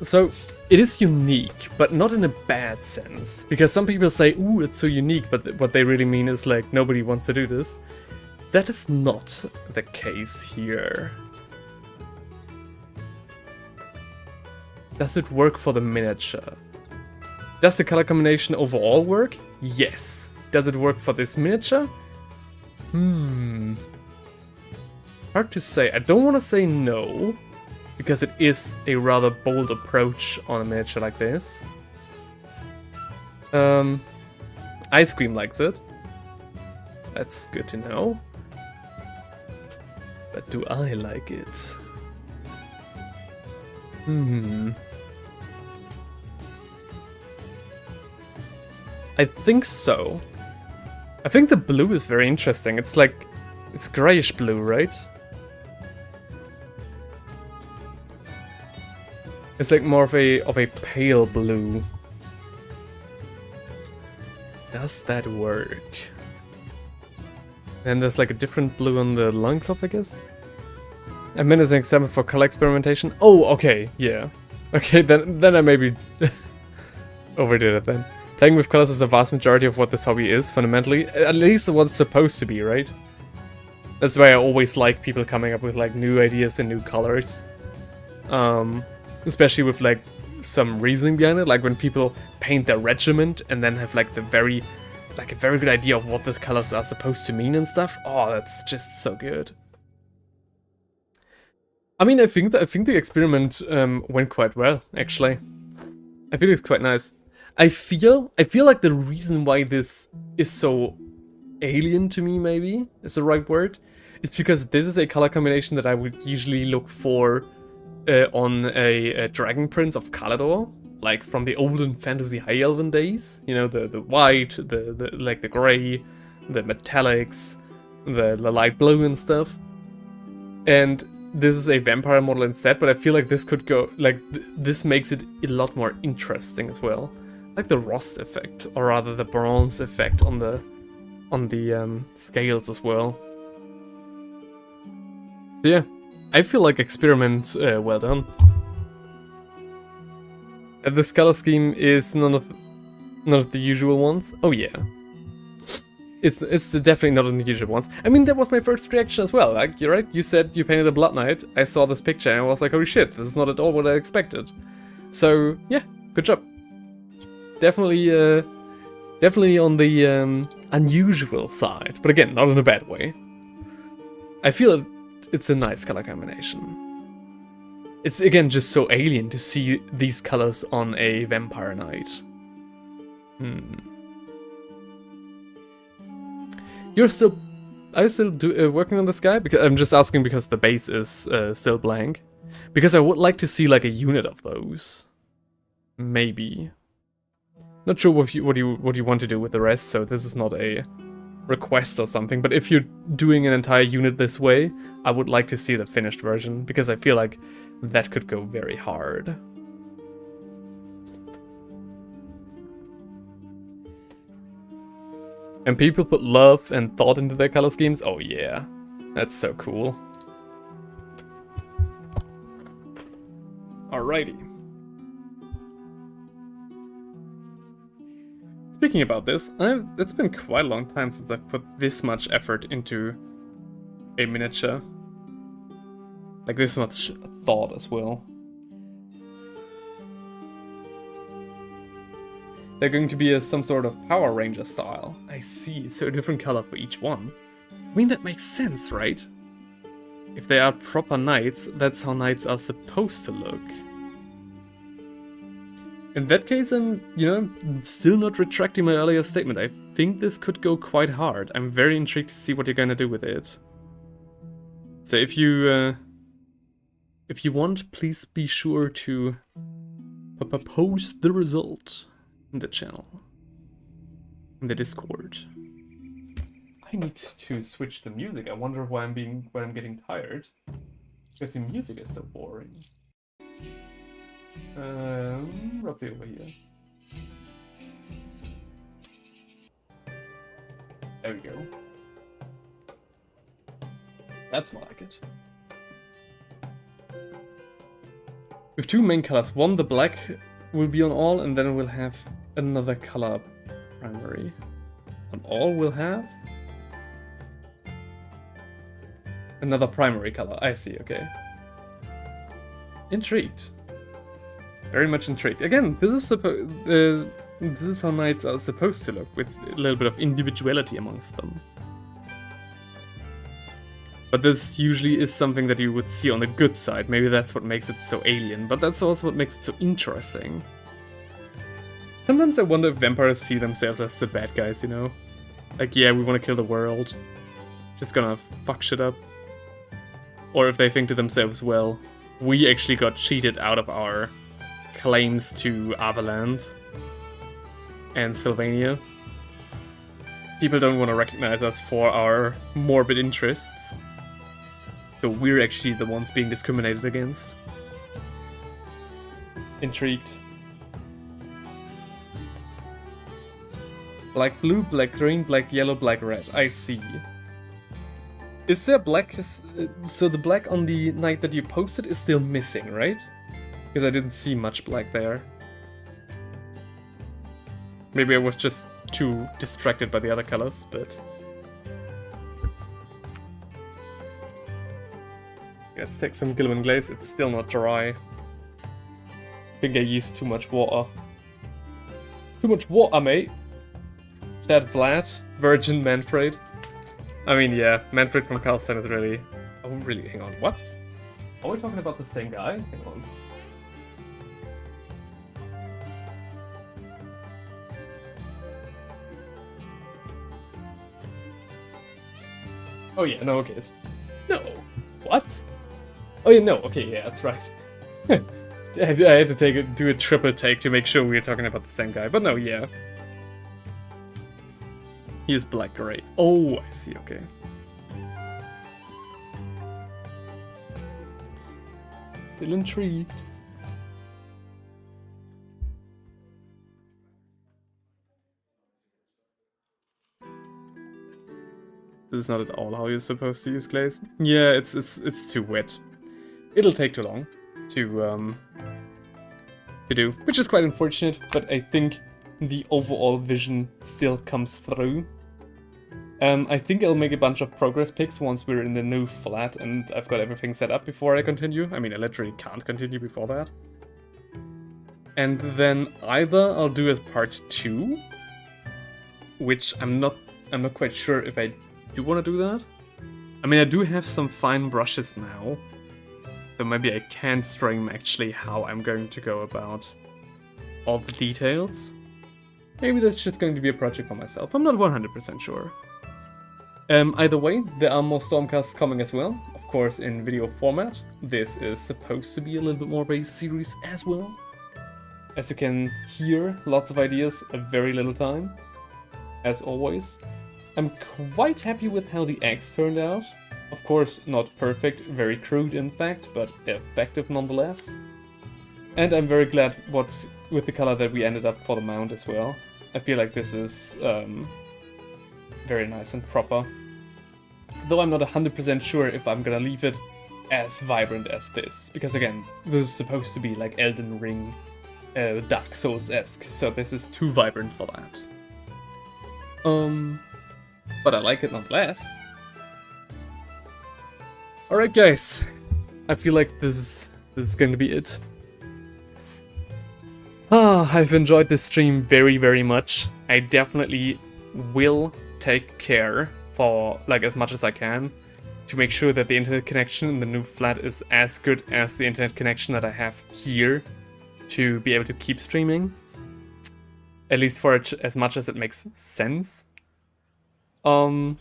So, it is unique, but not in a bad sense. Because some people say, ooh, it's so unique, but what they really mean is like, nobody wants to do this. That is not the case here. Does it work for the miniature? Does the color combination overall work? Yes. Does it work for this miniature? Hard to say. I don't want to say no, because it is a rather bold approach on a miniature like this. Ice Cream likes it. That's good to know. But do I like it? I think so. I think the blue is very interesting. It's like, it's grayish blue, right? It's like more of a pale blue. Does that work? And there's like a different blue on the loincloth, I guess? I meant as an example for color experimentation. Oh, okay, yeah. Okay, then I maybe overdid it then. Playing with colors is the vast majority of what this hobby is, fundamentally. At least what it's supposed to be, right? That's why I always like people coming up with like new ideas and new colors. Especially with like some reasoning behind it, like when people paint their regiment and then have like a very good idea of what the colors are supposed to mean and stuff. Oh, that's just so good. I mean, I think the experiment went quite well, actually. I feel it's quite nice. I feel like the reason why this is so alien to me, maybe is the right word, is because this is a color combination that I would usually look for on a Dragon Prince of Kalador, like from the olden fantasy high elven days. You know, the white, the like the gray, the metallics, the light blue and stuff. And this is a vampire model instead, but I feel like this could go, like, this makes it a lot more interesting as well. Like the rust effect, or rather the bronze effect on the scales as well. So yeah, I feel like experiment well done. And this color scheme is none of the usual ones. Oh yeah. It's definitely not in the usual ones. I mean, that was my first reaction as well. Like, you're right, you said you painted a Blood Knight. I saw this picture and I was like, holy shit, this is not at all what I expected. So, yeah, good job. Definitely on the unusual side. But again, not in a bad way. I feel it's a nice color combination. It's, again, just so alien to see these colors on a Vampire Knight. Are you still working on this guy? Because I'm just asking because the base is still blank. Because I would like to see like a unit of those. Maybe. Not sure what you want to do with the rest, so this is not a request or something. But if you're doing an entire unit this way, I would like to see the finished version, because I feel like that could go very hard. And people put love and thought into their color schemes? Oh yeah, that's so cool. Alrighty. Speaking about this, it's been quite a long time since I've put this much effort into a miniature. Like this much thought as well. They're going to be some sort of Power Ranger style. I see, so a different color for each one. I mean, that makes sense, right? If they are proper knights, that's how knights are supposed to look. In that case, I'm still not retracting my earlier statement. I think this could go quite hard. I'm very intrigued to see what you're gonna do with it. So if you want, please be sure to post the result in the channel, in the Discord. I need to switch the music. I wonder why I'm getting tired. Because the music is so boring. Roughly over here. There we go. That's more like it. With two main colors. One, the black, will be on all, and then we'll have another color primary. On all we'll have another primary color. I see, okay. Intrigued. Very much intrigued. Again, this is how knights are supposed to look, with a little bit of individuality amongst them. But this usually is something that you would see on the good side. Maybe that's what makes it so alien, but that's also what makes it so interesting. Sometimes I wonder if vampires see themselves as the bad guys, you know? Like, yeah, we want to kill the world. Just gonna fuck shit up. Or if they think to themselves, well, we actually got cheated out of our claims to Avaland and Sylvania. People don't want to recognize us for our morbid interests. So we're actually the ones being discriminated against. Intrigued. Black blue, black green, black yellow, black red. I see. Is there black? So the black on the knight that you posted is still missing, right? Because I didn't see much black there. Maybe I was just too distracted by the other colors, but... Let's take some Gilliman Glaze. It's still not dry. I think I used too much water. Too much water, mate. Chad Vlad, Virgin Manfred. I mean, yeah, Manfred from Karlstein is really... Oh, really? Hang on, what? Are we talking about the same guy? Hang on. Oh yeah, no, okay, it's... No. What? Oh yeah, no, okay, yeah, that's right. had to do a triple take to make sure we were talking about the same guy. But no, yeah. He is black-gray. Oh, I see, okay. Still intrigued. This is not at all how you're supposed to use glaze. Yeah, it's too wet. It'll take too long to do, which is quite unfortunate, but I think the overall vision still comes through. I think I'll make a bunch of progress pics once we're in the new flat and I've got everything set up before I continue. I mean, I literally can't continue before that. And then either I'll do a part 2, which I'm not quite sure if I do want to do that. I mean, I do have some fine brushes now, so maybe I can stream actually how I'm going to go about all the details. Maybe that's just going to be a project for myself. I'm not 100% sure. Either way, there are more Stormcasts coming as well, of course in video format. This is supposed to be a little bit more of a series as well. As you can hear, lots of ideas, a very little time, as always. I'm quite happy with how the eggs turned out. Of course, not perfect, very crude in fact, but effective nonetheless. And I'm very glad with the color that we ended up for the mount as well. I feel like this is very nice and proper. Though I'm not 100% sure if I'm gonna leave it as vibrant as this. Because again, this is supposed to be like Elden Ring, Dark Souls-esque, so this is too vibrant for that. But I like it nonetheless. Alright guys, I feel like this is going to be it. I've enjoyed this stream very, very much. I definitely will take care for like as much as I can to make sure that the internet connection in the new flat is as good as the internet connection that I have here to be able to keep streaming. At least for it, as much as it makes sense. Yeah.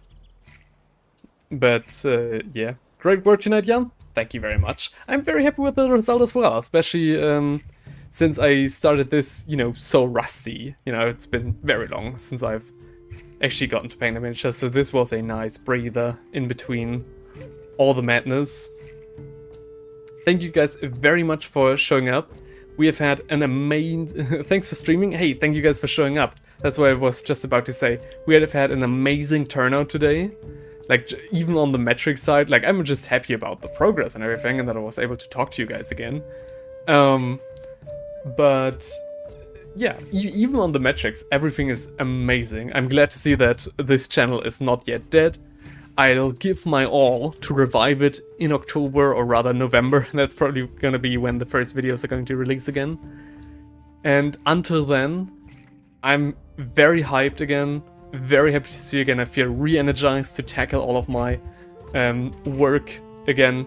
Great work tonight, Jan. Thank you very much. I'm very happy with the result as well, especially since I started this, so rusty. It's been very long since I've actually gotten to paint the miniature, so this was a nice breather in between all the madness. Thank you guys very much for showing up. We have had an amazing... Thanks for streaming. Hey, thank you guys for showing up. That's what I was just about to say. We have had an amazing turnout today. Like, even on the metric side, like, I'm just happy about the progress and everything, and that I was able to talk to you guys again. But, yeah, even on the metrics, everything is amazing. I'm glad to see that this channel is not yet dead. I'll give my all to revive it in October, or rather November. That's probably gonna be when the first videos are going to release again. And until then, I'm very hyped again. Very happy to see you again. I feel re-energized to tackle all of my work again.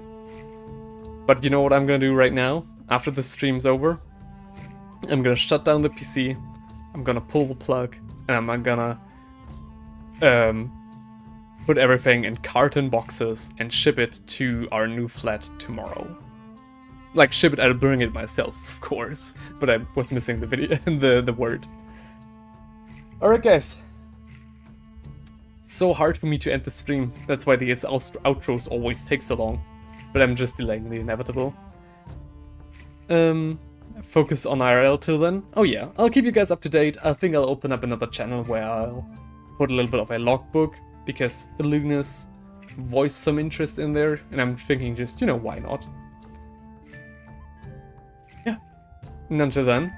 But you know what I'm gonna do right now? After the stream's over, I'm gonna shut down the PC, I'm gonna pull the plug, and I'm gonna put everything in carton boxes and ship it to our new flat tomorrow. Like, ship it, I'll bring it myself, of course, but I was missing the video, the word. Alright guys. It's so hard for me to end the stream, that's why these outros always take so long. But I'm just delaying the inevitable. Focus on IRL till then. Oh yeah, I'll keep you guys up to date. I think I'll open up another channel where I'll put a little bit of a logbook, because Illuminus voiced some interest in there, and I'm thinking just, why not? Yeah. And until then,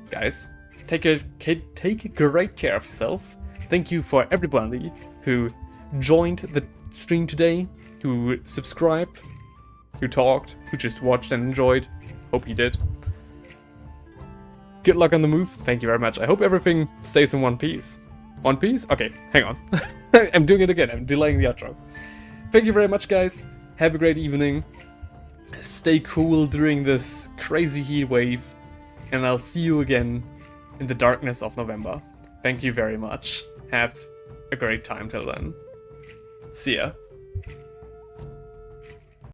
guys, take great care of yourself. Thank you for everybody who joined the stream today, who subscribed, who talked, who just watched and enjoyed. Hope you did. Good luck on the move. Thank you very much. I hope everything stays in one piece. One piece? Okay, hang on. I'm doing it again. I'm delaying the outro. Thank you very much, guys. Have a great evening. Stay cool during this crazy heat wave. And I'll see you again in the darkness of November. Thank you very much. Have a great time till then. See ya.